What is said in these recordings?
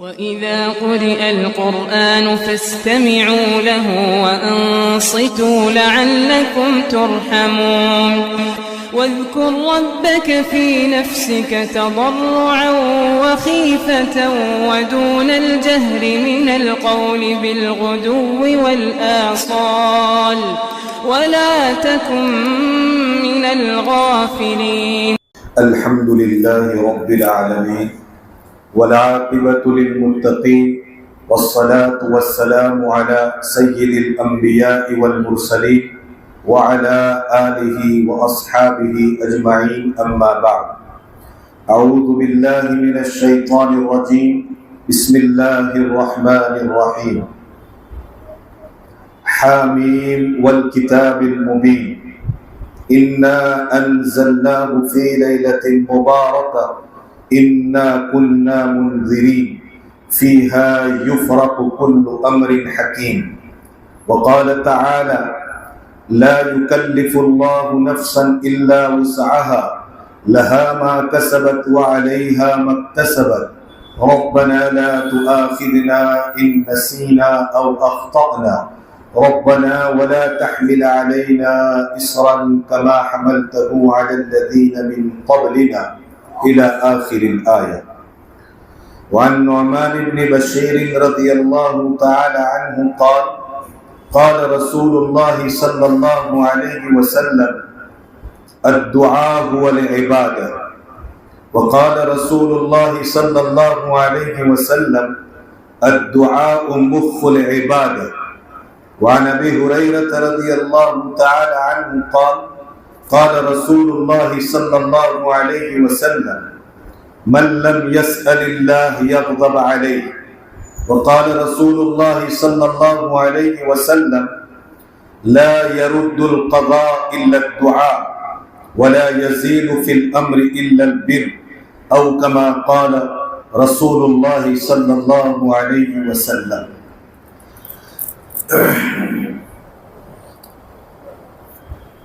وَإِذَا قُرِئَ الْقُرْآنُ فَاسْتَمِعُوا لَهُ وَأَنصِتُوا لَعَلَّكُمْ تُرْحَمُونَ وَاذْكُرْ رَبَّكَ فِي نَفْسِكَ تَضَرُّعًا وَخِيفَةً وَدُونَ الْجَهْرِ مِنَ الْقَوْلِ بِالْغُدُوِّ وَالْآصَالِ وَلَا تَكُن مِّنَ الْغَافِلِينَ. الحمد لله رب العالمين والعاقبة للمتقين والصلاة والسلام على سيد الأنبياء والمرسلين وعلى آله وأصحابه أجمعين، أما بعد. أعوذ بالله من الشيطان الرجيم، بسم الله الرحمن الرحيم. حاميم والكتاب المبين إنا أنزلناه في ليلة مباركة إنا كنا منذرين فيها يفرق كل أمر حكيم. وقال تعالى: لا يكلف الله نفسا إلا وسعها لها ما كسبت وعليها ما اكتسبت ربنا لا تؤاخذنا إن نسينا أو أخطأنا ربنا ولا تحمل علينا إصرا كما حملته على الذين من قبلنا إلى آخر الآية. وعن نعمان بن بشير رضي الله تعالى عنه قال: قال رسول الله صلى الله عليه وسلم: الدعاء هو العبادة. وقال رسول الله صلى الله عليه وسلم: الدعاء مخ العبادة. وعن أبي هريرة رضي الله تعالى عنه قال: قال رسول الله صلى الله عليه وسلم: من لم يسأل الله يغضب عليه. وقال رسول الله صلى الله عليه وسلم: لا يرد القضاء إلا الدعاء ولا يزيد في الأمر إلا البر، أو كما قال رسول الله صلى الله عليه وسلم.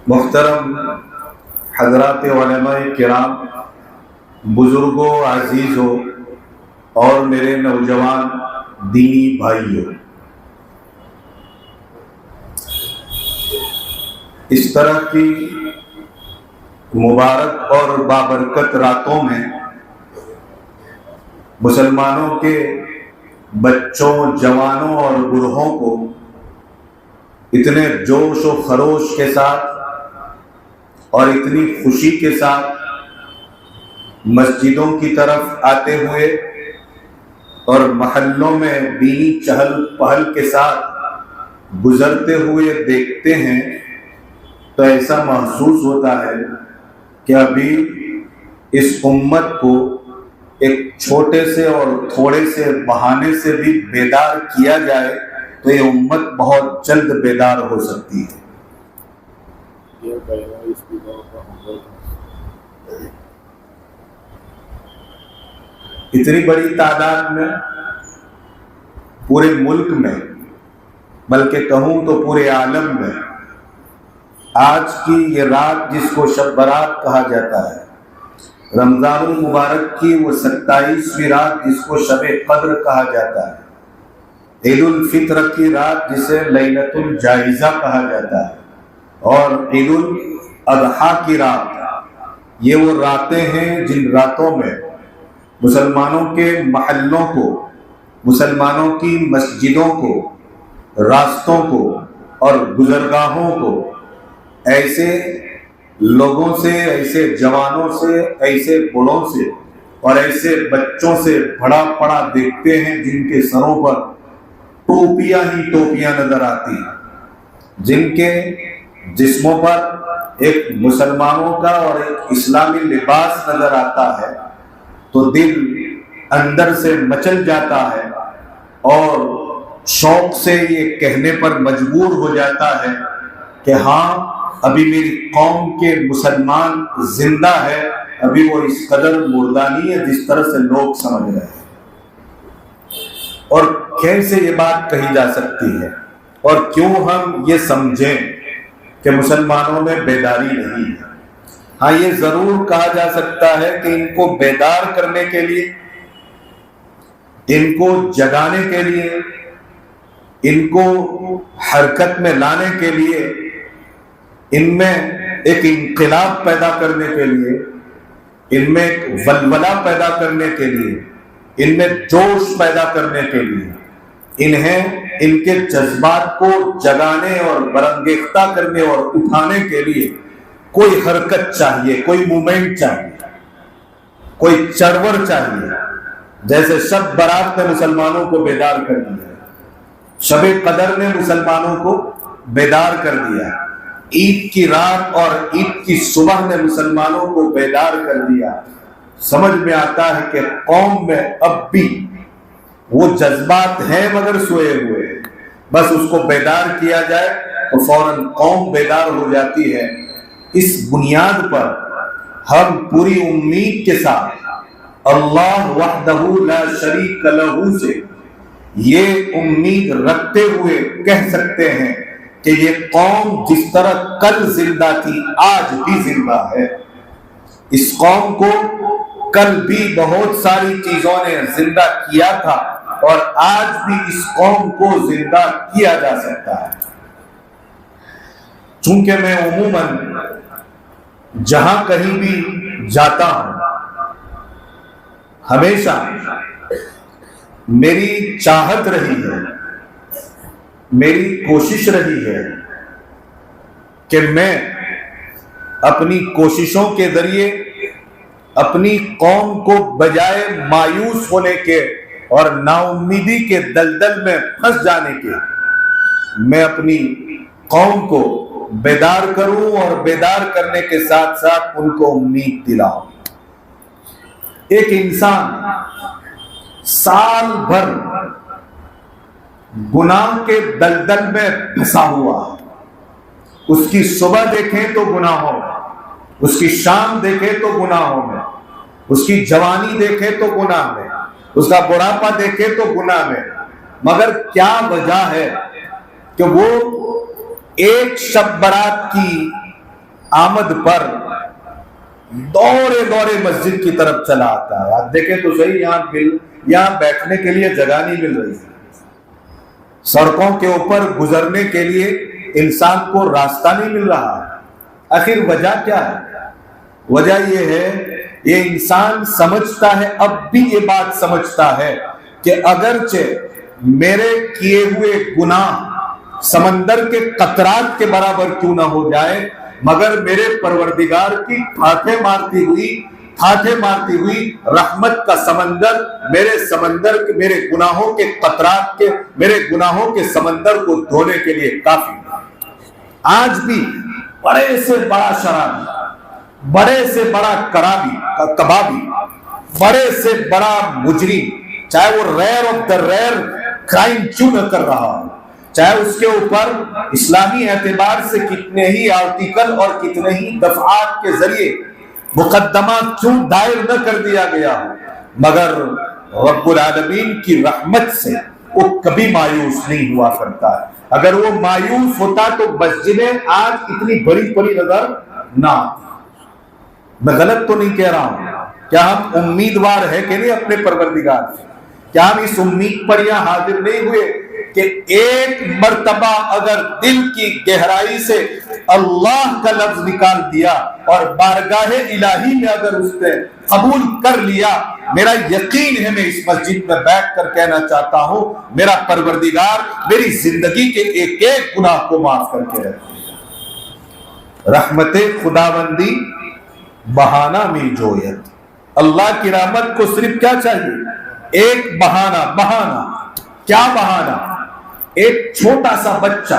محترم حضرات علماء کرام، بزرگوں، عزیزوں اور میرے نوجوان دینی بھائیوں، اس طرح کی مبارک اور بابرکت راتوں میں مسلمانوں کے بچوں، جوانوں اور بوڑھوں کو اتنے جوش و خروش کے ساتھ اور اتنی خوشی کے ساتھ مسجدوں کی طرف آتے ہوئے اور محلوں میں دینی چہل پہل کے ساتھ گزرتے ہوئے دیکھتے ہیں تو ایسا محسوس ہوتا ہے کہ ابھی اس امت کو ایک چھوٹے سے اور تھوڑے سے بہانے سے بھی بیدار کیا جائے تو یہ امت بہت جلد بیدار ہو سکتی ہے. اتنی بڑی تعداد میں پورے ملک میں، بلکہ کہوں تو پورے عالم میں، آج کی یہ رات جس کو شب برات کہا جاتا ہے، رمضان المبارک کی وہ 27ویں رات جس کو شب قدر کہا جاتا ہے، عید الفطر کی رات جسے لیلۃ الجائزہ کہا جاتا ہے، اور عید الاضحیٰ کی رات، یہ وہ راتیں ہیں جن راتوں میں مسلمانوں کے محلوں کو، مسلمانوں کی مسجدوں کو، راستوں کو اور گزرگاہوں کو ایسے لوگوں سے، ایسے جوانوں سے، ایسے بوڑھوں سے اور ایسے بچوں سے بھرا پڑا دیکھتے ہیں جن کے سروں پر ٹوپیاں ہی ٹوپیاں نظر آتی ہیں، جن کے جسموں پر ایک مسلمانوں کا اور ایک اسلامی لباس نظر آتا ہے تو دل اندر سے مچل جاتا ہے اور شوق سے یہ کہنے پر مجبور ہو جاتا ہے کہ ہاں، ابھی میری قوم کے مسلمان زندہ ہے، ابھی وہ اس قدر مردہ نہیں ہے جس طرح سے لوگ سمجھ رہے ہیں. اور کیسے یہ بات کہی جا سکتی ہے اور کیوں ہم یہ سمجھیں کہ مسلمانوں میں بیداری نہیں ہے؟ ہاں، یہ ضرور کہا جا سکتا ہے کہ ان کو بیدار کرنے کے لیے ان کو جگانے کے لیے، ان کو حرکت میں لانے کے لیے، ان میں ایک انقلاب پیدا کرنے کے لیے، ان میں ایک ولولہ پیدا کرنے کے لیے، ان میں جوش پیدا کرنے کے لیے، انہیں ان کے جذبات کو جگانے اور برانگیختہ کرنے اور اٹھانے کے لیے کوئی حرکت چاہیے، کوئی مومنٹ چاہیے، کوئی چڑور چاہیے۔ جیسے شب برات نے مسلمانوں کو بیدار کر دیا، شب قدر نے مسلمانوں کو بیدار کر دیا، عید کی رات اور عید کی صبح نے مسلمانوں کو بیدار کر دیا۔ سمجھ میں آتا ہے کہ قوم میں اب بھی وہ جذبات ہیں مگر سوئے ہوئے، بس اس کو بیدار کیا جائے تو فوراً قوم بیدار ہو جاتی ہے۔ اس بنیاد پر ہم پوری امید کے ساتھ اللہ وحدہ لا شریک لہ سے یہ امید رکھتے ہوئے کہہ سکتے ہیں کہ یہ قوم جس طرح کل زندہ تھی آج بھی زندہ ہے۔ اس قوم کو کل بھی بہت ساری چیزوں نے زندہ کیا تھا اور آج بھی اس قوم کو زندہ کیا جا سکتا ہے۔ چونکہ میں عموماً جہاں کہیں بھی جاتا ہوں ہمیشہ میری چاہت رہی ہے، میری کوشش رہی ہے کہ میں اپنی کوششوں کے ذریعے اپنی قوم کو بجائے مایوس ہونے کے اور نا امیدی کے دلدل میں پھنس جانے کے، میں اپنی قوم کو بیدار کروں اور بیدار کرنے کے ساتھ ساتھ ان کو امید دلاؤں۔ ایک انسان سال بھر گناہ کے دلدل میں پھنسا ہوا، اس کی صبح دیکھیں تو گناہوں میں، اس کی شام دیکھیں تو گناہوں میں، اس کی جوانی دیکھیں تو گناہ میں، اس کا بڑھاپا دیکھیں تو گناہ میں، مگر کیا وجہ ہے کہ وہ ایک شب برات کی آمد پر دورے مسجد کی طرف چلا آتا ہے۔ آپ دیکھیں تو صحیح، یہاں بیٹھنے کے لیے جگہ نہیں مل رہی، سڑکوں کے اوپر گزرنے کے لیے انسان کو راستہ نہیں مل رہا۔ آخر وجہ کیا ہے؟ وجہ یہ ہے، یہ انسان سمجھتا ہے، اب بھی یہ بات سمجھتا ہے کہ اگرچہ میرے کیے ہوئے گناہ سمندر کے قطرات کے برابر کیوں نہ ہو جائے، مگر میرے پروردگار کی تھاٹھے مارتی ہوئی رحمت کا سمندر میرے گناہوں کے قطرات کے، میرے گناہوں کے سمندر کو دھونے کے لیے کافی ہے۔ آج بھی بڑے سے بڑا شرابی، بڑے سے بڑا کبابی، بڑے سے بڑا مجرم، چاہے وہ rare of the rare crime کیوں نہ کر رہا ہو، چاہے اس کے اوپر اسلامی اعتبار سے کتنے ہی آرٹیکل اور کتنے ہی دفعات کے ذریعے مقدمات کیوں دائر نہ کر دیا گیا ہو، مگر رب العالمین کی رحمت سے وہ کبھی مایوس نہیں ہوا کرتا ہے۔ اگر وہ مایوس ہوتا تو مسجدیں آج اتنی بڑی نظر نہ آتی۔ میں غلط تو نہیں کہہ رہا ہوں، کیا ہم امیدوار ہے کہ نہیں اپنے پروردگار سے؟ کیا ہم اس امید پر یہاں حاضر نہیں ہوئے کہ ایک مرتبہ اگر دل کی گہرائی سے اللہ کا لفظ نکال دیا اور بارگاہ الہی میں اگر اس نے قبول کر لیا، میرا یقین ہے میں اس مسجد میں بیٹھ کر کہنا چاہتا ہوں، میرا پروردگار میری زندگی کے ایک ایک گناہ کو معاف کر کے رکھے۔ رحمت خداوندی بہانہ میں جویت، اللہ کی رحمت کو صرف کیا چاہیے؟ ایک بہانہ۔ کیا بہانہ؟ ایک چھوٹا سا بچہ،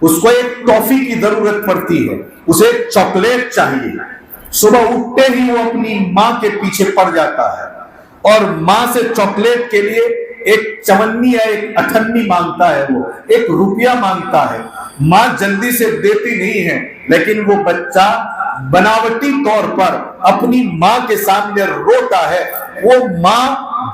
اس کو ایک ٹافی کی ضرورت پڑتی ہے، اسے ایک چاکلیٹ چاہیے، صبح اٹھتے ہی وہ اپنی ماں کے پیچھے پڑ جاتا ہے اور ماں سے چاکلیٹ کے لیے ایک چونی یا ایک اٹھنی مانگتا ہے، وہ ایک روپیہ مانگتا ہے۔ ماں جلدی سے دیتی نہیں ہے، لیکن وہ بچہ بناوٹی طور پر اپنی ماں کے سامنے روتا ہے۔ وہ ماں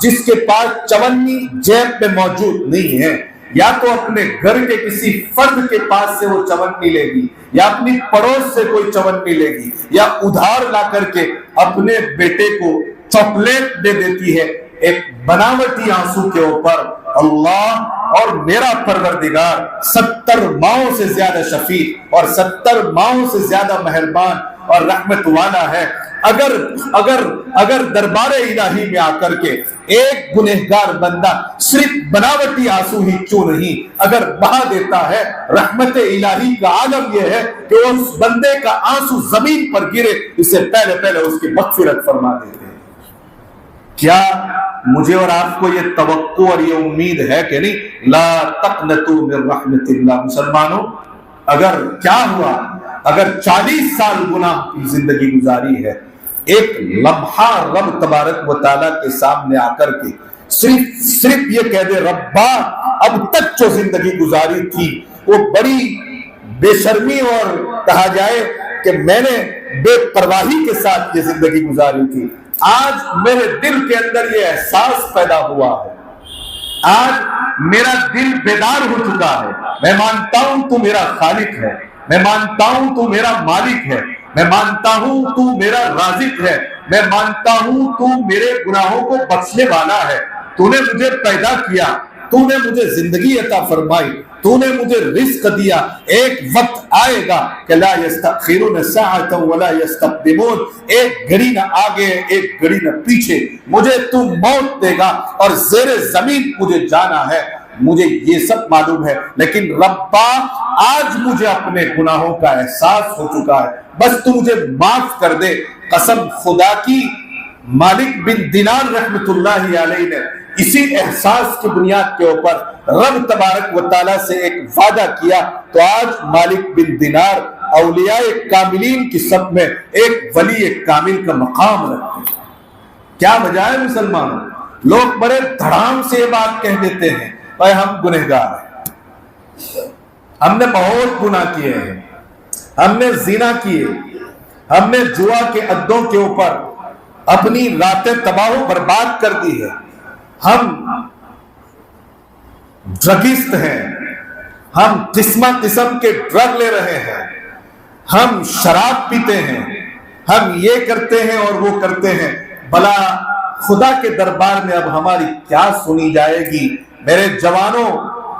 جس کے پاس چونی جیب میں موجود نہیں ہے، یا تو اپنے گھر کے کسی فرد کے پاس سے وہ چونی لے گی، یا اپنی پڑوس سے کوئی چونی لے گی، یا ادھار لا کر کے اپنے بیٹے کو چاکلیٹ دے دیتی ہے۔ ایک بناوٹی آنسو کے اوپر اللہ اور میرا پروردگار 70 ماؤں سے زیادہ شفیق اور 70 ماؤں سے زیادہ مہربان اور رحمت والا ہے. اگر دربار الہی میں آ کر کے ایک گنہگار بندہ صرف بناوٹی آنسو ہی کیوں نہیں اگر بہا دیتا ہے, رحمت الہی کا عالم یہ ہے کہ اس بندے کا آنسو زمین پر گرے اس سے پہلے اس کی مغفرت فرما دیتے ہیں. کیا مجھے اور آپ کو یہ توقع اور یہ امید ہے کہ نہیں؟ لا تقنطوا من رحمت اللہ. مسلمانوں, اگر کیا ہوا اگر 40 سال گناہ کی زندگی گزاری ہے, ایک لمحہ رب تبارک و تعالیٰ کے سامنے آ کر کے صرف یہ کہہ دے ربا اب تک جو زندگی گزاری تھی وہ بڑی بے شرمی اور کہا جائے کہ میں نے بے پرواہی کے ساتھ یہ زندگی گزاری تھی, آج میرے دل کے اندر یہ احساس پیدا ہوا ہے, آج میرا دل بیدار ہو چکا ہے, میں مانتا ہوں تو میرا خالق ہے, میں مانتا ہوں تو میرا مالک ہے, میں مانتا ہوں تو میرا رازق ہے, میں مانتا ہوں تو میرے گناہوں کو بخشنے والا ہے, تو نے مجھے پیدا کیا, تو نے مجھے زندگی عطا فرمائی, تو نے مجھے رزق دیا. ایک وقت آئے گا کہ لا یستأخرون ساعۃ ولا یستقدمون, ایک گھڑی نہ آگے ایک گھڑی نہ پیچھے, مجھے تو موت دے گا اور زیر زمین مجھے جانا ہے. مجھے یہ سب معلوم ہے, لیکن ربا آج مجھے اپنے گناہوں کا احساس ہو چکا ہے, بس تو مجھے معاف کر دے. قسم خدا کی, مالک بن دینار رحمت اللہ علیہ نے اسی احساس کی بنیاد کے اوپر رب تبارک و تعالیٰ سے ایک وعدہ کیا, تو آج مالک بن دینار اولیاء کاملین کی صف میں ایک ولی کامل کا مقام رکھتے ہیں. کیا وجہ ہے مسلمانوں؟ لوگ بڑے دھڑام سے یہ بات کہہ دیتے ہیں بھائی ہم گنہگار ہیں, ہم نے بہت گناہ کیے ہیں, ہم نے زنا کیے, ہم نے جوا کے عدوں کے اوپر اپنی راتیں تباہ و برباد کر دی ہے, ہم ڈرگسٹ ہیں, ہم قسم کے ڈرگ لے رہے ہیں, ہم شراب پیتے ہیں, ہم یہ کرتے ہیں اور وہ کرتے ہیں. بھلا خدا کے دربار میں اب ہماری کیا سنی جائے گی؟ میرے جوانوں,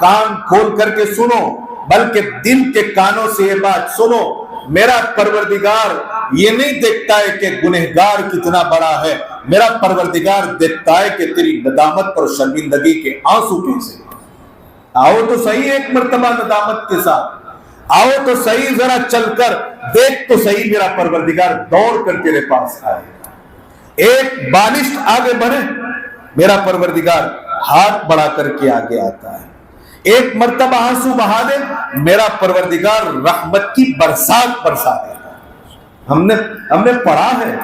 کان کھول کر کے سنو, بلکہ دل کے کانوں سے یہ بات سنو. میرا پروردگار یہ نہیں دیکھتا ہے کہ گنہگار کتنا بڑا ہے, میرا پروردگار دیکھتا ہے کہ تیری ندامت اور شرمندگی کے آنسو کیسے. آؤ تو صحیح ایک مرتبہ ندامت کے ساتھ, آؤ تو صحیح ذرا چل کر دیکھ تو صحیح, میرا پروردگار دوڑ کر تیرے پاس آئے. ایک بالش آگے بڑھے, میرا پروردگار ہاتھ بڑھا کر کے آگے آتا ہے. ایک مرتبہ آنسو بہا دے, میرا پروردگار رحمت کی برسات برسا دیتا ہے. ہم نے پڑھا ہے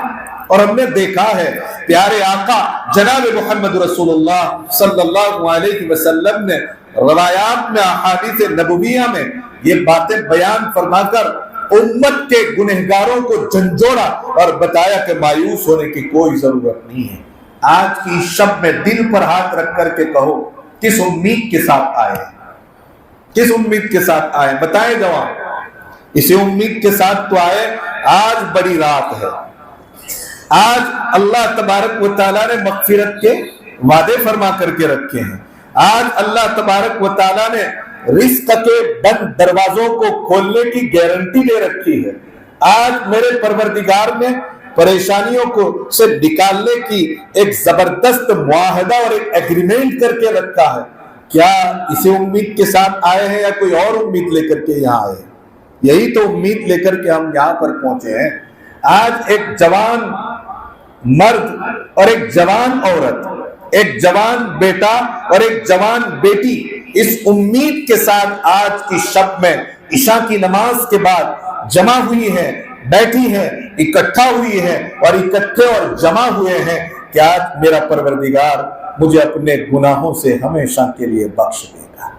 اور ہم نے دیکھا ہے, پیارے آقا جناب محمد رسول اللہ صلی اللہ علیہ وسلم نے روایات میں, احادیث نبویہ میں یہ باتیں بیان فرما کر امت کے گنہگاروں کو جھنجھوڑا اور بتایا کہ مایوس ہونے کی کوئی ضرورت نہیں ہے. آج کی شب میں دل پر ہاتھ رکھ کر کے کہو, کس امید کے ساتھ آئے, کس امید کے ساتھ آئے, بتائیں جواب. اسی امید کے ساتھ تو آئے, آج بڑی رات ہے, آج اللہ تبارک و تعالیٰ نے مغفرت کے وعدے فرما کر کے رکھے ہیں, آج اللہ تبارک و تعالیٰ نے رزق کے بند دروازوں کو کھولنے کی گارنٹی دے رکھی ہے. آج میرے پروردگار نے پریشانیوں کو سے نکالنے کی ایک زبردست معاہدہ اور ایک ایگریمنٹ کر کے رکھا ہے. کیا اسی امید کے ساتھ آئے ہیں یا کوئی اور امید لے کر کے یہاں آئے ہیں؟ یہی تو امید لے کر کے ہم یہاں پر پہنچے ہیں. آج ایک جوان مرد اور ایک جوان عورت, ایک جوان بیٹا اور ایک جوان بیٹی اس امید کے ساتھ آج کی شب میں عشاء کی نماز کے بعد جمع ہوئی ہے, بیٹھی ہے, اکٹھا ہوئی ہے اور اکٹھے اور جمع ہوئے ہیں کہ آج میرا پروردگار مجھے اپنے گناہوں سے ہمیشہ کے لیے بخش دے گا,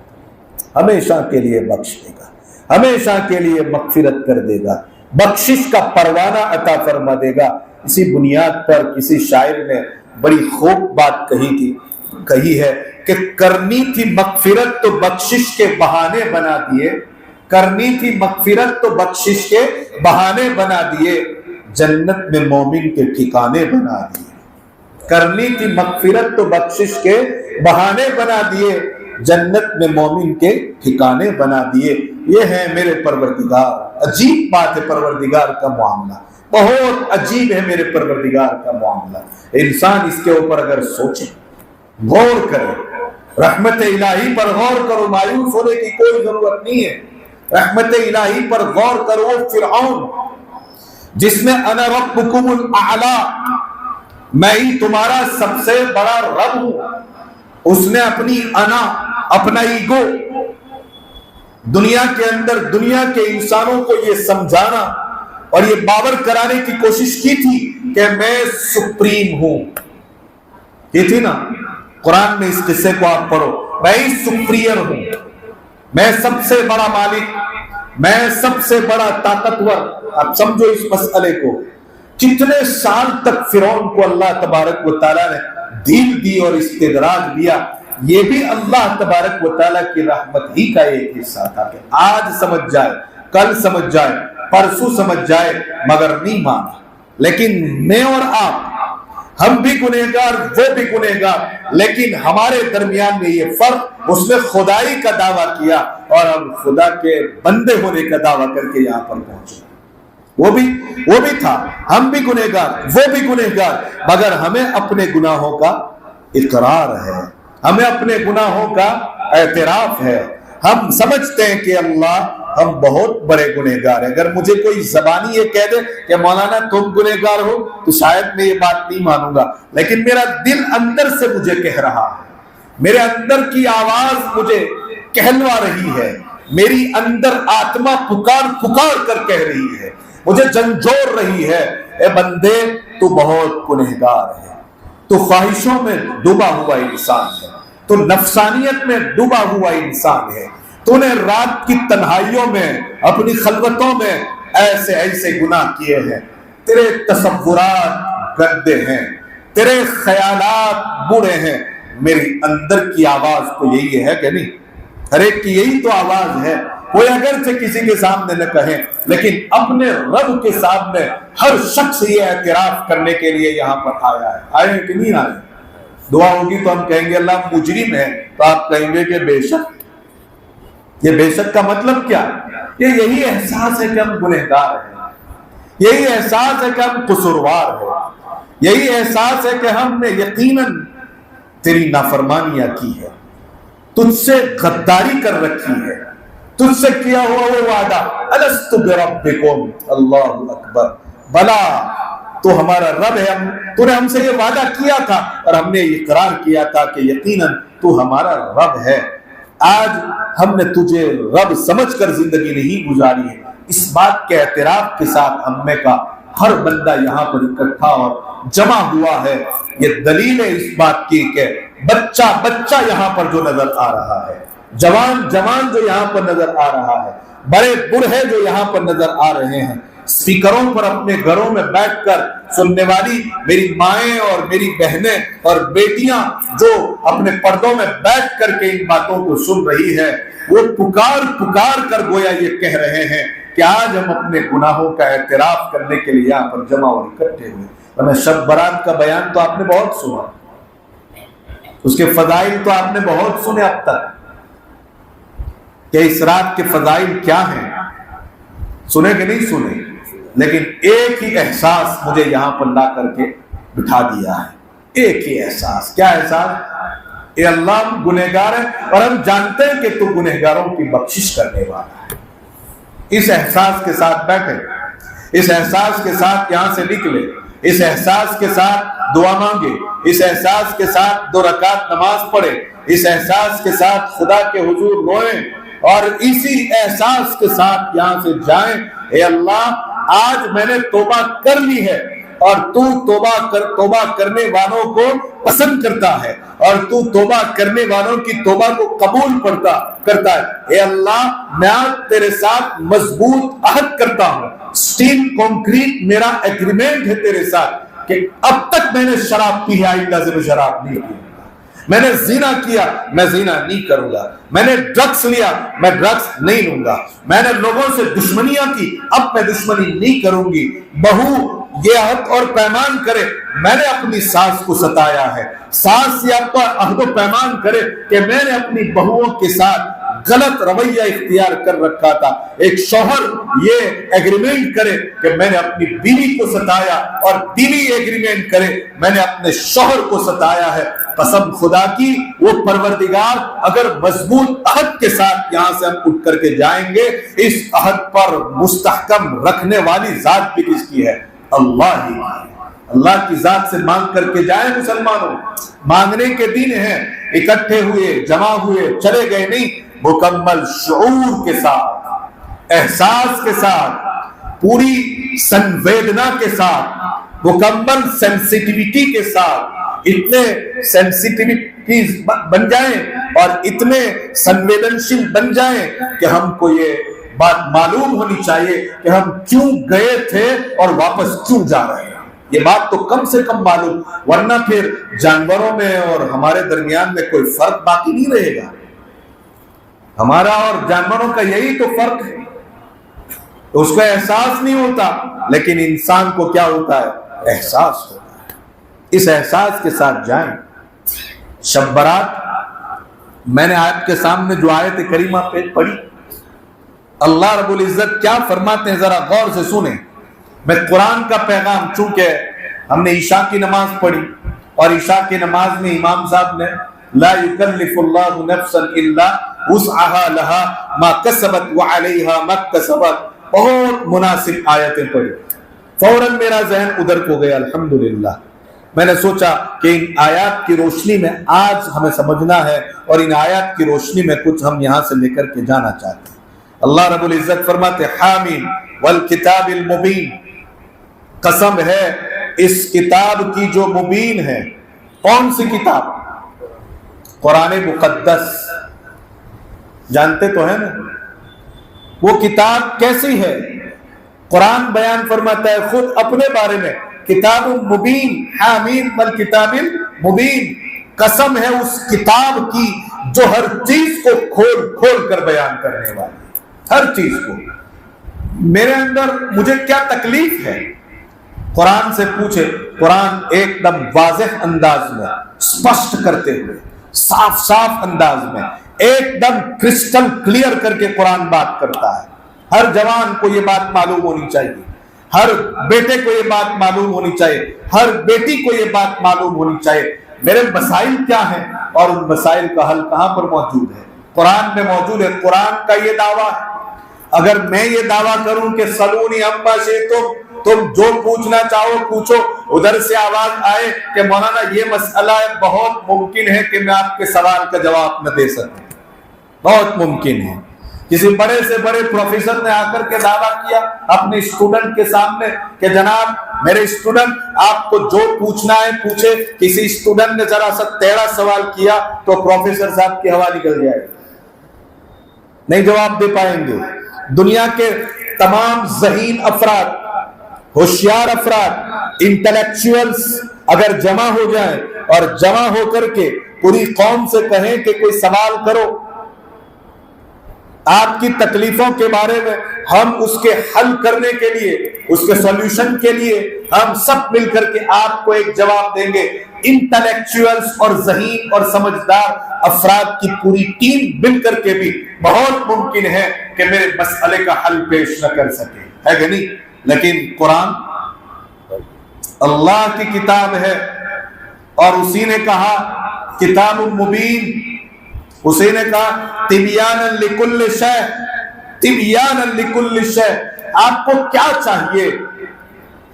ہمیشہ کے لیے بخش دے گا, ہمیشہ کے لیے مغفرت کر دے گا, بخشش کا پروانہ عطا فرما دے گا. اسی بنیاد پر کسی شاعر نے بڑی خوب بات کہی ہے کہ کرنی تھی مغفرت تو بخشش کے بہانے بنا دیے, کرنی تھی مغفرت تو بخشش کے بہانے بنا دیے, جنت میں مومن کے ٹھکانے بنا دیے. کرنی تھی مغفرت تو بخشش کے بہانے بنا دیے، جنت میں مومن کے ٹھکانے بنا دیے۔ یہ ہے میرے پروردگار، عجیب بات ہے پروردگار کا معاملہ، بہت عجیب ہے میرے پروردگار کا معاملہ۔ انسان اس کے اوپر اگر سوچے، غور کرے، رحمت الہی پر غور کرو، مایوس ہونے کی کوئی ضرورت نہیں ہے۔ رحمت الہی پر غور کرو۔ فرعون جس میں انا ربکم الاعلی، میں ہی تمہارا سب سے بڑا رب ہوں، اس نے اپنی انا، اپنا ایگو دنیا کے اندر، دنیا کے انسانوں کو یہ سمجھانا اور یہ باور کرانے کی کوشش کی تھی کہ میں سپریم ہوں، یہ تھی نا قرآن میں، اس قصے کو آپ پڑھو، میں ہی سپریئر ہوں، میں سب سے بڑا مالک، میں سب سے بڑا طاقتور۔ آپ سمجھو اس مسئلے کو، کتنے سال تک فرعون کو اللہ تبارک و تعالیٰ نے ڈھیل دی اور استدراج دیا۔ یہ بھی اللہ تبارک و تعالیٰ کی رحمت ہی کا ایک حصہ تھا کہ آج سمجھ جائے، کل سمجھ جائے، پرسوں سمجھ جائے، مگر نہیں مانا۔ لیکن میں اور آپ، ہم بھی گنہگار، وہ بھی گنہگار، لیکن ہمارے درمیان میں یہ فرق، اس نے خدائی کا دعویٰ کیا اور ہم خدا کے بندے ہونے کا دعویٰ کر کے یہاں پر پہنچے۔ وہ بھی تھا، ہم بھی گنہگار، وہ بھی گنہگار، مگر ہمیں اپنے گناہوں کا اقرار ہے، ہمیں اپنے گناہوں کا اعتراف ہے۔ ہم سمجھتے ہیں کہ اللہ ہم بہت بڑے گنہگار ہیں۔ اگر مجھے کوئی زبانی یہ کہہ دے کہ مولانا تم گنہگار ہو تو شاید میں یہ بات نہیں مانوں گا، لیکن میرا دل اندر سے مجھے کہہ رہا ہے، میرے اندر کی آواز مجھے کہلوا رہی ہے، میری اندر آتما پکار پکار کر کہہ رہی ہے، مجھے جھنجھوڑ رہی ہے، اے بندے تو بہت گنہگار ہے، تو خواہشوں میں ڈوبا ہوا انسان ہے، تو نفسانیت میں ڈوبا ہوا انسان ہے، تو نے رات کی تنہائیوں میں، اپنی خلوتوں میں ایسے ایسے گناہ کیے ہیں، تیرے تصورات گندے ہیں، تیرے خیالات برے ہیں۔ میری اندر کی آواز تو یہی ہے کہ نہیں؟ ہر ایک کی یہی تو آواز ہے، کوئی اگرچہ کسی کے سامنے نہ کہے، لیکن اپنے رب کے سامنے ہر شخص یہ اعتراف کرنے کے لیے یہاں پر آیا ہے۔ آئے کہ نہیں آئے؟ دعا ہوگی تو ہم کہیں گے اللہ مجرم ہے، تو آپ کہیں گے کہ بے شک۔ یہ بے شک کا مطلب کیا؟ یہ یہی احساس ہے کہ ہم گنہگار ہیں، یہی احساس ہے کہ ہم قصوروار ہیں، یہی احساس ہے کہ ہم نے یقیناً تیری نافرمانیاں کی ہے، تجھ سے غداری کر رکھی ہے، تجھ سے کیا ہوا وہ وعدہ، الست بربکم، اللہ اکبر، بلا تو ہمارا رب ہے، تو نے ہم سے یہ وعدہ کیا تھا اور ہم نے اقرار کیا تھا کہ یقیناً تو ہمارا رب ہے۔ آج ہم نے تجھے رب سمجھ کر زندگی نہیں گزاری ہے۔ اس بات کے اعتراف کے ساتھ ہم میں کا ہر بندہ یہاں پر اکٹھا اور جمع ہوا ہے۔ یہ دلیل ہے اس بات کی کہ بچہ بچہ یہاں پر جو نظر آ رہا ہے، جوان جوان جو یہاں پر نظر آ رہا ہے، بڑے بوڑھے جو یہاں پر نظر آ رہے ہیں، اسپیکروں پر اپنے گھروں میں بیٹھ کر سننے والی میری مائیں اور میری بہنیں اور بیٹیاں جو اپنے پردوں میں بیٹھ کر کے ان باتوں کو سن رہی ہے، وہ پکار پکار کر گویا یہ کہہ رہے ہیں کہ آج ہم اپنے گناہوں کا اعتراف کرنے کے لیے یہاں پر جمع اور اکٹھے ہوئے۔ ورنہ شب برات کا بیان تو آپ نے بہت سنا، اس کے فضائل تو آپ نے بہت سنے اب تک، کہ اس رات کے فضائل کیا ہیں، سنے کہ نہیں سنے؟ لیکن ایک ہی احساس مجھے یہاں پر لا کر کے بٹھا دیا ہے، ایک ہی احساس۔ کیا احساس؟ اے اللہ ہم گنہگار ہیں اور ہم جانتے ہیں کہ تو گنہگاروں کی بخشش کرنے والا ہے۔ اس احساس کے ساتھ بیٹھے، اس احساس کے ساتھ یہاں سے نکلے، اس احساس کے ساتھ دعا مانگے، اس احساس کے ساتھ 2 رکعت نماز پڑھے، اس احساس کے ساتھ خدا کے حضور روئیں اور اسی احساس کے ساتھ یہاں سے جائیں، اے اللہ آج میں نے توبہ کر لی ہے اور تو توبہ کرنے والوں کو پسند کرتا ہے اور تو توبہ کرنے والوں کی توبہ کو قبول کرتا ہے۔ اے اللہ میں آج تیرے ساتھ مضبوط عہد کرتا ہوں، سٹیل کنکریٹ میرا ایگریمنٹ ہے تیرے ساتھ کہ اب تک میں نے شراب پی ہے، آئندہ سے میں شراب نہیں پیوں گا، میں نے زنا کیا میں زنا نہیں کروں گا، میں نے ڈرگس لیا میں ڈرگس نہیں لوں گا، میں نے لوگوں سے دشمنیاں کی اب میں دشمنی نہیں کروں گی، بہو یہ عہد اور پیمان کرے میں نے اپنی ساس کو ستایا ہے، ساس یا عہد و پیمان کرے کہ میں نے اپنی بہوؤں کے ساتھ غلط رویہ اختیار کر رکھا تھا، ایک شوہر یہ ایگریمنٹ کرے کہ میں نے اپنی بیوی کو ستایا، اور بیوی ایگریمنٹ کرے میں نے اپنے شوہر کو ستایا ہے، قسم خدا کی وہ پروردگار اگر مضبوط عہد کے ساتھ یہاں سے ہم اٹھ کر کے جائیں گے، اس عہد پر مستحکم رکھنے والی ذات بھی کس کی ہے؟ اللہ ہی، اللہ کی ذات سے مانگ کر کے جائیں مسلمانوں، مانگنے کے دن ہیں، اکٹھے ہوئے جمع ہوئے چلے گئے نہیں، مکمل شعور کے ساتھ، احساس کے ساتھ، پوری سنویدنا کے ساتھ، مکمل سینسیٹیوٹی کے ساتھ، اتنے سینسیٹیوٹیز بن جائیں اور اتنے سنویدنشیل بن جائیں کہ ہم کو یہ بات معلوم ہونی چاہیے کہ ہم کیوں گئے تھے اور واپس کیوں جا رہے ہیں، یہ بات تو کم سے کم معلوم، ورنہ پھر جانوروں میں اور ہمارے درمیان میں کوئی فرق باقی نہیں رہے گا۔ ہمارا اور جانوروں کا یہی تو فرق ہے، اس کو احساس نہیں ہوتا، لیکن انسان کو کیا ہوتا ہے؟ احساس ہوتا ہے۔ اس احساس کے ساتھ جائیں۔ شب برات میں نے آپ کے سامنے جو آیت کریمہ پڑھی، اللہ رب العزت کیا فرماتے ہیں ذرا غور سے سنیں۔ میں قرآن کا پیغام، چونکہ ہم نے عشاء کی نماز پڑھی اور عشاء کی نماز میں امام صاحب نے لا یکلف اللہ نفسا الا وسعها لها ما کسبت وعلیہا ما اکتسبت، بہت مناسب آیتیں پڑھی، فوراً میرا ذہن ادھر کو گیا۔ الحمدللہ میں نے سوچا کہ ان آیات کی روشنی میں آج ہمیں سمجھنا ہے، اور ان آیات کی روشنی میں کچھ ہم یہاں سے لے کر کے جانا چاہتے ہیں۔ اللہ رب العزت فرماتے حامیم والکتاب المبین، قسم ہے اس کتاب کی جو مبین ہے۔ کون سی کتاب؟ قرآن مقدس، جانتے تو ہیں نا وہ کتاب کیسی ہے؟ قرآن بیان فرماتا ہے خود اپنے بارے میں، کتاب مبین، حامیم والکتاب المبین، قسم ہے اس کتاب کی جو ہر چیز کو کھول کھول کر بیان کرنے والی، ہر چیز کو۔ میرے اندر مجھے کیا تکلیف ہے؟ قرآن سے پوچھے، قرآن ایک دم واضح انداز میں، سپشٹ کرتے ہوئے، صاف صاف انداز میں، ایک دم کرسٹل کلیئر کر کے قرآن بات کرتا ہے۔ ہر جوان کو یہ بات معلوم ہونی چاہیے، ہر بیٹے کو یہ بات معلوم ہونی چاہیے، ہر بیٹی کو یہ بات معلوم ہونی چاہیے میرے مسائل کیا ہیں اور ان مسائل کا حل کہاں پر موجود ہے؟ قرآن میں موجود ہے۔ قرآن کا یہ دعویٰ ہے، اگر میں یہ دعویٰ کروں کہ سلونی اما شئتم، تم جو پوچھنا چاہو پوچھو، ادھر سے آواز آئے کہ مولانا یہ مسئلہ بہت ممکن ہے کہ میں آپ کے سوال کا جواب نہ دے سکوں، بہت ممکن ہے۔ کسی بڑے سے بڑے پروفیسر نے آ کر کے دعویٰ کیا اپنے اسٹوڈنٹ کے سامنے کہ جناب میرے اسٹوڈنٹ آپ کو جو پوچھنا ہے پوچھے۔ کسی اسٹوڈنٹ نے ذرا سا ٹیڑھا سوال کیا تو پروفیسر صاحب کی ہوا نکل جائے گی، نہیں جواب دے پائیں گے۔ دنیا کے تمام ذہین افراد، ہوشیار افراد، انٹلیکچوئلز اگر جمع ہو جائیں اور جمع ہو کر کے پوری قوم سے کہیں کہ کوئی سوال کرو آپ کی تکلیفوں کے بارے میں، ہم اس کے حل کرنے کے لیے، اس کے سولوشن کے لیے ہم سب مل کر کے آپ کو ایک جواب دیں گے۔ انٹلیکچوئلز اور ذہین اور سمجھدار افراد کی پوری ٹیم مل کر کے بھی بہت ممکن ہے کہ میرے مسئلے کا حل پیش نہ کر سکے، ہے کہ نہیں؟ لیکن قرآن اللہ کی کتاب ہے، اور اسی نے کہا کتاب مبین، اسی نے کہا تبیانا لکل شیء، تبیانا لکل شیء۔ آپ کو کیا چاہیے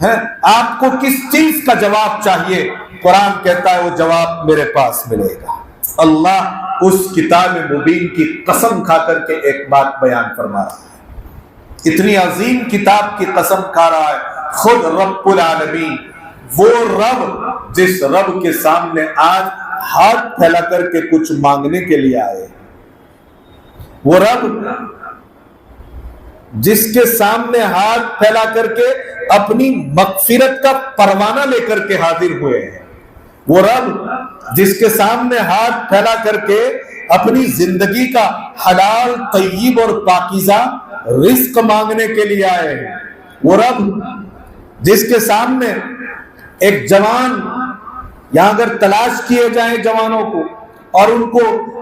ہے؟ آپ کو کس چیز کا جواب چاہیے؟ قرآن کہتا ہے وہ جواب میرے پاس ملے گا۔ اللہ اس کتاب مبین کی قسم کھا کر کے ایک بات بیان فرما رہا ہے، اتنی عظیم کتاب کی قسم کھا رہا ہے خود رب العالمین، وہ رب جس رب کے سامنے آج ہاتھ پھیلا کر کے کچھ مانگنے کے لیے آئے، وہ رب جس کے سامنے ہاتھ پھیلا کر کے اپنی مغفرت کا پروانہ لے کر کے حاضر ہوئے ہیں، وہ رب جس کے سامنے ہاتھ پھیلا کر کے اپنی زندگی کا حلال طیب اور پاکیزہ رزق مانگنے کے لیے آئے ہیں، وہ رب جس کے سامنے ایک جوان، یہاں اگر تلاش کیے جائیں جوانوں کو اور ان کو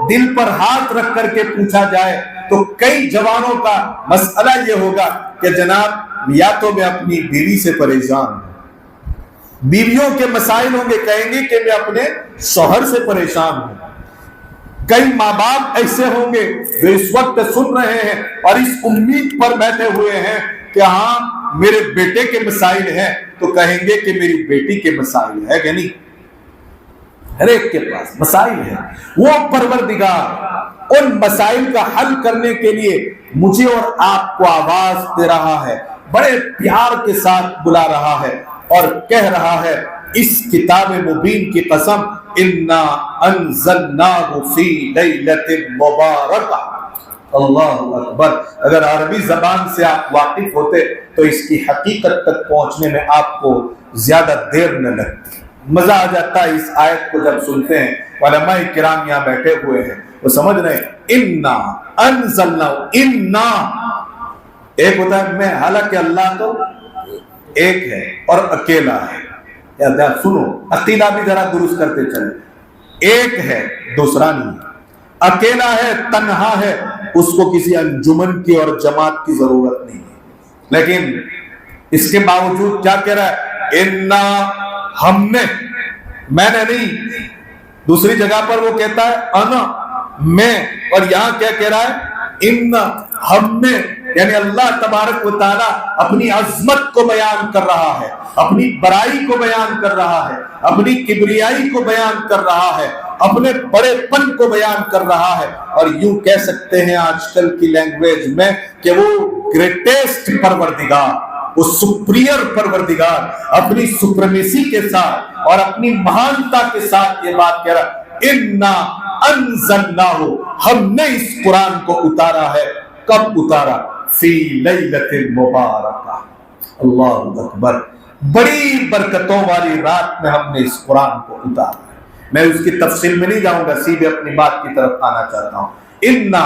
دل پر ہاتھ رکھ کر کے پوچھا جائے تو کئی جوانوں کا مسئلہ یہ ہوگا کہ جناب یا تو میں اپنی بیوی سے پریشان ہوں، بیویوں کے مسائل ہوں گے، کہیں گے کہ میں اپنے شوہر سے پریشان ہوں۔ کئی ماں باپ ایسے ہوں گے جو اس وقت سن رہے ہیں اور اس امید پر بیٹھے ہوئے ہیں کہ ہاں میرے بیٹے کے مسائل ہیں، تو کہیں گے کہ میری بیٹی کے مسائل ہے کہ نہیں؟ ہر ایک کے پاس مسائل ہیں۔ وہ پروردگار ان مسائل کا حل کرنے کے لیے مجھے اور آپ کو آواز دے رہا ہے، بڑے پیار کے ساتھ بلا رہا ہے اور کہہ رہا ہے اس کتاب مبین کی قسم، انا انزلناہ فی لیلۃ مبارکہ۔ اللہ اکبر! اگر عربی زبان سے آپ واقف ہوتے تو اس کی حقیقت تک پہنچنے میں آپ کو زیادہ دیر نہ لگتی۔ مزہ آ جاتا ہے اس آیت کو جب سنتے ہیں۔ علماء کرام یہاں بیٹھے ہوئے ہیں، وہ سمجھ رہے ہیں انا انزلنا، انا ایک ہوتا ہے میں، حالانکہ اللہ تو ایک ہے اور اکیلا ہے۔ سنو، عقیدہ بھی ذرا درست کرتے چلے، ایک ہے دوسرا نہیں، اکیلا ہے، تنہا ہے، اس کو کسی انجمن کی اور جماعت کی ضرورت نہیں ہے۔ لیکن اس کے باوجود کیا کہہ رہا ہے؟ انا، ہم نے، میں نے نہیں۔ دوسری جگہ پر وہ کہتا ہے انا، میں، اور یہاں کیا کہہ رہا ہے؟ انا، ہم نے، یعنی اللہ تبارک و تعالی اپنی عظمت کو بیان کر رہا ہے، اپنی بڑائی کو بیان کر رہا ہے، اپنی کبریائی کو بیان کر رہا ہے، اپنے بڑے پن کو بیان کر رہا ہے، اور یوں کہہ سکتے ہیں آج کل کی لینگویج میں کہ وہ گریٹسٹ پروردگار، وہ سپریئر پروردگار اپنی سپریمیسی کے ساتھ اور اپنی مہانتا کے ساتھ یہ بات کہہ رہا ہے، انا انزلناہ، ہم نے اس قرآن کو اتارا ہے۔ کب اتارا؟ فی لیلۃ مبارکہ۔ اللہ اکبر! بڑی برکتوں والی رات میں ہم نے اس قرآن کو اتارا ہے۔ میں اس کی تفصیل میں نہیں جاؤں گا، سیدھے اپنی بات کی طرف آنا چاہتا ہوں۔ انا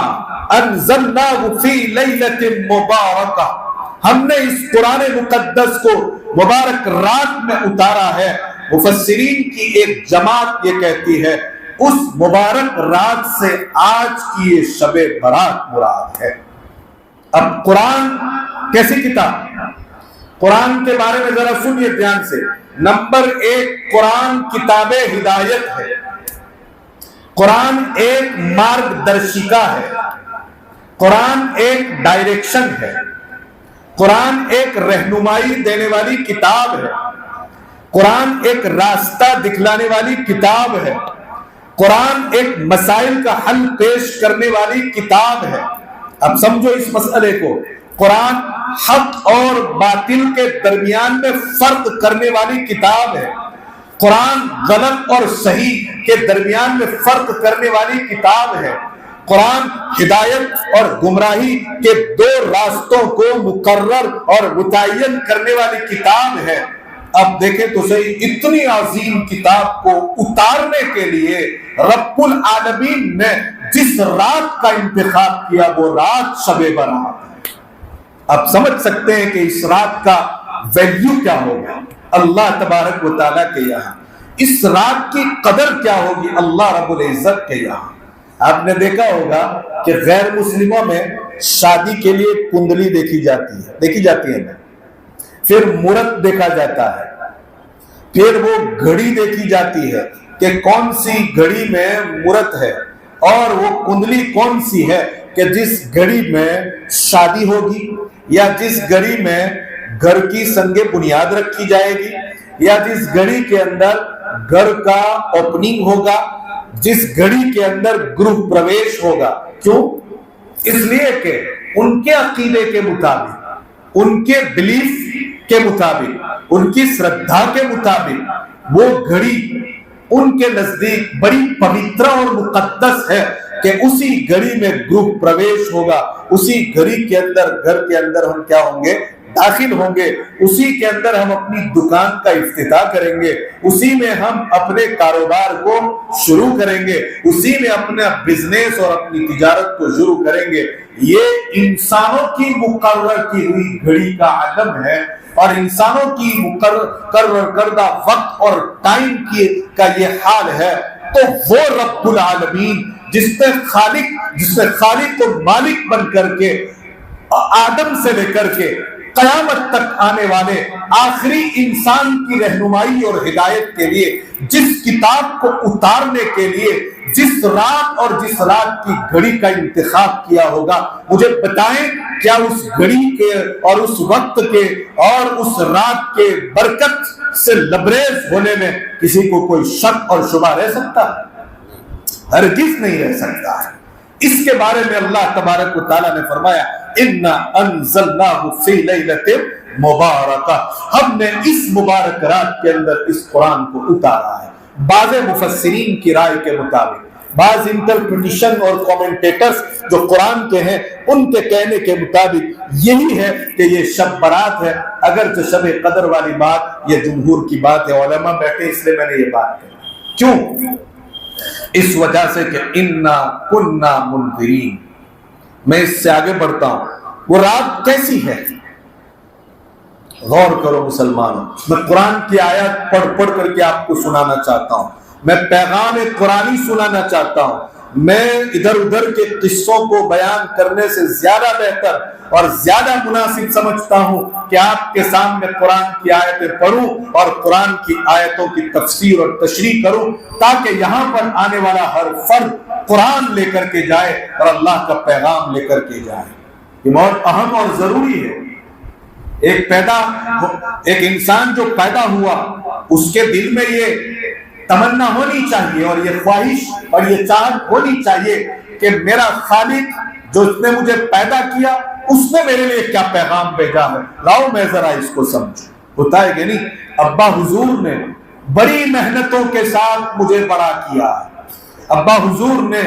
انزلناہ فی لیلۃ مبارکہ، ہم نے اس قرآن مقدس کو مبارک رات میں اتارا ہے۔ مفسرین کی ایک جماعت یہ کہتی ہے اس مبارک رات سے آج کی یہ شب برات مراد ہے۔ اب قرآن کیسی کتاب؟ قرآن کے بارے میں ذرا سنیے دھیان سے۔ نمبر ایک، قرآن کتاب ہدایت ہے، قرآن ایک مارگ درشکا ہے، قرآن ایک ڈائریکشن ہے، قرآن ایک رہنمائی دینے والی کتاب ہے، قرآن ایک راستہ دکھلانے والی کتاب ہے، قرآن ایک مسائل کا حل پیش کرنے والی کتاب ہے۔ اب سمجھو اس مسئلے کو، قرآن حق اور باطل کے درمیان میں فرق کرنے والی کتاب ہے، قرآن غلط اور صحیح کے درمیان میں فرق کرنے والی کتاب ہے، قرآن ہدایت اور گمراہی کے دو راستوں کو مقرر اور متعین کرنے والی کتاب ہے۔ اب دیکھیں تو صحیح، اتنی عظیم کتاب کو اتارنے کے لیے رب العالمین نے جس رات کا انتخاب کیا وہ رات شب برات ہے۔ اب سمجھ سکتے ہیں کہ اس رات کا ویلیو کیا ہوگا اللہ تبارک و تعالیٰ کے یہاں، اس رات کی قدر کیا ہوگی اللہ رب العزت کے یہاں۔ آپ نے دیکھا ہوگا کہ غیر مسلموں میں شادی کے لیے کنڈلی دیکھی جاتی ہے نا، پھر مہورت دیکھا جاتا ہے، پھر وہ گھڑی دیکھی جاتی ہے کہ کون سی گھڑی میں مہورت ہے، اور وہ کنڈلی کون سی ہے کہ جس گھڑی میں شادی ہوگی، یا جس گھڑی میں گھر کی سنگ بنیاد رکھی جائے گی، یا جس گھڑی کے اندر گھر کا اوپننگ ہوگا، جس گھڑی کے اندر گروہ پرویش ہوگا۔ کیوں؟ اس لیے کہ ان کے عقیدے کے مطابق، ان کے بلیف کے مطابق، ان کی شردھا کے مطابق وہ گھڑی ان کے نزدیک بڑی پوتر اور مقدس ہے کہ اسی گھڑی میں گروہ پرویش ہوگا، اسی گھڑی کے اندر، گھر کے اندر ہم کیا ہوں گے؟ داخل ہوں گے، اسی کے اندر ہم اپنی دکان کا افتتاح کریں گے، اسی میں ہم اپنے کاروبار کو شروع کریں گے، اسی میں اپنا بزنس اور اپنی تجارت کو شروع کریں گے۔ یہ انسانوں کی مقرر کی ہوئی گھڑی کا عالم ہے، اور انسانوں کی مقرر کردہ وقت اور ٹائم کا یہ حال ہے۔ تو وہ رب العالمین جس نے خالق و مالک بن کر کے آدم سے لے کر کے قیامت تک آنے والے آخری انسان کی رہنمائی اور ہدایت کے لیے جس کتاب کو اتارنے کے لیے جس رات اور جس رات کی گھڑی کا انتخاب کیا ہوگا، مجھے بتائیں کیا اس گھڑی کے اور اس وقت کے اور اس رات کے برکت سے لبریز ہونے میں کسی کو کوئی شک اور شبہ رہ سکتا ہے؟ ہرگز نہیں رہ سکتا ہے۔ اس کے بارے میں اللہ تبارک و تعالیٰ نے فرمایا اِنَّا أَنزَلْنَاهُ فِي لَيْلَةٍ مُبَارَكَةٍ، ہم نے اس مبارک رات کے اندر اس قرآن کو اتارا ہے۔ بعض مفسرین کی رائے کے مطابق، بعض انٹرپریٹیشن اور کومنٹیٹرز جو قرآن کے ہیں ان کے کہنے کے مطابق یہی ہے کہ یہ شب برات ہے، اگرچہ شب قدر والی بات یہ جمہور کی بات ہے، علماء بیٹھے اس لیے میں نے یہ بات کہی۔ کیوں؟ اس وجہ سے کہ اِنَّا كُنَّا مُنذِرِينَ۔ میں اس سے آگے بڑھتا ہوں، وہ رات کیسی ہے؟ غور کرو مسلمانوں، میں قرآن کی آیات پڑھ کر کے آپ کو سنانا چاہتا ہوں، میں پیغام قرآنی سنانا چاہتا ہوں۔ میں ادھر ادھر کے قصوں کو بیان کرنے سے زیادہ بہتر اور زیادہ مناسب سمجھتا ہوں کہ آپ کے سامنے قرآن کی آیتیں پڑھوں اور قرآن کی آیتوں کی تفسیر اور تشریح کروں، تاکہ یہاں پر آنے والا ہر فرد قرآن لے کر کے جائے اور اللہ کا پیغام لے کر کے جائے۔ یہ بہت اہم اور ضروری ہے۔ ایک انسان جو پیدا ہوا اس کے دل میں یہ تمنا ہونی چاہیے اور یہ خواہش اور یہ چاہت ہونی چاہیے کہ میرا خالق جو اس نے مجھے پیدا کیا اس نے میرے لیے کیا پیغام بھیجا ہے، لاؤ میں ذرا اس کو سمجھوں۔ ہوتا ہے کہ نہیں؟ ابا حضور نے بڑی محنتوں کے ساتھ مجھے بڑا کیا ہے، ابا حضور نے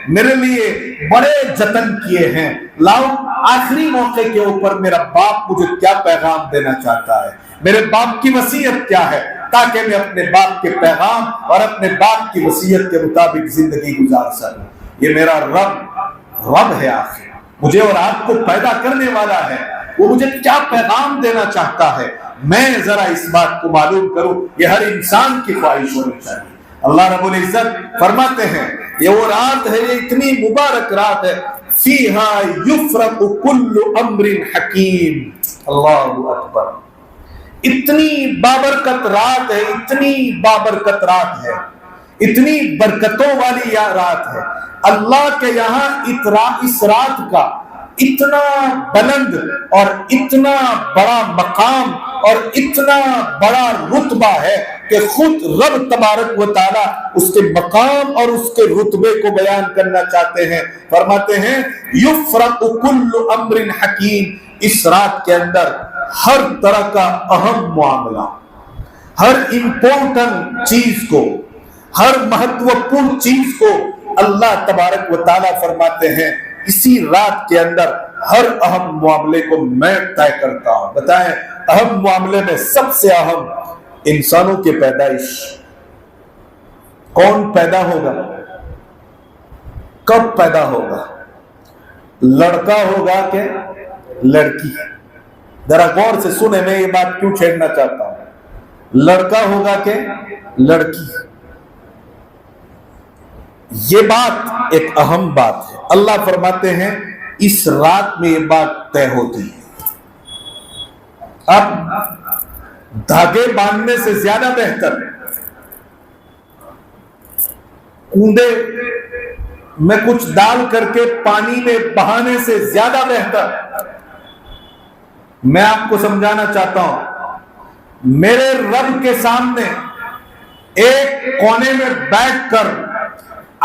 میرے لیے بڑے جتن کیے ہیں، لاؤ آخری موقع کے اوپر میرا باپ مجھے کیا پیغام دینا چاہتا ہے، میرے باپ کی وصیت کیا ہے، تاکہ میں اپنے باپ کے پیغام اور اپنے باپ کی وصیت کے مطابق زندگی گزار سکوں۔ یہ میرا رب ہے، آخر مجھے اور آپ کو پیدا کرنے والا ہے، وہ مجھے کیا پیغام دینا چاہتا ہے، میں ذرا اس بات کو معلوم کروں۔ یہ ہر انسان کی خواہش ہونی چاہیے۔ اللہ رب العزت فرماتے ہیں یہ وہ رات ہے، یہ اتنی مبارک رات ہے، فیہا یفرق کل امر حکیم۔ اللہ اکبر، اتنی بابرکت رات ہے، اتنی بابرکت رات ہے، اتنی برکتوں والی یہ رات ہے۔ اللہ کے یہاں اس رات کا اتنا بلند اور اتنا بڑا مقام اور اتنا بڑا رتبہ ہے کہ خود رب تبارک و تعالی اس کے مقام اور اس کے رتبے کو بیان کرنا چاہتے ہیں۔ فرماتے ہیں یفرق کل امر حکیم، اس رات کے اندر ہر طرح کا اہم معاملہ، ہر امپورٹنٹ چیز کو، ہر مہتوپورن چیز کو اللہ تبارک و تعالیٰ فرماتے ہیں اسی رات کے اندر ہر اہم معاملے کو میں طے کرتا ہوں۔ بتائیں اہم معاملے میں سب سے اہم انسانوں کی پیدائش، کون پیدا ہوگا، کب پیدا ہوگا، لڑکا ہوگا کہ لڑکی؟ ذرا غور سے سنیں، میں یہ بات کیوں چھیڑنا چاہتا ہوں، لڑکا ہوگا کہ لڑکی؟ یہ بات ایک اہم بات ہے۔ اللہ فرماتے ہیں اس رات میں یہ بات طے ہوتی ہے۔ اب دھاگے باندھنے سے زیادہ بہتر، کنڈے میں کچھ ڈال کر کے پانی میں بہانے سے زیادہ بہتر، میں آپ کو سمجھانا چاہتا ہوں، میرے رب کے سامنے ایک کونے میں بیٹھ کر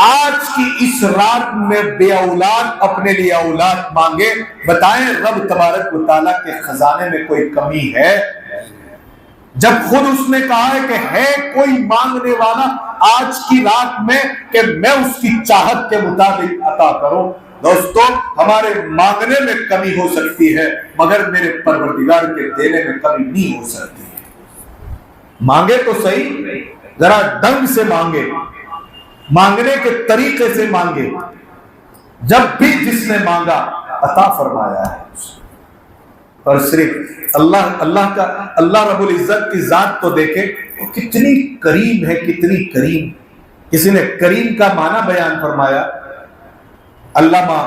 آج کی اس رات میں بے اولاد اپنے لیے اولاد مانگے، بتائیں رب تبارک و تعالیٰ کے خزانے میں کوئی کمی ہے؟ جب خود اس نے کہا ہے کہ ہے کوئی مانگنے والا آج کی رات میں کہ میں اس کی چاہت کے مطابق عطا کروں، دوستوں ہمارے مانگنے میں کمی ہو سکتی ہے مگر میرے پروردگار کے دینے میں کمی نہیں ہو سکتی ہے. مانگے تو صحیح، ذرا ڈنگ سے مانگے، مانگنے کے طریقے سے مانگے. جب بھی جس نے مانگا عطا فرمایا ہے. اور صرف اللہ رب العزت کی ذات تو دیکھے وہ کتنی کریم ہے، کتنی کریم. کسی نے کریم کا معنی بیان فرمایا، علامہ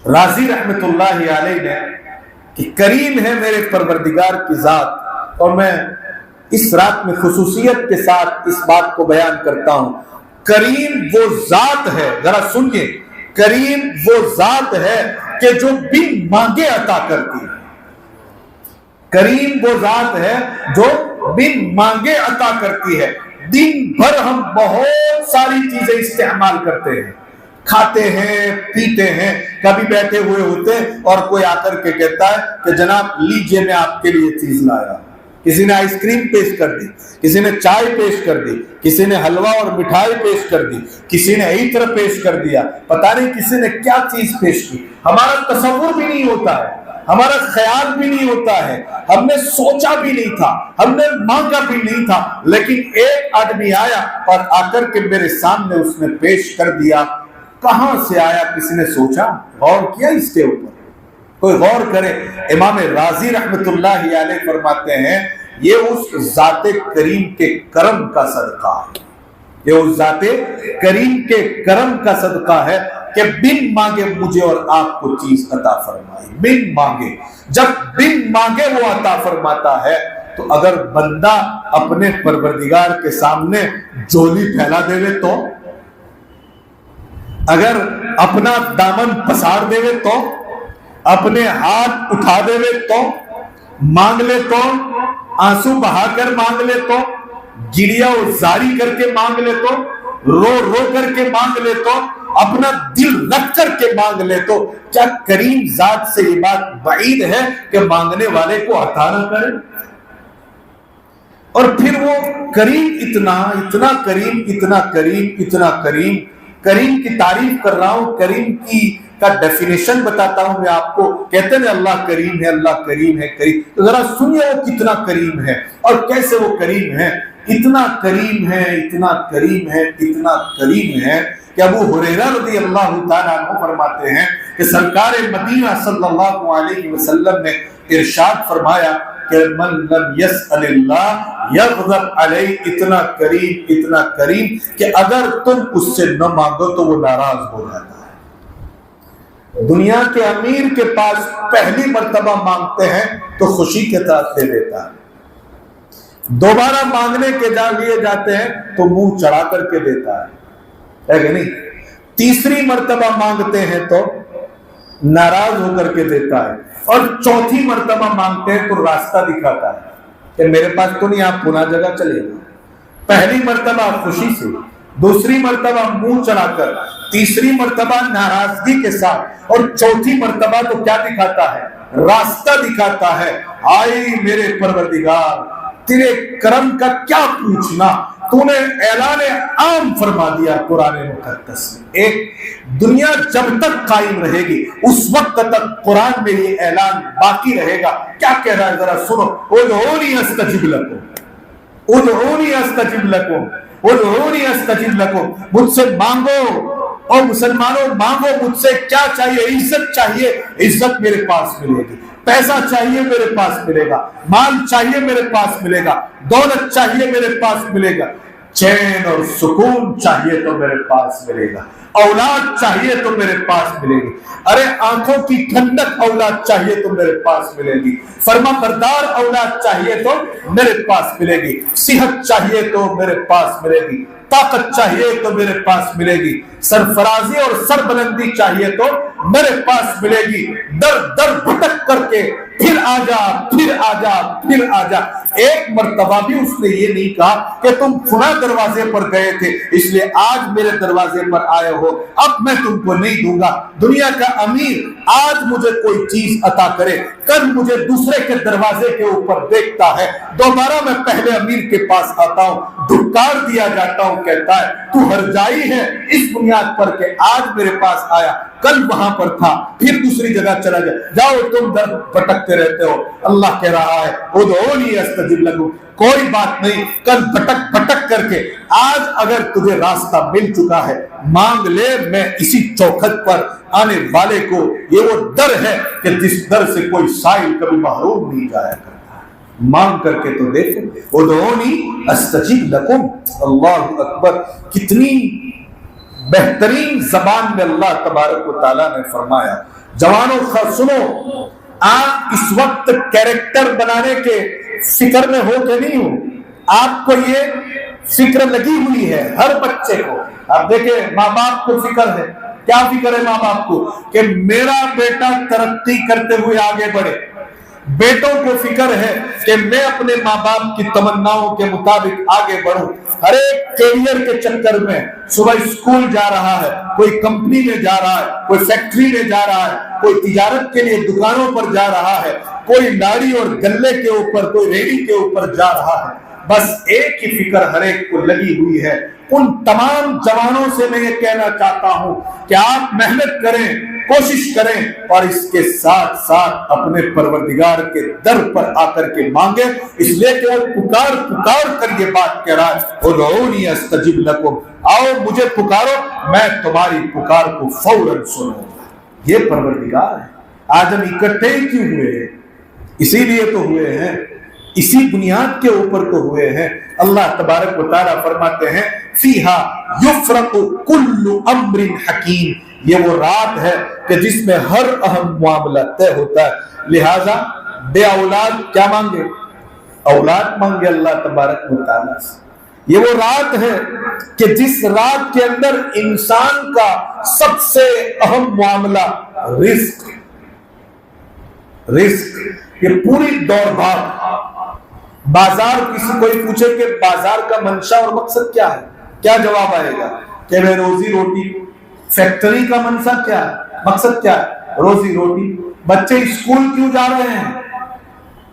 راضی رحمت اللہ علیہ نے، کہ کریم ہے میرے پروردگار کی ذات. اور میں اس رات میں خصوصیت کے ساتھ اس بات کو بیان کرتا ہوں. کریم وہ ذات ہے، ذرا سنیے، کریم وہ ذات ہے کہ جو بن مانگے عطا کرتی ہے. کریم وہ ذات ہے جو بن مانگے عطا کرتی ہے. دن بھر ہم بہت ساری چیزیں استعمال کرتے ہیں، کھاتے ہیں، پیتے ہیں، کبھی بیٹھے ہوئے ہوتے ہیں اور کوئی آ کر کے کہتا ہے کہ جناب لیجئے میں آپ کے لیے چیز لایا. کسی نے آئس کریم پیش کر دی، کسی نے چائے پیش کر دی، کسی نے حلوہ اور مٹھائی پیش کر دی، کسی نے عطر پیش کر دیا، پتہ نہیں کسی نے کیا چیز پیش کی. ہمارا تصور بھی نہیں ہوتا ہے، ہمارا خیال بھی نہیں ہوتا ہے، ہم نے سوچا بھی نہیں تھا، ہم نے مانگا بھی نہیں تھا، لیکن ایک آدمی آیا اور آ کر کے میرے سامنے اس نے پیش کر دیا. کہاں سے آیا؟ کسی نے سوچا، غور کیا اس کے اوپر؟ کوئی غور کرے. امام راضی رحمت اللہ علیہ فرماتے ہیں یہ اس ذات کریم کے کرم کا صدقہ ہے. یہ اس ذات کریم کے کرم کا صدقہ ہے کہ بن مانگے مجھے اور آپ کو چیز عطا فرمائی. بن مانگے، جب بن مانگے وہ عطا فرماتا ہے. تو اگر بندہ اپنے پروردگار کے سامنے جولی پھیلا دے تو، اگر اپنا دامن پسار دے تو، اپنے ہاتھ اٹھا دے تو، مانگ لے تو، آنسو بہا کر مانگ لے تو، گریا و زاری کر کے مانگ لے تو، رو رو کر کے مانگ لے تو، اپنا دل رکھ کر کے مانگ لے تو، کیا کریم ذات سے یہ بات بعید ہے کہ مانگنے والے کو عطا نہ کرے؟ اور پھر وہ کریم اتنا کریم، اتنا کریم، اتنا کریم. کریم کی تعریف کر رہا ہوں، کریم کا ڈیفینیشن بتاتا ہوں میں آپ کو. کہتے ہیں اللہ کریم ہے، اللہ کریم ہے، کریم. تو ذرا سنیے وہ کتنا کریم ہے اور کیسے وہ کریم ہے. اتنا کریم ہے، اتنا کریم ہے، اتنا کریم ہے کہ ابو ہریرہ رضی اللہ تعالیٰ عنہ فرماتے ہیں کہ سرکار مدینہ صلی اللہ علیہ وسلم نے ارشاد فرمایا کہ من لم یسأل اللہ یغضب علیہ. اتنا کریم، اتنا کریم کہ اگر تم اس سے نہ مانگو تو وہ ناراض ہو جاتا ہے. دنیا کے امیر کے پاس پہلی مرتبہ مانگتے ہیں تو خوشی کے ساتھ دے دیتا ہے، دوبارہ مانگنے کے لیے جاتے ہیں تو منہ چڑھا کر کے دیتا ہے کہ نہیں. تیسری مرتبہ مانگتے ہیں تو ناراض ہو کر کے دیتا ہے، اور چوتھی مرتبہ مانگتے ہیں تو راستہ دکھاتا ہے کہ میرے پاس تو نہیں، آپ پناہ جگہ چلے گا. پہلی مرتبہ خوشی سے، دوسری مرتبہ منہ چڑھا کر، تیسری مرتبہ ناراضگی کے ساتھ، اور چوتھی مرتبہ تو کیا دکھاتا ہے؟ راستہ دکھاتا ہے. آئے میرے پروردگار، تیرے کرم کا کیا پوچھنا، تو نے اعلان عام فرما دیا قرآن مقدس میں. ایک دنیا جب تک قائم رہے گی اس وقت تک قرآن میں یہ اعلان باقی رہے گا. کیا کہہ رہا ہے ذرا سنو. ادعونی استجب لکم، ادعونی استجب لکم، ادعونی استجب لکم. مجھ سے مانگو، اور مسلمانوں مانگو مجھ سے. کیا چاہیے؟ عزت چاہیے، عزت میرے پاس ملے گی. پیسہ چاہیے میرے پاس ملے گا، مال چاہیے میرے پاس ملے گا، دولت چاہیے میرے پاس ملے گا، چین اور سکون چاہیے تو میرے پاس ملے گا، اولاد چاہیے تو میرے پاس ملے گی. ارے آنکھوں کی ٹھنڈک اولاد چاہیے تو میرے پاس ملے گی، فرما بردار اولاد چاہیے تو میرے پاس ملے گی، صحت چاہیے تو میرے پاس ملے گی، طاقت چاہیے تو میرے پاس ملے گی، سرفرازی اور سربلندی چاہیے تو میرے پاس ملے گی. در در بھٹک کر کے پھر آ جا، پھر آ جا، پھر آ جا. ایک مرتبہ بھی اس نے یہ نہیں کہا کہ تم فلاں دروازے پر گئے تھے اس لیے آج میرے دروازے پر آئے ہو، اب میں تم کو نہیں دوں گا. دنیا کا امیر آج مجھے کوئی چیز عطا کرے، کل مجھے دوسرے کے دروازے کے اوپر دیکھتا ہے، دوبارہ میں پہلے امیر کے پاس آتا ہوں، دھکار دیا جاتا ہوں، کہتا ہے تو ہرجائی ہے اس بنیاد پر کہ آج میرے پاس آیا، کل وہاں پر تھا، پھر دوسری جگہ چلا گیا، جاؤ تم در بھٹکتے رہتے ہو۔ اللہ کہہ رہا ہے ادعونی استجب لکم، کوئی بات نہیں، کل بھٹک بھٹک کر کے آج اگر تجھے راستہ مل چکا ہے مانگ لے، میں اسی چوکھٹ پر آنے والے کو، یہ وہ در ہے کہ جس در سے کوئی سائل کبھی محروم نہیں جایا کرتا، مانگ کر کے تو دیکھو، ادعونی استجب لکم۔ اللہ اکبر، کتنی بہترین زبان میں اللہ تبارک و تعالیٰ نے فرمایا۔ جوانوں سنو، آپ اس وقت کیریکٹر بنانے کے فکر میں ہو کہ نہیں ہو؟ آپ کو یہ فکر لگی ہوئی ہے ہر بچے کو۔ آپ دیکھیں ماں باپ کو فکر ہے، کیا فکر ہے ماں باپ کو؟ کہ میرا بیٹا ترقی کرتے ہوئے آگے بڑھے۔ بیٹوں کو فکر ہے کہ میں اپنے ماں باپ کی تمناؤں کے مطابق آگے بڑھوں۔ ہر ایک کیریئر کے چکر میں صبح اسکول جا رہا ہے، کوئی کمپنی میں جا رہا ہے، کوئی فیکٹری میں جا رہا ہے، کوئی تجارت کے لیے دکانوں پر جا رہا ہے، کوئی لاڑی اور گلے کے اوپر، کوئی ریڑھی کے اوپر جا رہا ہے۔ بس ایک ہی فکر ہر ایک کو لگی ہوئی ہے۔ ان تمام جوانوں سے میں یہ کہنا چاہتا ہوں کہ آپ محنت کریں، کوشش کریں، اور اس کے ساتھ ساتھ اپنے پروردگار کے در پر آ کر کے مانگیں، اس لیے کہ وہ پکار پکار کر یہ بات کہہ رہا ہے ادعونی استجب لکم، آؤ مجھے پکارو، میں تمہاری پکار کو فوراً سنوں۔ یہ پروردگار ہے۔ آج ہم اکٹھے ہی کیوں ہوئے ہیں؟ اسی لیے تو ہوئے ہیں، اسی بنیاد کے اوپر تو ہوئے ہیں۔ اللہ تبارک و تعالیٰ فرماتے ہیں فیہا یفرق کل امر حکیم، یہ وہ رات ہے کہ جس میں ہر اہم معاملہ طے ہوتا ہے۔ لہذا بے اولاد کیا مانگے؟ اولاد مانگے اللہ تبارک و تعالیٰ سے۔ یہ وہ رات ہے کہ جس رات کے اندر انسان کا سب سے اہم معاملہ رزق، یہ پوری دوڑ بھاگ۔ بازار، کسی کوئی پوچھے کہ بازار کا منشا اور مقصد کیا ہے، کیا جواب آئے گا؟ کہ میں روزی روٹی۔ فیکٹری کا منشا کیا ہے، مقصد کیا ہے؟ روزی روٹی۔ بچے اسکول کیوں جا رہے ہیں؟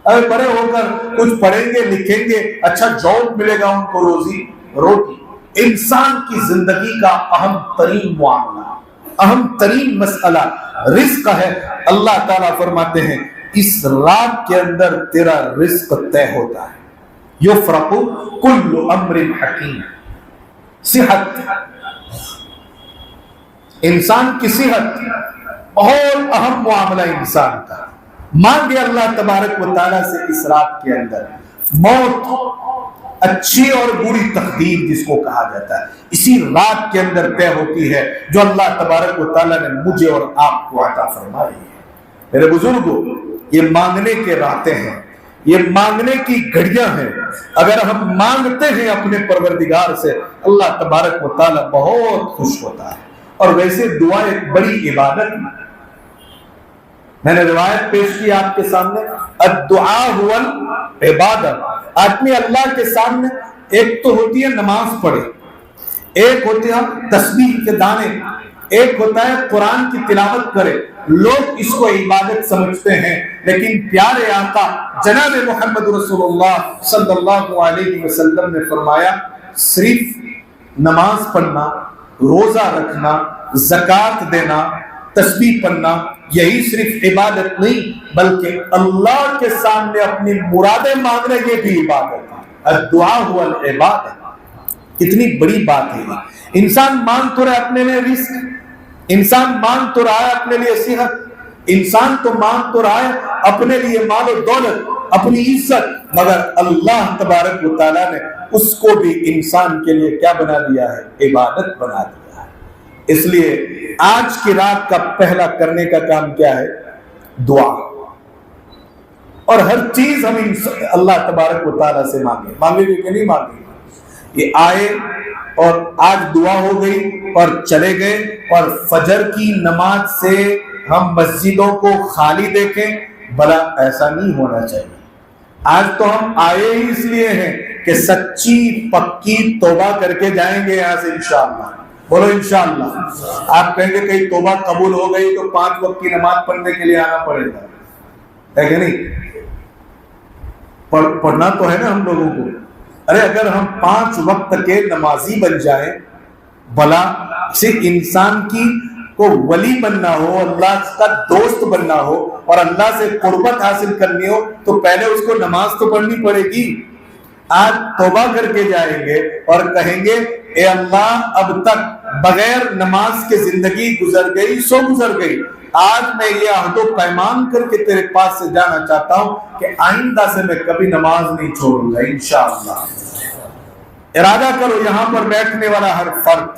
ارے بڑے ہو کر کچھ پڑھیں گے، لکھیں گے، اچھا جاب ملے گا ان کو، روزی روٹی۔ انسان کی زندگی کا اہم ترین معاملہ، اہم ترین مسئلہ رزق ہے۔ اللہ تعالیٰ فرماتے ہیں اس رات کے اندر تیرا رزق طے ہوتا ہے۔ یفرق کل امر حکیم۔ صحت، انسان کی صحت بہت اہم معاملہ انسان کا۔ مانگے اللہ تبارک و تعالیٰ سے اس رات کے اندر۔ موت، اچھی اور بری تقدیر جس کو کہا جاتا ہے، اسی رات کے اندر طے ہوتی ہے، جو اللہ تبارک و تعالیٰ نے مجھے اور آپ کو عطا فرمائی ہے۔ میرے بزرگوں، یہ مانگنے کے راتیں ہیں، یہ مانگنے کی گھڑیاں ہیں۔ اگر ہم مانگتے ہیں اپنے پروردگار سے، اللہ تبارک و تعالیٰ بہت خوش ہوتا ہے۔ اور ویسے دعا ایک بڑی عبادت ہے۔ میں نے روایت پیش کی آپ کے سامنے، الدعاء هو العبادت۔ آدمی اللہ کے سامنے، ایک تو ہوتی ہے نماز پڑھے، ایک ہوتی ہے تسبیح کے دانے، ایک ہوتا ہے قرآن کی تلاوت کرے۔ لوگ اس کو عبادت سمجھتے ہیں، لیکن پیارے آقا جناب محمد رسول اللہ صلی اللہ علیہ وسلم نے فرمایا صرف نماز پڑھنا، روزہ رکھنا، زکوٰۃ دینا، تسبیح پڑھنا، یہی صرف عبادت نہیں بلکہ اللہ کے سامنے اپنی مرادیں مانگنا یہ بھی عبادت ہے۔ الدعاء هو العبادت۔ کتنی بڑی بات ہے۔ انسان مانگ تو رہا ہے اپنے لیے رزق، انسان مانگ تو رہا ہے اپنے لیے صحت، انسان تو مانگ تو رہا ہے اپنے لیے مال و دولت، اپنی عزت، مگر اللہ تبارک و تعالیٰ نے اس کو بھی انسان کے لیے کیا بنا دیا ہے؟ عبادت بنا دیا ہے۔ اس لیے آج کی رات کا پہلا کرنے کا کام کیا ہے؟ دعا۔ اور ہر چیز ہم اللہ تبارک و تعالیٰ سے مانگے گے کہ نہیں مانگے گے؟ یہ آئے اور آج دعا ہو گئی اور چلے گئے، اور فجر کی نماز سے ہم مسجدوں کو خالی دیکھیں، بھلا ایسا نہیں ہونا چاہیے۔ آج تو ہم آئے ہی اس لیے ہیں کہ سچی پکی توبہ کر کے جائیں گے یہاں سے انشاءاللہ۔ بولو انشاءاللہ۔ آپ کہیں گے کہیں توبہ قبول ہو گئی تو 5 وقت کی نماز پڑھنے کے لیے آنا پڑے گا، ہے کہ نہیں؟ پڑھنا تو ہے نا ہم لوگوں کو۔ ارے اگر ہم 5 وقت کے نمازی بن جائیں، بھلا صرف انسان کی کو ولی بننا ہو، اللہ کا دوست بننا ہو اور اللہ سے قربت حاصل کرنی ہو تو پہلے اس کو نماز تو پڑھنی پڑے گی۔ آج توبہ کر کے جائیں گے اور کہیں گے اے اللہ اب تک بغیر نماز کے زندگی گزر گئی سو گزر گئی، آج میں یہ عہد و پیمان کر کے تیرے پاس سے جانا چاہتا ہوں کہ آئندہ سے میں کبھی نماز نہیں چھوڑوں گا انشاءاللہ۔ ارادہ کرو یہاں پر بیٹھنے والا ہر فرد،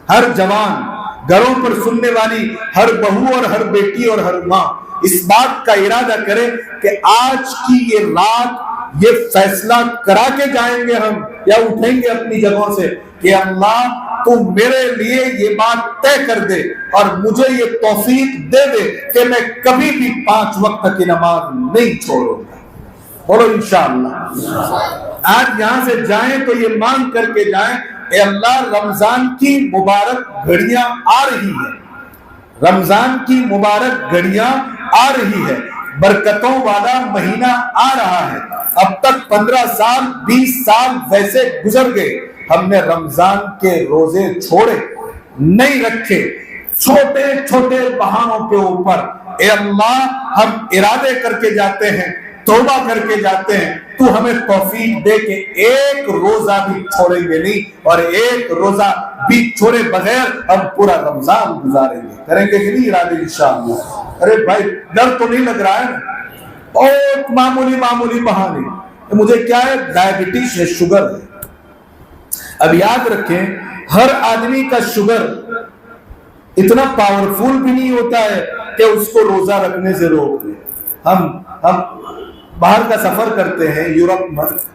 ہر جوان، گھروں پر سننے والی ہر بہو اور ہر بیٹی اور ہر ماں اس بات کا ارادہ کرے کہ آج کی یہ رات یہ فیصلہ کرا کے جائیں گے ہم یا اٹھیں گے اپنی جگہوں سے کہ اللہ تو میرے لیے یہ بات طے کر دے اور مجھے یہ توفیق دے دے کہ میں کبھی بھی 5 وقت کی نماز نہیں چھوڑوں گا۔ بولو انشاءاللہ۔ آج یہاں سے جائیں تو یہ مانگ کر کے جائیں اے اللہ رمضان کی مبارک گھڑیاں آ رہی ہے، رمضان کی مبارک گھڑیاں آ رہی ہے، برکتوں والا مہینہ آ رہا ہے۔ اب تک 15 سال 20 سال ویسے گزر گئے، ہم نے رمضان کے روزے چھوڑے نہیں رکھے، چھوٹے چھوٹے بہانوں کے اوپر اے اللہ ہم ارادے کر کے جاتے ہیں، توبہ کر کے جاتے ہیں، تو ہمیں توفیق دے کہ ایک روزہ بھی چھوڑیں گے نہیں اور ایک روزہ بھی چھوڑے بغیر ہم پورا رمضان گزاریں گے۔ کریں گے کہ نہیں ارادے انشاءاللہ؟ ارے بھائی ڈر تو نہیں لگ رہا ہے نا؟ اور معمولی بہانے، مجھے کیا ہے ڈائبٹیز ہے، شوگر ہے۔ اب یاد رکھیں ہر آدمی کا شوگر اتنا پاورفل بھی نہیں ہوتا ہے کہ اس کو روزہ رکھنے سے روک دے۔ ہم باہر کا سفر کرتے ہیں یورپ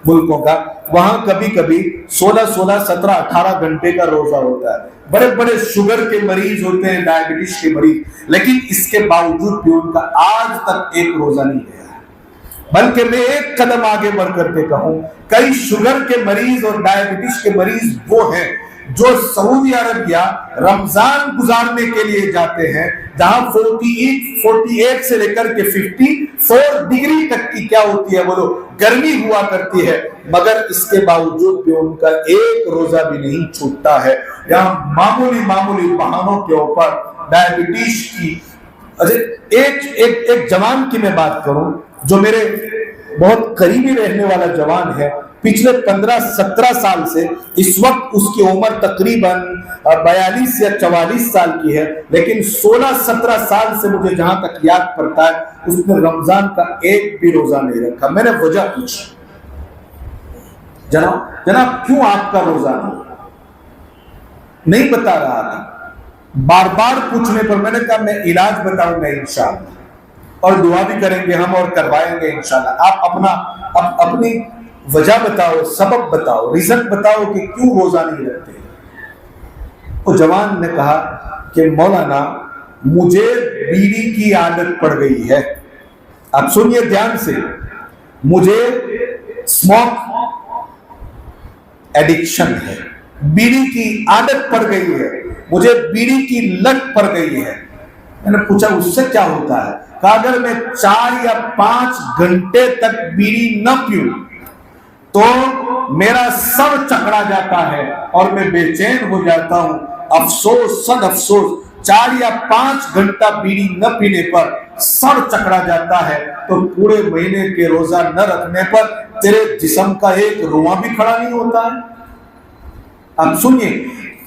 ملکوں کا، وہاں کبھی کبھی 16 17 18 گھنٹے کا روزہ ہوتا ہے، بڑے بڑے شوگر کے مریض ہوتے ہیں، ڈائبٹیز کے مریض، لیکن اس کے باوجود بھی ان کا آج تک ایک روزہ نہیں گیا۔ بلکہ میں ایک قدم آگے بڑھ کر کے کہوں کئی شوگر کے مریض اور ڈائبٹیز کے مریض وہ ہیں جو سعودی عربیہ رمضان گزارنے کے لیے جاتے ہیں جہاں 48 سے لے کر کے 54 ڈگری تک کی کیا ہوتی ہے بولو گرمی ہوا کرتی ہے، مگر اس کے باوجود بھی ان کا ایک روزہ بھی نہیں چھوٹتا ہے۔ یہاں معمولی بہانوں کے اوپر ڈائبٹیز کی ایک جوان کی میں بات کروں جو میرے بہت قریبی رہنے والا جوان ہے، پچھلے 15-17 سال سے، اس وقت اس کی عمر تقریباً 42 یا 44 سال کی ہے، لیکن 16-17 سال سے مجھے جہاں تک یاد پڑتا ہے اس نے رمضان کا ایک بھی روزہ نہیں رکھا۔ میں نے وجہ پوچھی، جناب کیوں آپ کا روزہ نہیں بتا رہا تھا؟ بار بار پوچھنے پر میں نے کہا میں علاج بتاؤں گا انشاءاللہ اور دعا بھی کریں گے ہم اور کروائیں گے انشاءاللہ۔ آپ اپنی وجہ بتاؤ، سبب بتاؤ، ریزن بتاؤ کہ کیوں روزہ نہیں رکھتے۔ وہ جوان نے کہا کہ مولانا مجھے بیڑی کی عادت پڑ گئی ہے۔ اب سنیے دھیان سے، مجھے اسموک ایڈکشن ہے، بیڑی کی عادت پڑ گئی ہے، مجھے بیڑی کی لت پڑ گئی ہے۔ میں نے پوچھا اس سے کیا ہوتا ہے؟ کہ اگر میں 4 یا 5 گھنٹے تک بیڑی نہ پیوں تو میرا سر چکرا جاتا ہے اور میں بے چین ہو جاتا ہوں۔ افسوس صد افسوس، 4 یا 5 گھنٹہ بیڑی نہ پینے پر سر چکرا جاتا ہے تو پورے مہینے کے روزہ نہ رکھنے پر تیرے جسم کا ایک رواں بھی کھڑا نہیں ہوتا ہے۔ اب سنیے،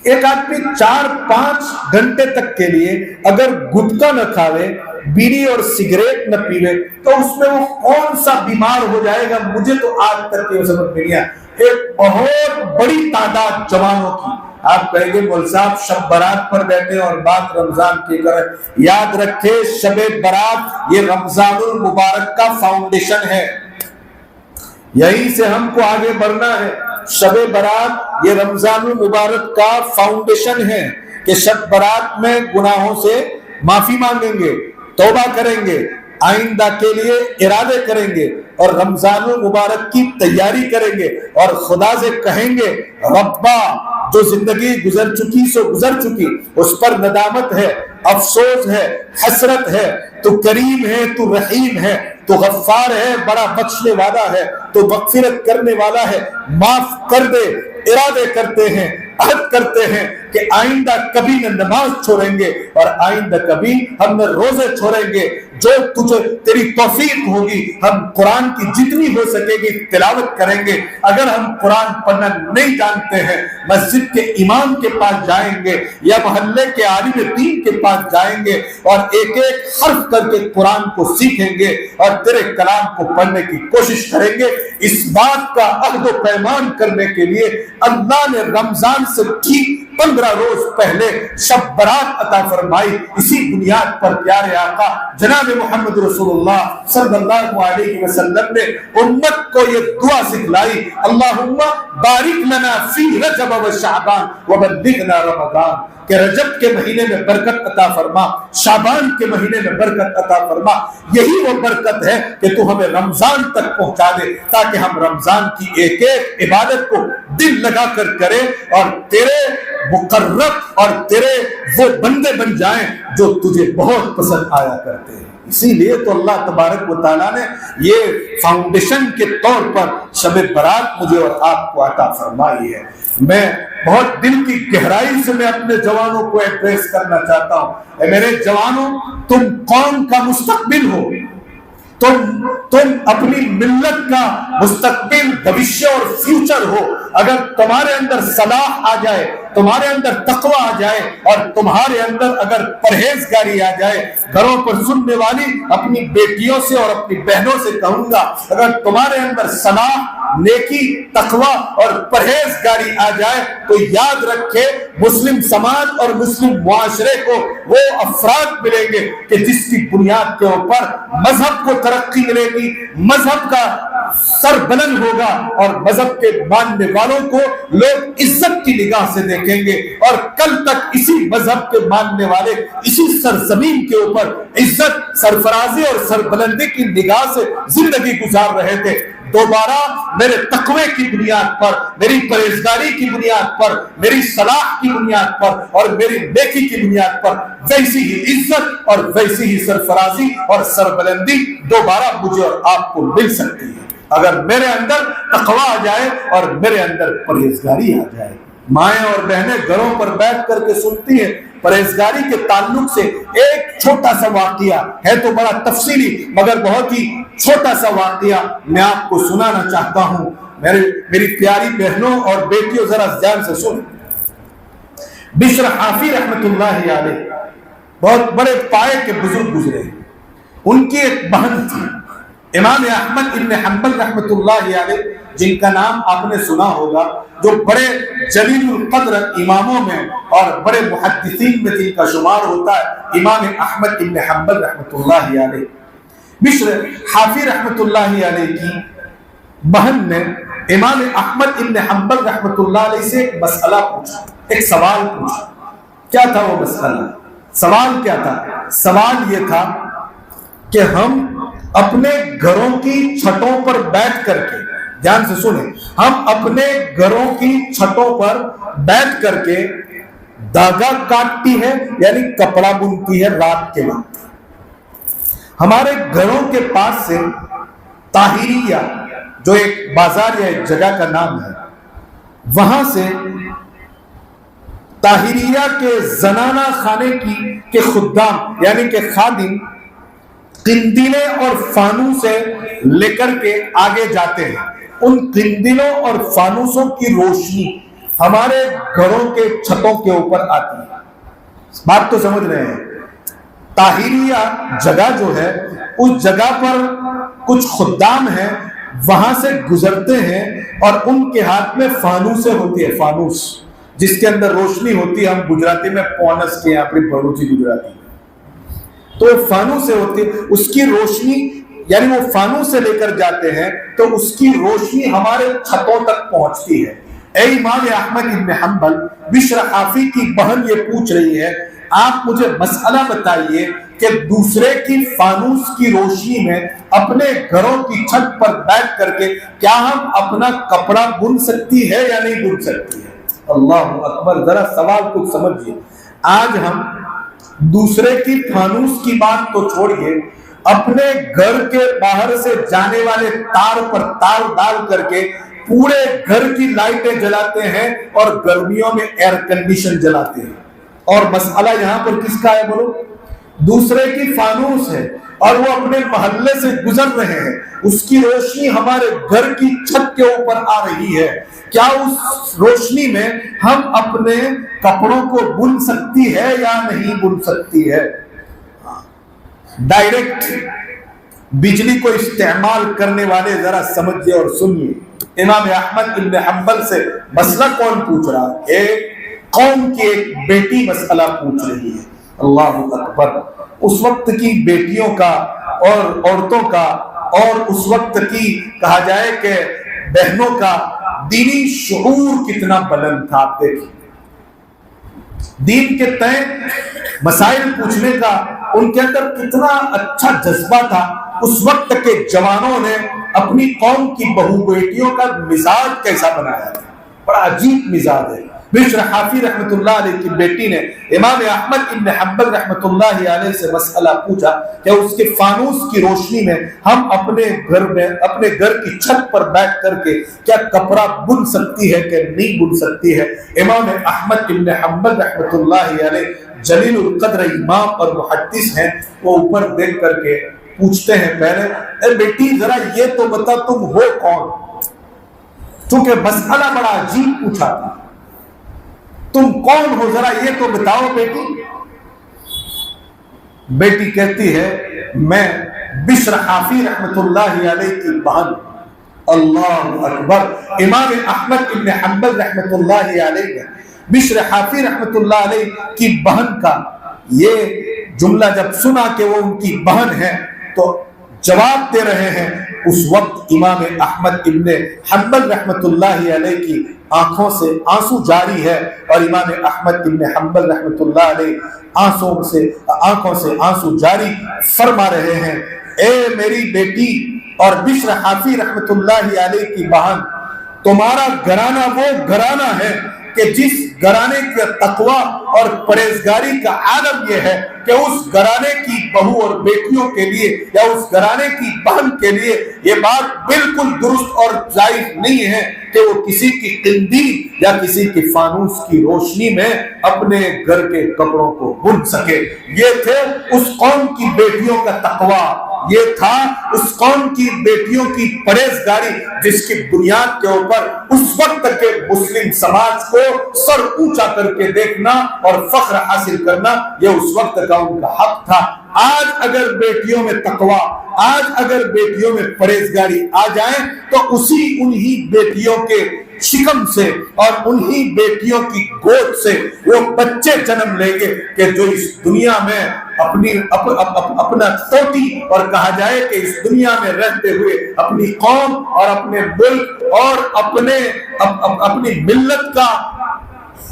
ایک آدمی 4-5 گھنٹے تک کے لیے اگر گٹکا نہ کھاوے، بیڑی اور سگریٹ نہ پیوے تو اس میں وہ کون سا بیمار ہو جائے گا؟ مجھے تو آج تک یہ سمجھ نہیں آیا۔ ایک بہت بڑی تعداد جوانوں کی، آپ کہیں گے مول صاحب شب برات پر بیٹھے اور بات رمضان کی کریں، یاد رکھے شب برات یہ رمضان المبارک کا فاؤنڈیشن ہے، یہیں سے ہم کو آگے بڑھنا ہے۔ شب برات یہ رمضان المبارک کا فاؤنڈیشن ہے کہ شب برات میں گناہوں سے معافی مانگیں گے، توبہ کریں گے، آئندہ کے لیے ارادے کریں گے اور رمضان المبارک کی تیاری کریں گے اور خدا سے کہیں گے ربا جو زندگی گزر چکی سو گزر چکی، اس پر ندامت ہے، افسوس ہے، حسرت ہے، تو کریم ہے، تو رحیم ہے، تو غفار ہے، بڑا بخشنے والا ہے، تو مغفرت کرنے والا ہے، معاف کر دے۔ ارادے کرتے ہیں، عہد کرتے ہیں کہ آئندہ کبھی نہ نماز چھوڑیں گے اور آئندہ کبھی ہم نہ روزے چھوڑیں گے، جو تجھے تیری توفیق ہوگی ہم قرآن کی جتنی ہو سکے گی تلاوت کریں گے۔ اگر ہم قرآن پڑھنا نہیں جانتے ہیں، مسجد کے امام کے پاس جائیں گے یا محلے کے عالم دین کے پاس جائیں گے اور ایک ایک حرف کر کے قرآن کو سیکھیں گے اور تیرے کلام کو پڑھنے کی کوشش کریں گے۔ اس بات کا عہد و پیمان کرنے کے لیے اللہ نے رمضان سے ٹھیک 15 روز پہلے شب برات عطا فرمائی۔ اسی بنیاد پر پیارے آقا جناب محمد رسول اللہ صلی اللہ علیہ وسلم نے امت کو یہ دعا سکھلائی، اللہم بارک لنا فی رجب و شعبان وبلغنا رمضان، کہ رجب کے مہینے میں برکت عطا فرما، شعبان کے مہینے میں برکت عطا فرما۔ یہی وہ برکت ہے کہ تو ہمیں رمضان تک پہنچا دے تاکہ ہم رمضان کی ایک ایک عبادت کو دل لگا کر کریں اور تیرے مقرب اور تیرے وہ بندے بن جائیں جو تجھے بہت پسند آیا کرتے ہیں۔ اسی لیے تو اللہ تبارک و تعالیٰ نے یہ فاؤنڈیشن کے طور پر شب برات مجھے اور آپ کو عطا فرمائی ہے۔ میں بہت دل کی گہرائی سے میں اپنے جوانوں کو ایڈریس کرنا چاہتا ہوں، اے میرے جوانوں، تم قوم کا مستقبل ہو، تم اپنی ملت کا مستقبل، بھوشیہ اور فیوچر ہو۔ اگر تمہارے اندر صلاح آ جائے، تمہارے اندر تقوی آ جائے اور تمہارے اندر اگر پرہیزگاری آ جائے، گھروں پر سننے والی اپنی بیٹیوں سے اور اپنی بہنوں سے کہوں گا، اگر تمہارے اندر صلاح، نیکی، تقوی اور پرہیزگاری آ جائے تو یاد رکھے مسلم سماج اور مسلم معاشرے کو وہ افراد ملیں گے کہ جس کی بنیاد کے اوپر مذہب کو ترقی ملے گی، مذہب کا سر بلند ہوگا اور مذہب کے ماننے والوں کو لوگ عزت کی نگاہ سے دیکھیں گے، اور کل تک اسی مذہب کے ماننے والے اسی سرزمین کے اوپر عزت، سرفرازی اور سربلندی کی نگاہ سے زندگی گزار رہے تھے۔ دوبارہ میرے تقوی کی بنیاد پر، میری پرہیزگاری کی بنیاد پر، میری صلاح کی بنیاد پر اور میری نیکی کی بنیاد پر ویسی ہی عزت اور ویسی ہی سرفرازی اور سربلندی دوبارہ مجھے اور آپ کو مل سکتی ہے اگر میرے اندر تقوی آ جائے اور میرے اندر پرہیزگاری آ جائے۔ مائیں اور بہنیں گھروں پر بیٹھ کر کے سنتی ہیں، پرہیزگاری کے تعلق سے ایک چھوٹا سا واقعہ ہے، تو بڑا تفصیلی مگر بہت ہی چھوٹا سا واقعہ میں آپ کو سنانا چاہتا ہوں۔ میری پیاری بہنوں اور بیٹیوں ذرا دھیان سے سنیں۔ بشر حافی رحمت اللہ علیہ بہت بڑے پائے کے بزرگ گزرے، ان کی ایک بہن تھی امام احمد ابن حنبل رحمت اللہ علیہ، جن کا نام آپ نے سنا ہوگا، جو بڑے جلیل القدر اماموں میں اور بڑے محدثین میں جن کا شمار ہوتا ہے، امام احمد ابن حنبل رحمت اللہ علیہ۔ بشر حافی رحمت اللہ علیہ کی بہن نے امام احمد ابن حنبل رحمت اللہ علیہ سے ایک مسئلہ پوچھا، ایک سوال پوچھا۔ کیا تھا وہ مسئلہ؟ سوال کیا تھا؟ سوال یہ تھا کہ ہم اپنے گھروں کی چھتوں پر بیٹھ کر کے، دھیان سے سنیں، ہم اپنے گھروں کی چھتوں پر بیٹھ کر کے داغا کاٹتی ہے، یعنی کپڑا بنتی ہے رات کے وقت۔ ہمارے گھروں کے پاس سے طاہریہ، جو ایک بازار یا ایک جگہ کا نام ہے، وہاں سے طاہریہ کے زنانہ خانے کے خدام یعنی کہ خادم قندیلیں اور فانوسیں لے کر کے آگے جاتے ہیں۔ ان قندیلوں اور فانوسوں کی روشنی ہمارے گھروں کے چھتوں کے اوپر آتی ہے۔ بات تو سمجھ رہے ہیں؟ طاہریہ جگہ جو ہے، اس جگہ پر کچھ خدام ہیں، وہاں سے گزرتے ہیں اور ان کے ہاتھ میں فانوسیں ہوتی ہے، فانوس جس کے اندر روشنی ہوتی ہے، ہم گجراتی میں پونس کے اپنی بڑوچی گجراتی، تو فانوس سے ہوتی ہے، اس کی روشنی یعنی وہ فانوس سے لے کر جاتے ہیں تو اس کی روشنی ہمارے چھتوں تک پہنچتی ہے۔ اے امام احمد ابن حنبل، بشر حافی کی بہن یہ پوچھ رہی ہے، آپ مجھے مسئلہ بتائیے کہ دوسرے کی فانوس کی روشنی میں اپنے گھروں کی چھت پر بیٹھ کر کے کیا ہم اپنا کپڑا بن سکتی ہے یا نہیں بن سکتی ہے؟ اللہ اکبر، ذرا سوال کچھ سمجھیے۔ آج ہم دوسرے کی فانوس کی بات تو چھوڑیے، اپنے گھر کے باہر سے جانے والے تار پر تار ڈال کر کے پورے گھر کی لائٹیں جلاتے ہیں اور گرمیوں میں ایئر کنڈیشن جلاتے ہیں. اور مسئلہ یہاں پر کس کا ہے بولو؟ دوسرے کی فانوس ہے اور وہ اپنے محلے سے گزر رہے ہیں، اس کی روشنی ہمارے گھر کی چھت کے اوپر آ رہی ہے. کیا اس روشنی میں ہم اپنے کپڑوں کو بن سکتی ہے یا نہیں بن سکتی ہے؟ ڈائریکٹ بجلی کو استعمال کرنے والے ذرا سمجھئے اور سنیے. امام احمد ابن حنبل سے مسئلہ کون پوچھ رہا ہے؟ ایک قوم کی ایک بیٹی مسئلہ پوچھ رہی ہے. اللہ اکبر. اس وقت کی بیٹیوں کا اور عورتوں کا اور اس وقت کی کہا جائے کہ بہنوں کا دینی شعور کتنا بلند تھا. آپ دیکھیں دین کے تئیں مسائل پوچھنے کا ان کے اندر کتنا اچھا جذبہ تھا. اس وقت کے جوانوں نے اپنی قوم کی بہو بیٹیوں کا مزاج کیسا بنایا تھا، بڑا عجیب مزاج ہے. بشر حافی رحمت اللہ علیہ کی بیٹی نے امام احمد ابن حنبل رحمت اللہ علیہ سے مسئلہ پوچھا کہ اس کے فانوس کی روشنی میں ہم اپنے گھر کی چھت پر بیٹھ کر کے کیا کپڑا بن سکتی ہے کہ نہیں بن سکتی ہے. امام احمد ابن حنبل رحمت اللہ علیہ جلیل القدر امام اور محدث ہیں. وہ اوپر دیکھ کر کے پوچھتے ہیں پہلے اے بیٹی ذرا یہ تو بتا تم ہو کون؟ چونکہ مسئلہ بڑا عجیب پوچھا تھا. تم کون ہو ذرا یہ تو بتاؤ بیٹی. بیٹی کہتی ہے میں بشر حافی رحمت اللہ علیہ کی بہن. اللہ اکبر. امام احمد ابن حنبل رحمت اللہ علیہ بشر حافی رحمت اللہ علیہ کی بہن کا یہ جملہ جب سنا کہ وہ ان کی بہن ہے تو جواب دے رہے ہیں. اس وقت امام احمد ابن حنبل رحمت اللہ علیہ کی آنکھوں سے آنسو جاری ہے اور امام احمد ابن حنبل رحمت اللہ علیہ آنکھوں سے آنسو جاری فرما رہے ہیں اے میری بیٹی اور بشر حافی رحمت اللہ علیہ کی بہن، تمہارا گھرانہ وہ گھرانہ ہے کہ جس گھرانے کا تقوی اور پرہیزگاری کا عالم یہ ہے کہ اس گھرانے کی بہو اور بیٹیوں کے لیے یا اس گھرانے کی بہن کے لیے یہ بات بالکل درست اور جائز نہیں ہے کہ وہ کسی کی قندیل یا کسی کی فانوس کی روشنی میں اپنے گھر کے کپڑوں کو بن سکے. یہ تھے اس قوم کی بیٹیوں کا تقوی، یہ تھا اس قوم کی بیٹیوں کی پرہیزگاری جس کی بنیاد کے اوپر اس وقت کے مسلم سماج کو سر اونچا کر کے دیکھنا اور فخر حاصل کرنا یہ اس وقت کا ان کا حق تھا. آج اگر بیٹیوں میں تقوی، آج اگر بیٹیوں میں پرہیزگاری آ جائیں تو انہی بیٹیوں کے شکم سے اور انہی بیٹیوں کی گود سے وہ بچے جنم لیں گے کہ جو اس دنیا میں اپنا توتی اور کہا جائے کہ اس دنیا میں رہتے ہوئے اپنی قوم اور اپنے ملک اور اپنی ملت کا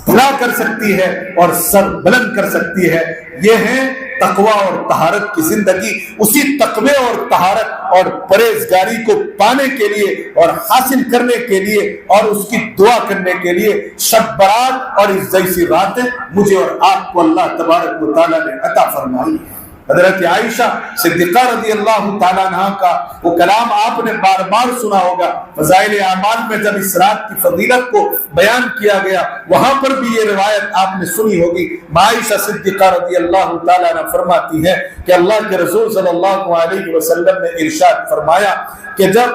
بھلا کر سکتی ہے اور سر بلند کر سکتی ہے. یہ ہے تقوی اور طہارت کی زندگی. اسی تقوی اور طہارت اور پرہیزگاری کو پانے کے لیے اور حاصل کرنے کے لیے اور اس کی دعا کرنے کے لیے شب برات اور اس جیسی راتیں مجھے اور آپ کو اللہ تبارک و تعالیٰ نے عطا فرمائی ہے. حضرت عائشہ صدیقہ رضی اللہ تعالیٰ عنہ کا وہ کلام آپ نے بار بار سنا ہوگا. فضائل اعمال میں جب اس رات کی فضیلت کو بیان کیا گیا وہاں پر بھی یہ روایت آپ نے سنی ہوگی. عائشہ صدیقہ رضی اللہ تعالیٰ عنہ فرماتی ہے کہ اللہ کے رسول صلی اللہ علیہ وسلم نے ارشاد فرمایا کہ جب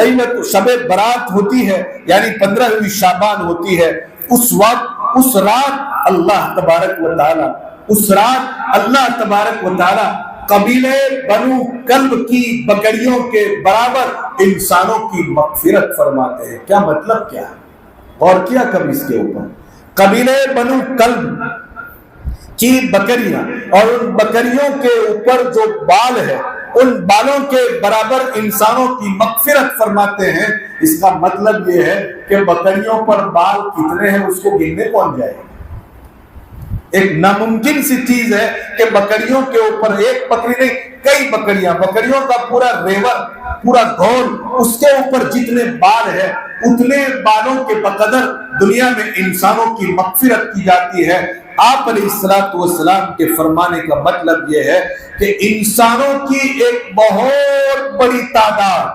لیلت شب برات ہوتی ہے یعنی 15ویں شعبان ہوتی ہے اس وقت اس رات اللہ تبارک و تعالی قبیلے بنو کلب کی بکریوں کے برابر انسانوں کی مغفرت فرماتے ہیں. کیا مطلب کیا ہے؟ اور کیا کبھی اس کے اوپر قبیلے بنو کلب کی بکریاں اور ان بکریوں کے اوپر جو بال ہے ان بالوں کے برابر انسانوں کی مغفرت فرماتے ہیں. اس کا مطلب یہ ہے کہ بکریوں پر بال کتنے ہیں اس کو گننے کون جائے. ایک ناممکن سی چیز ہے کہ بکریوں کے اوپر ایک بکری نہیں کئی بکریوں کا پورا ریور پورا گھول اس کے اوپر جتنے بال ہے اتنے بالوں کے بقدر دنیا میں انسانوں کی مغفرت کی جاتی ہے. آپ علیہ السلام کے فرمانے کا مطلب یہ ہے کہ انسانوں کی ایک بہت بڑی تعداد،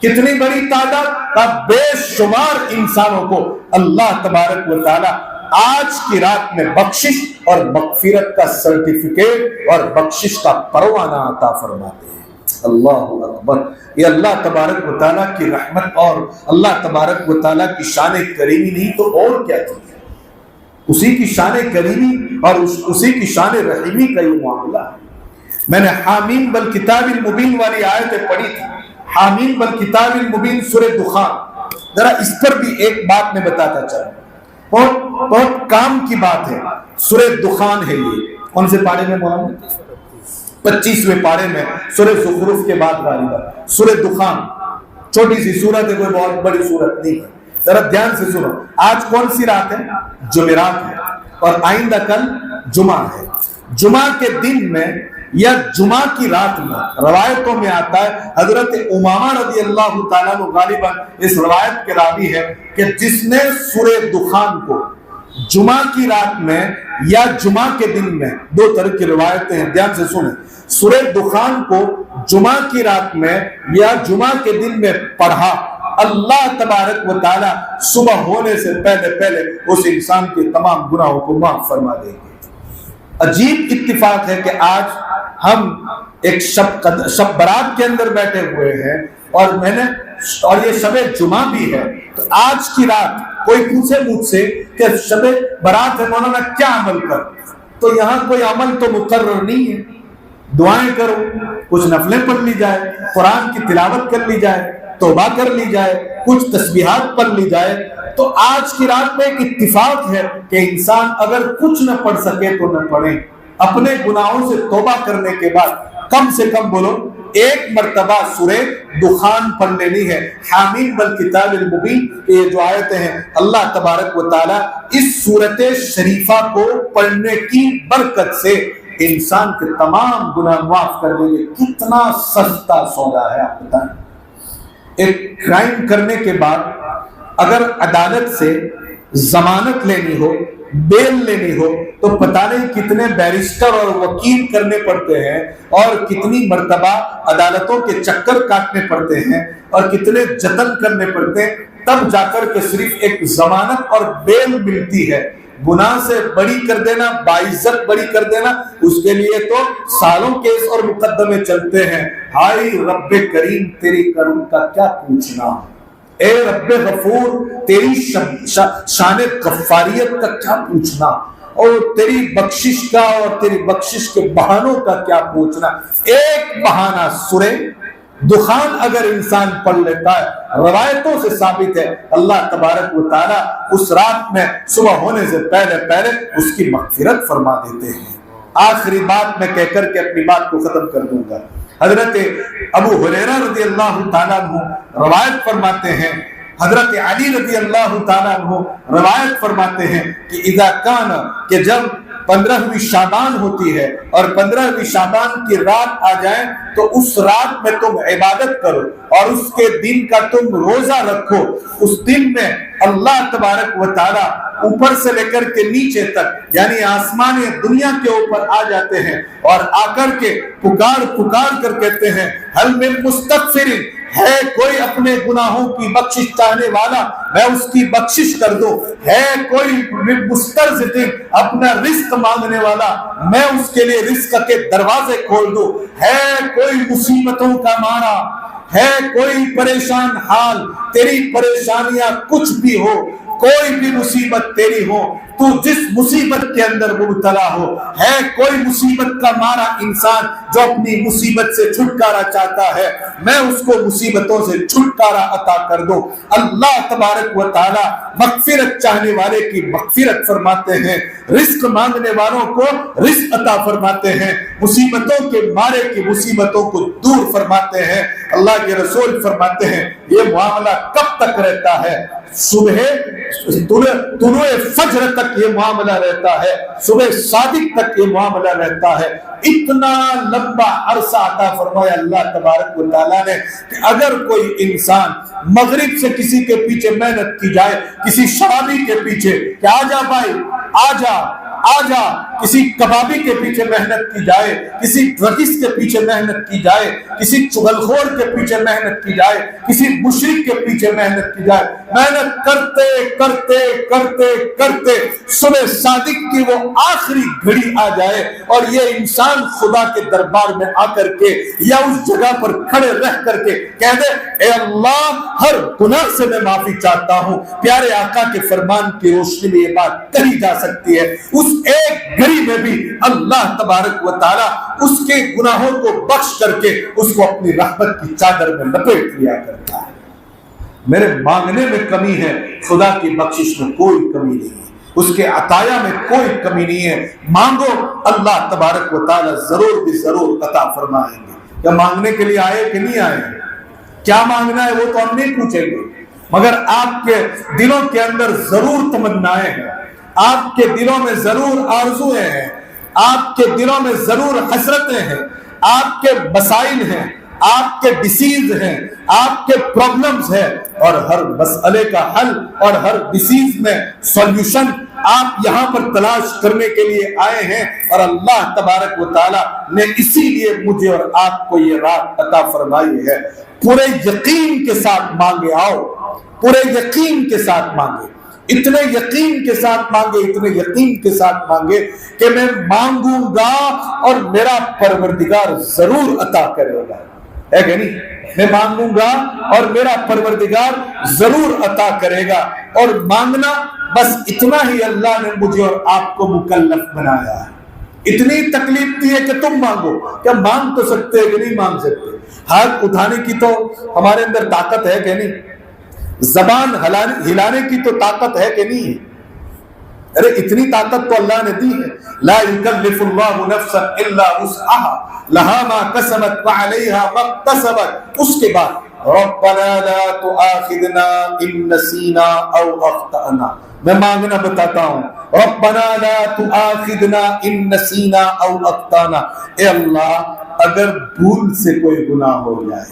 کتنی بڑی تعداد کا بے شمار انسانوں کو اللہ تبارک و تعالی آج کی رات میں بخشش اور مغفرت کا سرٹیفکیٹ اور بخشش کا پروانہ عطا فرماتے ہیں۔ اللہ اکبر! یہ اللہ تبارک و تعالیٰ کی رحمت اور اللہ تبارک و تعالیٰ کی شان کریمی نہیں تو اور کیا چیز ہے؟ اسی کی شان کریمی اور اسی کی شان رحیمی کا یہ معاملہ ہے۔ میں نے حامیم بالکتاب المبین والی آیتیں پڑھی تھی، حامیم بالکتاب المبین سورہ دخان، ذرا اس پر بھی ایک بات میں بتاتا چلا، بہت کام کی بات ہے۔ سورہ دخان ہے، یہ کون سے پارے میں مولانا؟ 25ویں پارے میں، سورہ زخرف کے بعد والی بات، سورہ دخان۔ چھوٹی سی سورت ہے، کوئی بہت بڑی سورت نہیں ہے، ذرا دھیان سے سنو۔ آج کون سی رات ہے؟ جمعرات ہے، اور آئندہ کل جمعہ ہے۔ جمعہ کے دن میں یا جمعہ کی رات میں روایتوں میں آتا ہے، حضرت امامہ رضی اللہ تعالیٰ عنہ غالباً اس روایت کے راوی ہے کہ جس نے سورہ دخان کو جمعہ کی رات میں یا جمعہ کے دن میں، دو طرح کی روایتیں ہیں، دھیان سے سنیں، سورہ دخان کو جمعہ کی رات میں یا جمعہ کے دن میں پڑھا، اللہ تبارک و تعالی صبح ہونے سے پہلے اس انسان کے تمام گناہوں کو معاف فرما دیں گے۔ عجیب اتفاق ہے کہ آج ہم ایک شب برات کے اندر بیٹھے ہوئے ہیں، اور یہ شب جمعہ بھی ہے، تو آج کی رات کوئی پوچھے مجھ سے کہ شب برات ہے مولانا کیا عمل کر، تو یہاں کوئی عمل تو مقرر نہیں ہے۔ دعائیں کرو، کچھ نفلیں پڑھ لی جائے، قرآن کی تلاوت کر لی جائے، توبہ کر لی جائے، کچھ تسبیحات پڑھ لی جائے۔ تو آج کی رات میں ایک اتفاق ہے کہ انسان اگر کچھ نہ پڑھ سکے تو نہ پڑھے، اپنے گناہوں سے توبہ کرنے کے بعد کم سے کم بولو ایک مرتبہ سورہ دخان پڑھ لینی ہے۔ حامیم بالکتاب المبین، یہ جو آیتیں ہیں، اللہ تبارک و تعالی اس سورت شریفہ کو پڑھنے کی برکت سے انسان کے تمام گناہ معاف کر دیں گے۔ کتنا سستا سودا ہے، آپ بتائیں۔ ایک کرائم کرنے کے بعد اگر عدالت سے ضمانت لینی ہو، بیل لینی ہو، تو پتہ نہیں کتنے بیرسٹر اور وکیل کرنے پڑتے ہیں، اور کتنی مرتبہ عدالتوں کے چکر کاٹنے پڑتے ہیں، اور کتنے جتن کرنے پڑتے ہیں، تب جا کر کے صرف ایک ضمانت اور بیل ملتی ہے۔ گناہ سے بڑی کر دینا، باعزت بڑی کر دینا، اس کے لیے تو سالوں کیس اور مقدمے چلتے ہیں۔ ہائے رب کریم تیری کرم کا کیا پوچھنا، اے رب غفور تیری شان غفاریت کا کیا پوچھنا، اور تیری بخشش کا اور تیری بخشش کے بہانوں کا کیا پوچھنا۔ ایک بہانہ سورہ دخان اگر انسان پڑھ لیتا ہے، روایتوں سے ثابت ہے اللہ تبارک و تعالیٰ اس رات میں صبح ہونے سے پہلے اس کی مغفرت فرما دیتے ہیں۔ آخری بات میں کہہ کر کے اپنی بات کو ختم کر دوں گا۔ حضرت ابو ہریرہ رضی اللہ تعالیٰ عنہ روایت فرماتے ہیں، حضرت علی رضی اللہ تعالیٰ عنہ روایت فرماتے ہیں کہ اذا کان، کہ جب 15ویں شعبان ہوتی ہے اور 15ویں شعبان کی رات آ جائے تو اس رات میں تم عبادت کرو اور اس کے دن کا تم روزہ رکھو۔ اس دن میں اللہ تبارک و تعالیٰ اوپر سے لے کر کے نیچے تک یعنی آسمان دنیا کے اوپر آ جاتے ہیں اور آ کر کے پکار کر کہتے ہیں حل من مستغفر، ہے کوئی اپنے گناہوں کی بخشش چاہنے والا، میں اس کی بخشش کر دوں، ہے کوئی مسترزق اپنا رزق مانگنے والا، میں اس کے لیے رزق کے دروازے کھول دوں، ہے کوئی مصیبتوں کا مارا، ہے کوئی پریشان حال، تیری پریشانیاں کچھ بھی ہو، کوئی بھی مصیبت تیری ہو، تو جس مصیبت کے اندر مبتلا ہو، ہے کوئی مصیبت کا مارا انسان جو اپنی مصیبت سے چھٹکارا چاہتا ہے، میں اس کو مصیبتوں سے چھٹکارا عطا کر دوں۔ اللہ تبارک و تعالی مغفرت چاہنے والے کی مغفرت فرماتے ہیں، رزق مانگنے والوں کو رزق عطا فرماتے ہیں، مصیبتوں کے مارے کی مصیبتوں کو دور فرماتے ہیں۔ اللہ کے رسول فرماتے ہیں یہ معاملہ کب تک رہتا ہے؟ صبح طلوع فجر تک یہ معاملہ رہتا ہے، صبح صادق تک یہ معاملہ رہتا ہے۔ اتنا لمبا عرصہ عطا فرمایا اللہ تبارک و تعالیٰ نے کہ اگر کوئی انسان مغرب سے کسی کے پیچھے محنت کی جائے، کسی شرابی کے پیچھے کہ آ جا بھائی آ جا کسی کبابی کے پیچھے محنت کی جائے, کسی ڈرگسٹ کے پیچھے محنت کی جائے, کسی چغلخور کے پیچھے محنت کی جائے, کسی مشرک کے پیچھے محنت کی جائے, محنت کرتے کرتے کرتے کرتے صبح صادق کی وہ آخری گھڑی آ جائے اور یہ انسان خدا کے دربار میں آ کر کے یا اس جگہ پر کھڑے رہ کر کے کہہ دے اے اللہ ہر گناہ سے میں معافی چاہتا ہوں. پیارے آقا کے فرمان کی روشنی میں یہ بات کہی جا سکتی ہے. اس ایک گھڑی میں بھی اللہ تبارک و تعالی اس کے گناہوں کو بخش کر کے اس کو اپنی رحمت کی چادر میں لپیٹ لیا کرتا ہے. میرے مانگنے میں کمی ہے, خدا کی بخشش میں کوئی کمی نہیں ہے, اس کے عطایا میں کوئی کمی نہیں ہے. مانگو اللہ تبارک و تعالی ضرور بھی ضرور عطا فرمائیں گے. کیا مانگنے کے لیے آئے کہ نہیں آئے؟ کیا مانگنا ہے وہ تو ہم نہیں پوچھیں گے, مگر آپ کے دلوں کے اندر ضرور تمنائیں ہیں, آپ کے دلوں میں ضرور آرزویں ہیں, آپ کے دلوں میں ضرور حسرتیں ہیں, آپ کے مسائل ہیں, آپ کے ڈیسیز ہیں, آپ کے پرابلمز ہیں, اور ہر مسئلے کا حل اور ہر ڈیسیز میں سولوشن آپ یہاں پر تلاش کرنے کے لیے آئے ہیں. اور اللہ تبارک و تعالی نے اسی لیے مجھے اور آپ کو یہ رات عطا فرمائی ہے. پورے یقین کے ساتھ مانگے آؤ, پورے یقین کے ساتھ مانگے, اتنے یقین کے ساتھ مانگے, اتنے یقین کے ساتھ مانگے کہ میں مانگوں گا اور میرا پروردگار ضرور عطا کرے گا. ہے کہ نہیں؟ میں مانگوں گا اور میرا پروردگار ضرور عطا کرے گا. اور مانگنا بس اتنا ہی اللہ نے مجھے اور آپ کو مکلف بنایا ہے. اتنی تکلیف دی ہے کہ تم مانگو. کیا مانگ تو سکتے ہیں کہ نہیں مانگ سکتے؟ ہاتھ اٹھانے کی تو ہمارے اندر طاقت ہے کہ نہیں؟ زبان ہلانے کی تو طاقت ہے کہ نہیں ہے؟ ارے اتنی طاقت تو اللہ نے دی ہے. لا یکلف اللہ نفسا الا وسعها لها ما کسبت وعلیها ما اکتسبت. اس کے بعد ربنا لا تؤاخذنا ان نسینا او اخطأنا. میں مانگنا بتاتا ہوں, ربنا لا تؤاخذنا ان نسینا او اخطأنا. اے اللہ اگر بھول سے کوئی گناہ ہو جائے,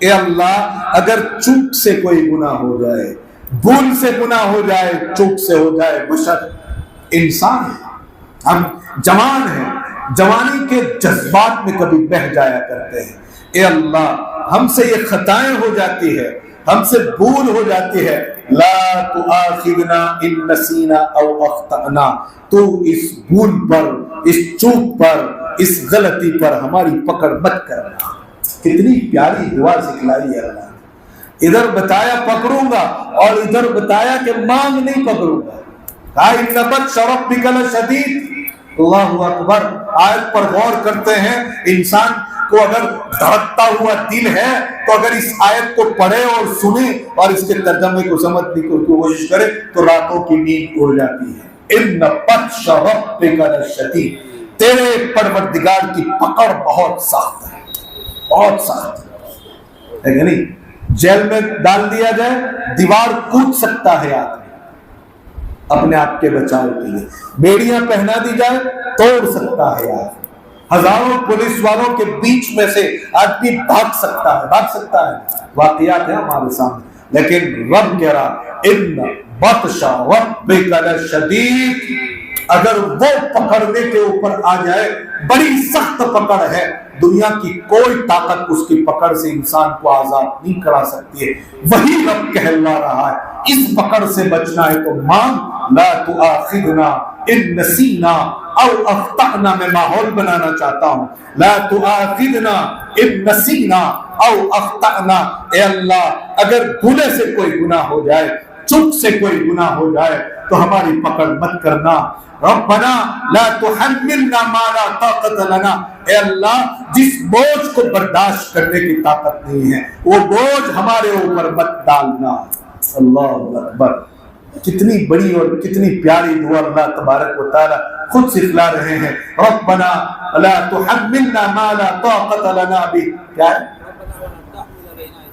اے اللہ اگر چوک سے کوئی گناہ ہو جائے, بھول سے گناہ ہو جائے, چوک سے ہو جائے, بشر انسان ہے, ہم جوان ہیں, جوانی کے جذبات میں کبھی بہہ جایا کرتے ہیں. اے اللہ ہم سے یہ خطائیں ہو جاتی ہے, ہم سے بھول ہو جاتی ہے. لا تؤاخذنا ان نسینا او اخطأنا. تو اس بھول پر, اس چوک پر, اس غلطی پر ہماری پکڑ مت کرنا. کتنی پیاری دعا سکھلائی ہے اللہ نے. ادھر بتایا پکڑوں گا اور ادھر بتایا کہ مانگ نہیں پکڑوں گا. ان بطش ربک لشدید. اللہ اکبر. آیت پر غور کرتے ہیں. انسان کو اگر دھڑکتا ہوا دل ہے تو اگر اس آیت کو پڑھے اور سنے اور اس کے ترجمے کو سمجھنے کی کوشش کرے تو راتوں کی نیند اڑ جاتی ہے. ان بطش ربک لشدید. تیرے پروردگار کی پکڑ بہت سخت ہے, بہت سخت ہے کہ نہیں؟ جیل میں ڈال دیا جائے, دیوار کود سکتا ہے آدمی اپنے آپ کے بچاؤ کے لیے. بیڑیاں پہنا دی جائے توڑ سکتا ہے آدمی. ہزاروں پولیس والوں کے بیچ میں سے آدمی بھاگ سکتا ہے, بھاگ سکتا ہے. واقعات ہیں ہمارے سامنے. لیکن رب کہہ رہا ان بطش ربک لشدید. اگر وہ پکڑنے کے اوپر آ جائے, بڑی سخت پکڑ ہے, دنیا کی کوئی طاقت اس کی پکڑ سے انسان کو آزاد نہیں کرا سکتی ہے. وہی رب کہلا رہا ہے اس پکڑ سے بچنا ہے تو مانگ. لا تؤاخذنا ان نسینا او اخطأنا. میں ماحول بنانا چاہتا ہوں. لا تؤاخذنا ان نسینا او اخطأنا. اے اللہ اگر بھولے سے کوئی گناہ ہو جائے, چپ سے کوئی گناہ ہو جائے تو ہماری پکڑ مت کرنا. ربنا لا تحملنا ما لا طاقت لنا. اے اللہ جس بوجھ کو برداشت کرنے کی طاقت نہیں ہے وہ بوجھ ہمارے اوپر مت ڈالنا. اللہ اکبر. کتنی بڑی اور کتنی پیاری دعا اللہ تبارک و تعالی خود سکھلا رہے ہیں. ربنا لا تحملنا ما لا طاقت لنا به. کیا ہے؟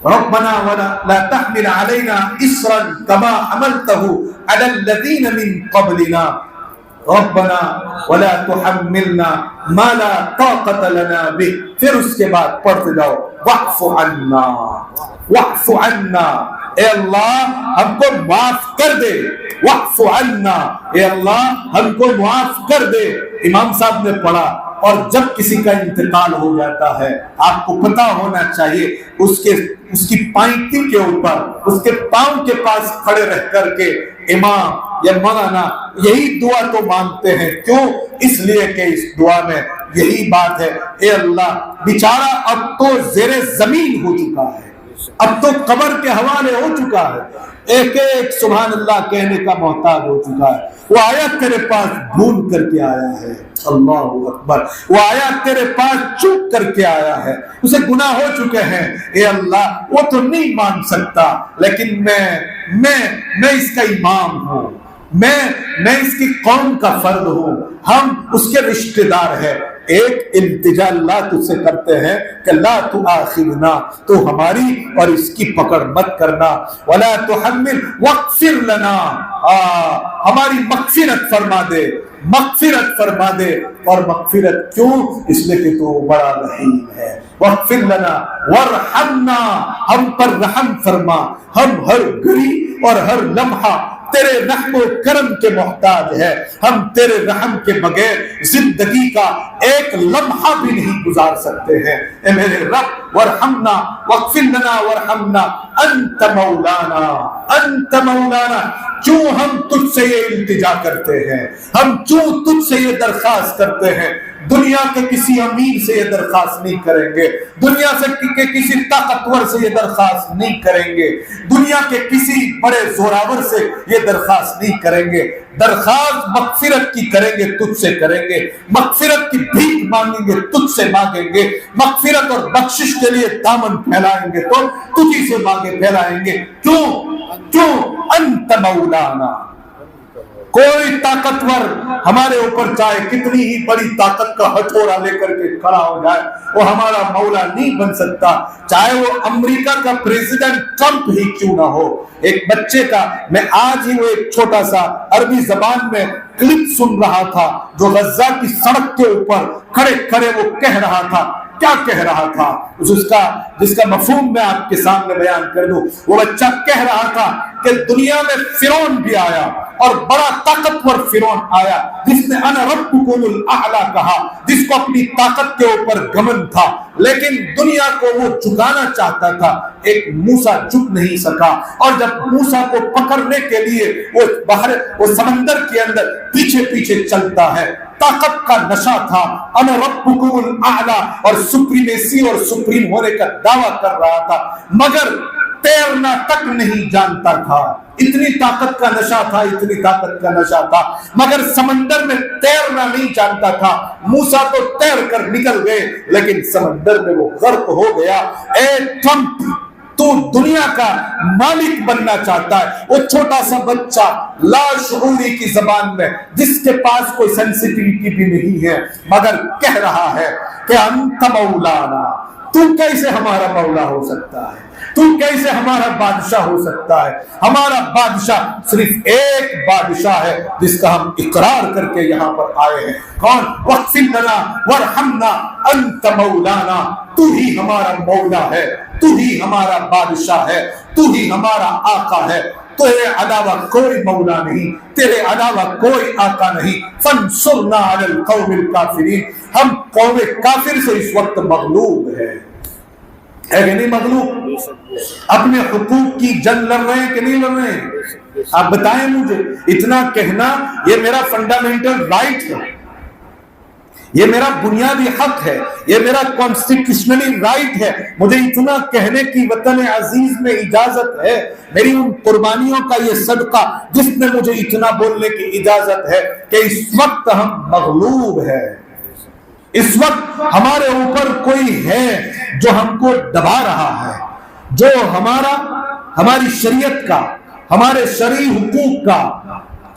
ربنا لا تحمل علينا إصرا كما حملته على الذين من قبلنا. ربنا ولا تحملنا ما لا طاقت لنا به. پھر اس کے بعد پڑھتے جاؤ واعف عنا واعف عنا. اے اللہ ہم کو معاف کر دے، واعف عنا، اے اللہ ہم کو معاف کر دے۔ امام صاحب نے پڑھا، اور جب کسی کا انتقال ہو جاتا ہے آپ کو پتا ہونا چاہیے اس کی پائنٹی کے اوپر، اس کے پاؤں کے پاس کھڑے رہ کر کے امام یا مولانا یہی دعا تو مانگتے ہیں۔ کیوں؟ اس لیے کہ اس دعا میں یہی بات ہے، اے اللہ بیچارہ اب تو زیر زمین ہو چکا ہے، اب تو قبر کے حوالے ہو چکا ہے، ایک ایک سبحان اللہ کہنے کا محتاج ہو چکا ہے۔ وہ آیا تیرے پاس ڈھونڈ کر کے آیا ہے، اللہ اکبر، وہ آیا تیرے پاس چوک کر کے آیا ہے، اسے گناہ ہو چکے ہیں، اے اللہ وہ تو نہیں مان سکتا، لیکن میں اس کا امام ہوں، میں اس کی قوم کا فرد ہوں، ہم اس کے رشتہ دار ہیں۔ ایک التجا اللہ تجھ سے کرتے ہیں کہ لا تؤاخذنا، تو ہماری اور اس کی پکڑ مت کرنا، ولا تحمل واغفر لنا، ہماری مغفرت فرما دے، مغفرت فرما دے۔ اور مغفرت کیوں؟ اس لیے کہ تو بڑا رحیم ہے۔ واغفر لنا وارحمنا، ہم پر رحم فرما، ہم ہر گھڑی اور ہر لمحہ تیرے رحم و کرم کے محتاج ہے، ہم تیرے رحم کے بغیر زندگی کا ایک لمحہ بھی نہیں گزار سکتے ہیں۔ اے میرے رب وارحمنا واغفر لنا وارحمنا، انت مولانا، انت مولانا۔ کیوں ہم تجھ سے یہ التجا کرتے ہیں، ہم کیوں تجھ سے یہ درخواست کرتے ہیں؟ دنیا کے کسی امیر سے یہ درخواست نہیں کریں گے، دنیا سے کسی طاقتور سے یہ درخواست نہیں کریں گے، دنیا کے کسی بڑے زوراور سے یہ درخواست نہیں کریں گے۔ درخواست مغفرت کی کریں گے، تجھ سے کریں گے، مغفرت کی بھیک مانگیں گے، تجھ سے مانگیں گے، مغفرت اور بخشش کے لیے دامن پھیلائیں گے تو تجھی سے مانگے پھیلائیں گے۔ کیوں؟ انت مولانا۔ کوئی طاقتور ہمارے اوپر چاہے کتنی ہی بڑی طاقت کا ہتھوڑا لے کر کے کھڑا ہو جائے، وہ ہمارا مولا نہیں بن سکتا، چاہے وہ امریکہ کا پریزیڈنٹ ٹرمپ ہی کیوں نہ ہو۔ ایک بچے کا میں آج ہی وہ ایک چھوٹا سا عربی زبان میں کلپ سن رہا تھا، جو غزہ کی سڑک کے اوپر کھڑے کھڑے وہ کہہ رہا تھا۔ کیا کہہ رہا تھا؟ جس کا مفہوم میں آپ کے سامنے بیان کر دوں۔ وہ بچہ کہہ رہا تھا کہ دنیا میں فرعون بھی آیا اور بڑا طاقتور فرعون آیا، جس نے انا ربکم الاعلی کہا، جس کو اپنی طاقت کے اوپر گھمنڈ تھا، لیکن دنیا کو وہ جھکانا چاہتا تھا۔ ایک موسیٰ جھک نہیں سکا، اور جب موسیٰ کو پکڑنے کے لیے وہ سمندر کے اندر پیچھے پیچھے چلتا ہے، طاقت کا نشہ تھا، انا ربکم الاعلی، اور سپریمیسی اور سپریم ہونے کا دعویٰ کر رہا تھا، مگر تیرنا تک نہیں جانتا تھا۔ اتنی طاقت کا نشہ تھا، اتنی طاقت کا نشہ تھا، مگر سمندر میں تیرنا نہیں جانتا تھا۔ موسیٰ تو تیر کر نکل گئے، لیکن سمندر میں وہ غرق ہو گیا۔ اے ٹرمپ، تو دنیا کا مالک بننا چاہتا ہے، وہ چھوٹا سا بچہ لاشعوری کی زبان میں، جس کے پاس کوئی سینسیٹیوٹی بھی نہیں ہے، مگر کہہ رہا ہے کہ انت مولانا، تو کیسے ہمارا مولا ہو سکتا ہے، تو کیسے ہمارا بادشاہ ہو سکتا ہے؟ ہمارا بادشاہ صرف ایک بادشاہ ہے، جس کا ہم اقرار کر کے یہاں پر آئے ہیں۔ کون؟ واغفر لنا وارحمنا انت مولانا، تو ہی ہمارا مولا ہے، تو ہی ہمارا بادشاہ ہے، تو ہی ہمارا آقا ہے، تیرے علاوہ کوئی مولا نہیں، تیرے علاوہ کوئی آقا نہیں۔ فانصرنا علی القوم الکافرین، ہم قوم کافر سے اس وقت مغلوب ہے کہ نہیں مغلوب؟ اپنے حقوق کی جنگ لڑ رہے ہیں کہ نہیں لڑ رہے ہیں؟ آپ بتائیں مجھے۔ اتنا کہنا یہ میرا فنڈامنٹل رائٹ ہے، یہ میرا بنیادی حق ہے، یہ میرا کانسٹیٹیوشنلی رائٹ ہے، مجھے اتنا کہنے کی وطن عزیز میں اجازت ہے۔ میری ان قربانیوں کا یہ صدقہ جس میں مجھے اتنا بولنے کی اجازت ہے کہ اس وقت ہم مغلوب ہے، اس وقت ہمارے اوپر کوئی ہے جو ہم کو دبا رہا ہے، جو ہماری شریعت کا، ہمارے شرعی حقوق کا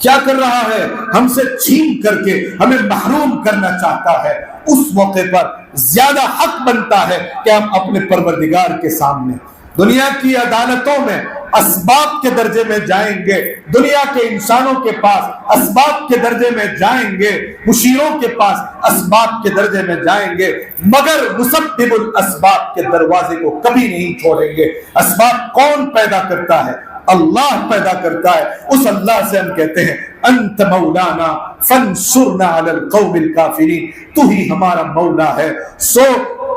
کیا کر رہا ہے؟ ہم سے چھین کر کے ہمیں محروم کرنا چاہتا ہے۔ اس موقع پر زیادہ حق بنتا ہے کہ ہم اپنے پروردگار کے سامنے، دنیا کی عدالتوں میں اسباب کے درجے میں جائیں گے، دنیا کے انسانوں کے پاس اسباب کے درجے میں جائیں گے، مشیروں کے پاس اسباب کے درجے میں جائیں گے، مگر مسبب الاسباب کے دروازے کو کبھی نہیں چھوڑیں گے۔ اسباب کون پیدا کرتا ہے؟ اللہ پیدا کرتا ہے۔ اس اللہ سے ہم کہتے ہیں انت مولانا فانصرنا علی القوم الکافرین، تو ہی ہمارا مولا ہے، سو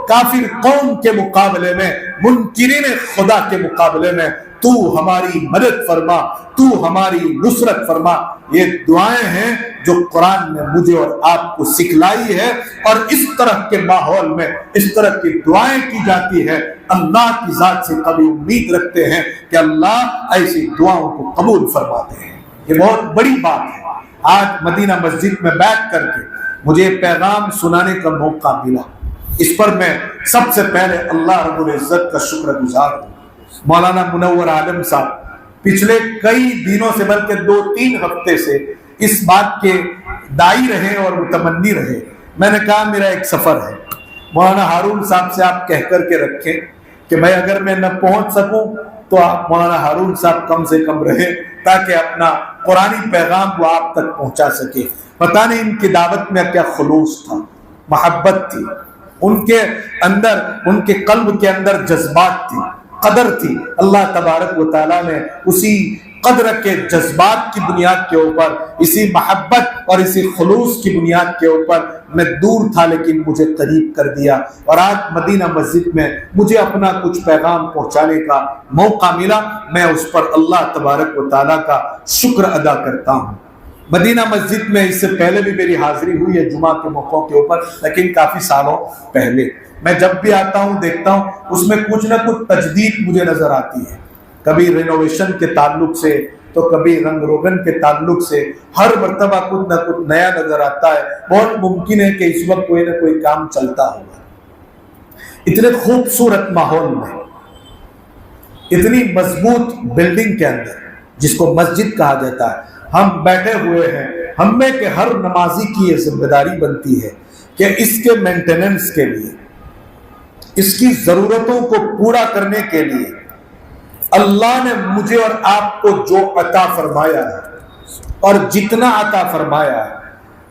کافر قوم کے مقابلے میں، منکرین خدا کے مقابلے میں تو ہماری مدد فرما، تو ہماری نصرت فرما۔ یہ دعائیں ہیں جو قرآن نے مجھے اور آپ کو سکھلائی ہے، اور اس طرح کے ماحول میں اس طرح کی دعائیں کی جاتی ہے۔ اللہ کی ذات سے کبھی امید رکھتے ہیں کہ اللہ ایسی دعاؤں کو قبول فرماتے ہیں۔ یہ بہت بڑی بات ہے۔ آج مدینہ مسجد میں بیٹھ کر کے مجھے پیغام سنانے کا موقع ملا، اس پر میں سب سے پہلے اللہ رب العزت کا شکر گزار ہوں۔ مولانا منور عالم صاحب پچھلے کئی دنوں سے، بلکہ 2-3 ہفتے سے اس بات کے دائی رہے اور متمنی رہے۔ میں نے کہا میرا ایک سفر ہے، مولانا ہارون صاحب سے آپ کہہ کر کے رکھیں کہ بھائی اگر میں نہ پہنچ سکوں تو آپ مولانا ہارون صاحب کم سے کم رہے، تاکہ اپنا قرآنی پیغام وہ آپ تک پہنچا سکے۔ پتہ نہیں ان کی دعوت میں کیا خلوص تھا، محبت تھی ان کے اندر، ان کے قلب کے اندر جذبات تھی، قدر تھی۔ اللہ تبارک و تعالیٰ نے اسی قدر کے جذبات کی بنیاد کے اوپر، اسی محبت اور اسی خلوص کی بنیاد کے اوپر، میں دور تھا لیکن مجھے قریب کر دیا، اور آج مدینہ مسجد میں مجھے اپنا کچھ پیغام پہنچانے کا موقع ملا۔ میں اس پر اللہ تبارک و تعالیٰ کا شکر ادا کرتا ہوں۔ مدینہ مسجد میں اس سے پہلے بھی میری حاضری ہوئی ہے جمعہ کے موقعوں کے اوپر، لیکن کافی سالوں پہلے۔ میں جب بھی آتا ہوں دیکھتا ہوں اس میں کچھ نہ کچھ تجدید مجھے نظر آتی ہے، کبھی رینوویشن کے تعلق سے تو کبھی رنگ روگن کے تعلق سے، ہر مرتبہ کچھ نہ کچھ نیا نظر آتا ہے۔ بہت ممکن ہے کہ اس وقت کوئی نہ کوئی کام چلتا ہوگا۔ اتنے خوبصورت ماحول میں، اتنی مضبوط بلڈنگ کے اندر جس کو مسجد کہا جاتا ہے، ہم بیٹھے ہوئے ہیں۔ ہم میں کہ ہر نمازی کی یہ ذمہ داری بنتی ہے کہ اس کے مینٹیننس کے لیے، اس کی ضرورتوں کو پورا کرنے کے لیے اللہ نے مجھے اور آپ کو جو عطا فرمایا ہے اور جتنا عطا فرمایا ہے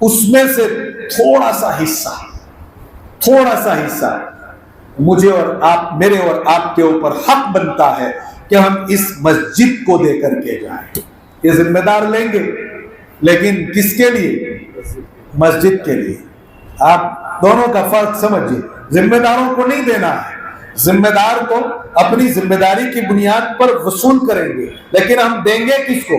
اس میں سے تھوڑا سا حصہ مجھے اور آپ، میرے اور آپ کے اوپر حق بنتا ہے کہ ہم اس مسجد کو دے کر کے جائیں۔ یہ ذمہ دار لیں گے، لیکن کس کے لیے؟ مسجد کے لیے۔ آپ دونوں کا فرق سمجھیے، ذمہ داروں کو نہیں دینا ہے، ذمہ دار کو اپنی ذمہ داری کی بنیاد پر وصول کریں گے، لیکن ہم دیں گے کس کو؟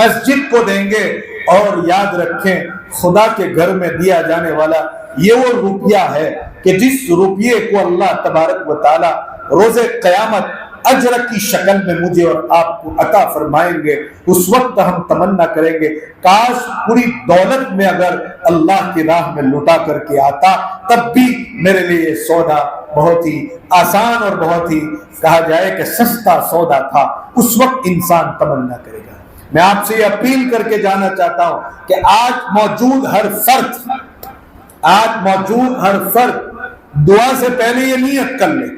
مسجد کو دیں گے۔ اور یاد رکھیں خدا کے گھر میں دیا جانے والا یہ وہ روپیہ ہے کہ جس روپیے کو اللہ تبارک و تعالی روز قیامت اجر کی شکل میں مجھے اور آپ کو عطا فرمائیں گے، اس وقت ہم تمنا کریں گے کاش پوری دولت میں اگر اللہ کی راہ میں لٹا کر کے آتا، تب بھی میرے لیے یہ سودا بہت ہی آسان اور بہت ہی کہا جائے کہ سستا سودا تھا۔ اس وقت انسان تمنا کرے گا۔ میں آپ سے یہ اپیل کر کے جانا چاہتا ہوں کہ آج موجود ہر فرد دعا سے پہلے یہ نیت کر لے،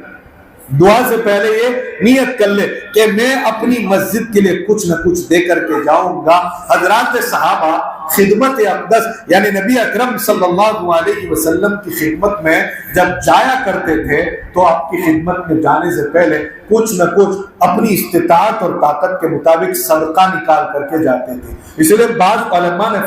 دعا سے پہلے یہ نیت کر لے کہ میں اپنی مسجد کے لیے کچھ نہ کچھ دے کر کے جاؤں گا۔ حضرات صحابہ خدمت اقدس یعنی نبی اکرم صلی اللہ علیہ وسلم کی خدمت میں جب جایا کرتے تھے تو آپ کی خدمت میں جانے سے پہلے کچھ نہ کچھ اپنی استطاعت اور طاقت کے مطابق صدقہ نکال کر کے جاتے تھے۔ اس لیے بعض علماء نے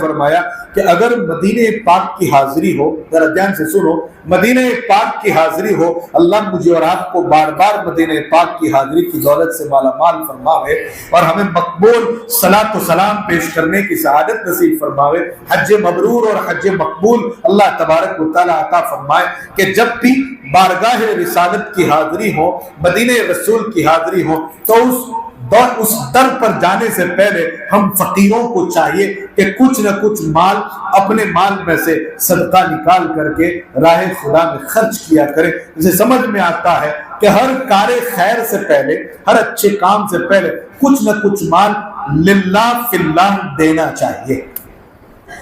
فرمایا کہ اگر مدینہ پاک کی حاضری ہو، ذرا دھیان سے سنو، مدینہ پاک کی حاضری ہو، اللہ مجھے اور آپ کو بار بار مدینہ پاک کی حاضری کی دولت سے مالا مال فرماوے اور ہمیں مقبول صلاۃ و سلام پیش کرنے کی سعادت نصیب فرماوے، حج مبرور اور حج مقبول اللہ تبارک و تعالی عطا فرمائے کہ جب بھی بارگاہ رسالت کی حاضری ہو، مدینہ رسول کی حاضری ہو، تو اس در پر جانے سے پہلے ہم فقیروں کو چاہیے کہ کچھ نہ کچھ مال اپنے مال میں سے صدقہ نکال کر کے راہ خدا میں خرچ کیا کرے۔ اسے سمجھ میں آتا ہے کہ ہر کار خیر سے پہلے، ہر اچھے کام سے پہلے کچھ نہ کچھ مال للہ فی اللہ دینا چاہیے۔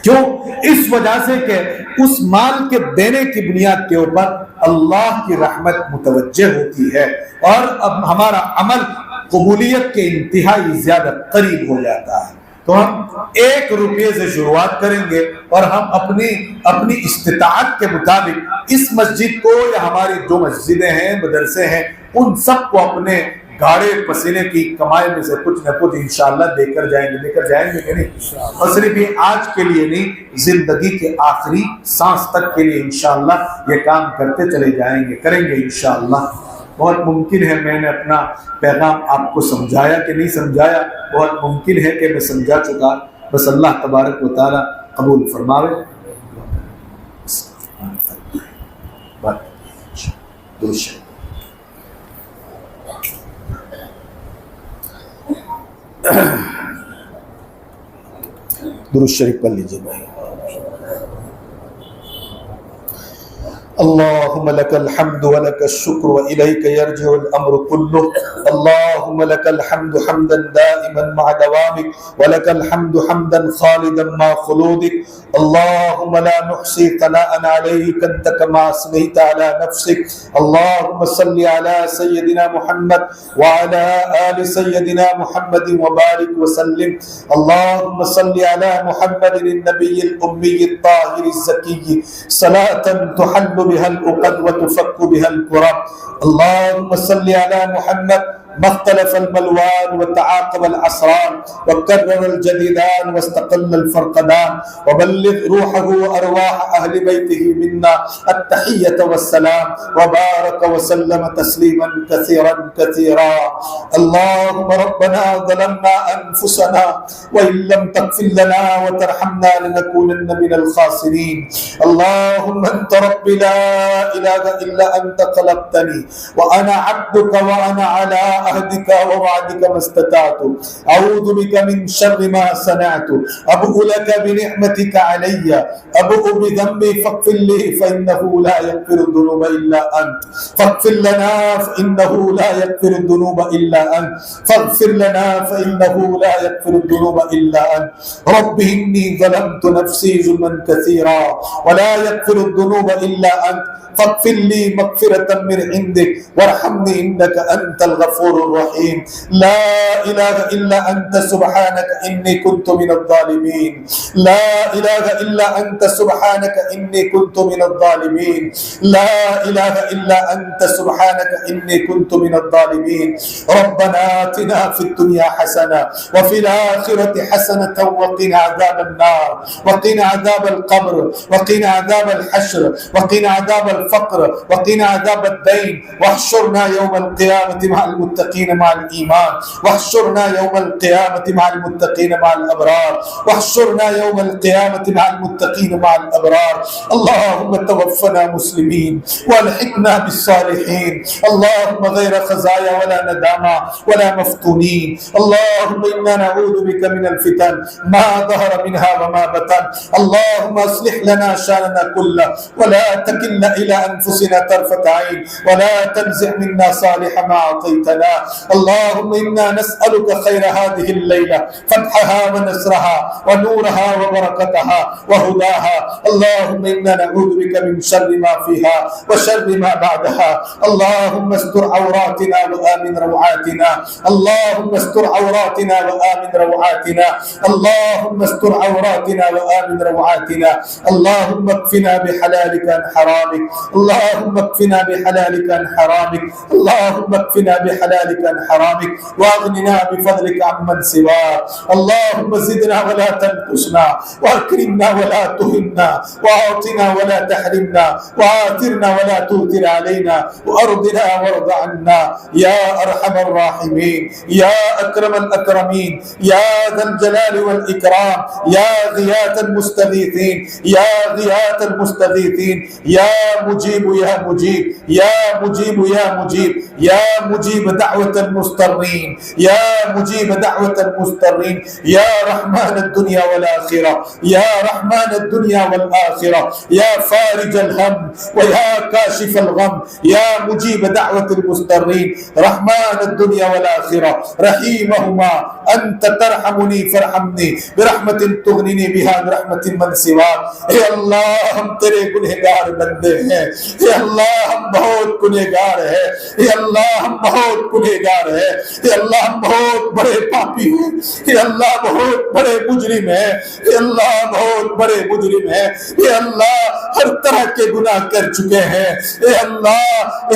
کیوں؟ اس وجہ سے کہ اس مال کے دینے کی بنیاد کے اوپر اللہ کی رحمت متوجہ ہوتی ہے اور اب ہمارا عمل قبولیت کے انتہائی زیادہ قریب ہو جاتا ہے. تو ہم 1 روپے سے شروعات کریں گے اور ہم اپنی استطاعت کے مطابق اس مسجد کو یا ہماری جو مسجدیں ہیں مدرسے ہیں ان سب کو اپنے گاڑے پسینے کی کمائی میں سے کچھ نہ کچھ انشاءاللہ دے کر جائیں گے کہ نہیں؟ اور صرف یہ آج کے لیے نہیں، زندگی کے آخری سانس تک کے لیے انشاءاللہ یہ کام کرتے چلے کریں گے انشاءاللہ. بہت ممکن ہے میں نے اپنا پیغام آپ کو سمجھایا کہ نہیں سمجھایا، بہت ممکن ہے کہ میں سمجھا چکا. بس اللہ تبارک و تعالی قبول فرماوے. درود شریف پڑھ لیجیے بھائی. اللهم لك الحمد ولك الشكر وإليك يرجع الأمر كله. اللهم لك الحمد حمدا دائما مع دوامك ولك الحمد حمدا خالدا مع خلودك. اللهم لا نحصي ثناء عليك أنت كما أثنيت على نفسك. اللهم صل على سيدنا محمد وعلى آل سيدنا محمد وبارك وسلم. اللهم صل على محمد النبي الأمي الطاهر الزكي صلاة تحل بها العقد وتفك بها الكرب. اللهم صل على محمد ما اختلف الملوان وتعاقب العصران وكرر الجديدان واستقل الفرقدان. وبلغ روحه وأرواح أهل بيته منا التحية والسلام وبارك وسلم تسليما كثيرا كثيرا. اللهم ربنا ظلمنا أنفسنا وإن لم تغفر لنا وترحمنا لنكونن من الخاسرين. اللهم أنت ربي لا إله إلا أنت خلقتني وأنا عبدك وأنا على عهدك ووعدك ما استطعت. أعوذ بك من شر ما صنعت. أبوء لك بنعمتك علي أبوء بذنبي فاغفر لي فإنه لا يغفر الذنوب إلا أنت. فاغفر لنا فإنه لا يغفر الذنوب إلا أنت. فاغفر لنا فإنه لا يغفر الذنوب إلا أنت. رب إني ظلمت نفسي ظلما كثيرا ولا يغفر الذنوب إلا أنت. فاغفر لي مغفرة من عندك وارحمني إنك أنت الغفور الرحيم. لا إله إلا أنت سبحانك إني كنت من الظالمين. لا إله إلا أنت سبحانك إني كنت من الظالمين. لا إله إلا أنت سبحانك إني كنت من الظالمين. ربنا آتنا في الدنيا حسنة وفي الآخرة حسنة وقنا عذاب النار وقنا عذاب القبر وقنا عذاب الحشر وقنا عذاب الفقر وقنا عذاب الدين. واحشرنا يوم القيامة مع المتقين مع الإيمان. واحشرنا يوم القيامة مع المتقين مع الأبرار. واحشرنا يوم القيامة مع المتقين مع الأبرار. اللهم توفنا مسلمين والحقنا بالصالحين. اللهم غير خزايا ولا ندامة ولا مفتونين. اللهم إنا نعوذ بك من الفتن ما ظهر منها وما بطن. اللهم اصلح لنا شأننا كله ولا تكلنا إلى أنفسنا طرفة عين ولا تنزع منا صالح ما أعطيتنا. اللهم إنا نسألك خير هذه الليلة فتحها ونصرها ونورها وبركتها وهداها. اللهم إنا نعوذ بك من شر ما فيها وشر ما بعدها. اللهم استر عوراتنا وآمن روعاتنا. اللهم استر عوراتنا وآمن روعاتنا. اللهم استر عوراتنا وآمن روعاتنا. اللهم اكفنا بحلالك عن حرامك. اللهم اكفنا بحلالك عن حرامك. اللهم اكفنا بحلالك عن حرامك واغننا بفضلك عمن سواك. اللهم زدنا ولا تنقصنا واكرمنا ولا تهنا واعطنا ولا تحرمنا وآثرنا ولا تؤثر علينا وارضنا وارض عنا يا ارحم الراحمين يا اكرم الاكرمين يا ذا الجلال والاكرام يا غياث المستغيثين يا غياث المستغيثين يا مجيب يا مجيب يا مجيب يا مجيب یا مجیب دعوت المضطرین، یا مجیب دعوت المضطرین، یا رحمان الدنیا والآخرہ، یا رحمان الدنیا والآخرہ، یا فارج الہم و یا کاشف الغم، یا مجیب دعوت المضطرین، رحمان الدنیا والآخرہ، رحیمہما انت ترحمنی فرحمنی برحمت تغنینی بہا برحمت من سواک۔ اے اللہ ہم تیرے گنہگار بندے ہیں، اے اللہ ہم بہت گنہگار ہیں، اے اللہ ہم بہت گنہگار ہیں، اے اللہ ہم بہت بڑے پاپی ہیں، اے اللہ بہت بڑے مجرم ہیں، اے اللہ بہت بڑے مجرم ہیں، اے اللہ ہر طرح کے گناہ کر چکے ہیں، اے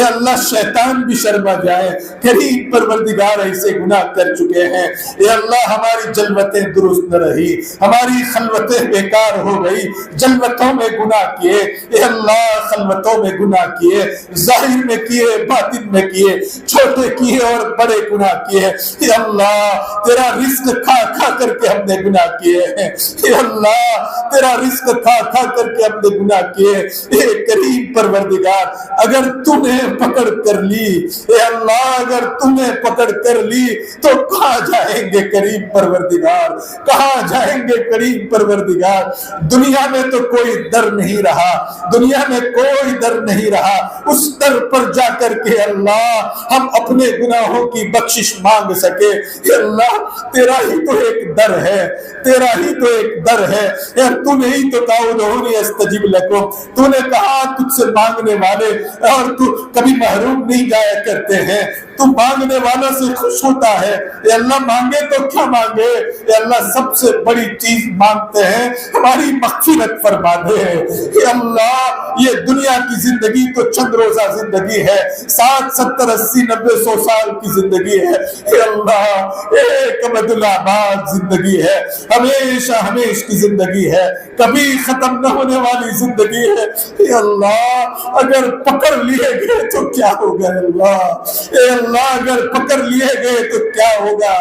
اللہ شیطان بھی شرما جائے، کریم پروردگار ایسے گناہ کر چکے ہیں، اے اللہ ہماری جلوتیں درست نہ رہی، ہماری خلوتیں بیکار ہو گئی، جلوتوں میں گناہ کیے، اے اللہ خلوتوں میں گناہ کیے، ظاہر میں کیے، باطن میں کیے، چھوٹے کیے اور بڑے گناہ کیے، اے اللہ تیرا رزق کھا کھا کر کے ہم نے گناہ کیے ہیں، اے اللہ تیرا رزق کھا کھا کر کے ہم نے گناہ کیے، اے کریم پروردگار اگر تو نے پکڑ کر لی، اے اللہ اگر تو نے پکڑ کر لی تو کہاں جائیں گے کریم پروردگار، کہاں جائیں گے کریم پروردگار؟ دنیا میں تو کوئی در نہیں رہا، دنیا میں کوئی در نہیں رہا، اس در پر جا کر کے اللہ ہم اپنے گناہوں کی بخشش مانگ سکے، اے اللہ تیرا ہی تو ایک در ہے، تیرا ہی تو ایک در ہے، یار تو نے ہی تو کہا ادعونی استجب لکم، تو نے کہا تجھ سے مانگنے والے اور تو کبھی محروم نہیں جایا کرتے ہیں، تو مانگنے والوں سے خوش ہوتا ہے، اے اللہ مانگے تو کیا مانگے، اے اللہ سب سے بڑی چیز مانگتے ہیں ہماری مغفرت فرما دے، اے اللہ یہ دنیا کی زندگی تو چند روزہ زندگی ہے، 60 70 80 90 100 سال کی زندگی ہے، اے اللہ ایک ابد الآباد زندگی ہے، ہمیشہ ہمیشہ کی زندگی ہے، کبھی ختم نہ ہونے والی زندگی ہے، اے اللہ اگر پکڑ لیے گئے تو کیا ہوگا، اے اللہ اگر پکڑ لیے گئے تو کیا ہوگا؟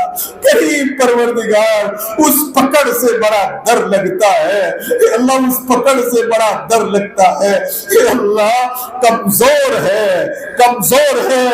کریم پروردگار اس پکڑ سے بڑا ڈر لگتا ہے، اے اللہ اس پکڑ سے بڑا ڈر لگتا ہے، اے اللہ کمزور ہے، کمزور ہے،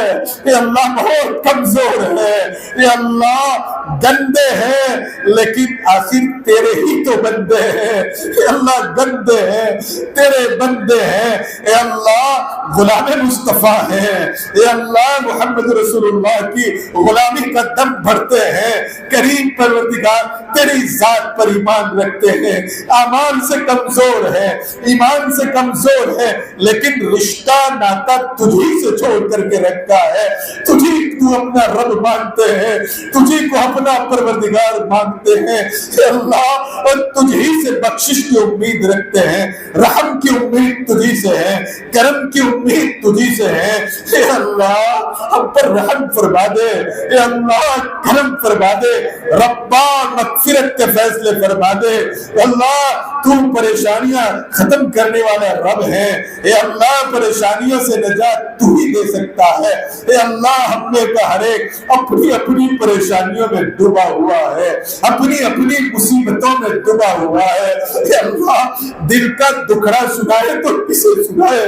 اے اللہ بہت کمزور ہے، اے اللہ گندے ہیں لیکن آخر تیرے ہی تو بندے ہیں، اے اللہ گندے ہیں تیرے بندے ہیں، اے اللہ غلام مصطفیٰ ہیں، اے اللہ محمد رسول اللہ کی غلامی کا دم بھرتے ہیں، کریم پروردگار تیری ذات پر ایمان رکھتے ہیں، اعمال سے کمزور ہے، ایمان سے کمزور ہے، لیکن رشتہ ناتا تجھی سے چھوڑ کر کے رکھتا ہے، تجھی تو اپنا رب مانتے ہیں، تجھی کو اپنا پروردگار مانتے ہیں، اے اللہ اور تجھی سے بخشش کی امید رکھتے ہیں، رحم کی امید تجھی سے ہے، کرم کی امید تجھی سے ہے، اے اللہ ہم پر رحم فرما دے، اے اللہ کرم فرما دے، ربا مغفرت کے فیصلے فرما دے، اللہ تو پریشانیاں ختم کرنے والا رب ہے، اے اللہ پریشانیوں سے نجات تو ہی دے سکتا ہے، اے اللہ ہم نے کا ہر ایک اپنی اپنی پریشانیوں میں ڈوبا ہوا ہے، اپنی اپنی مصیبتوں میں ڈوبا ہوا ہے، اے اللہ دل کا دکھڑا سنائے تو کسے سنائے،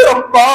ربا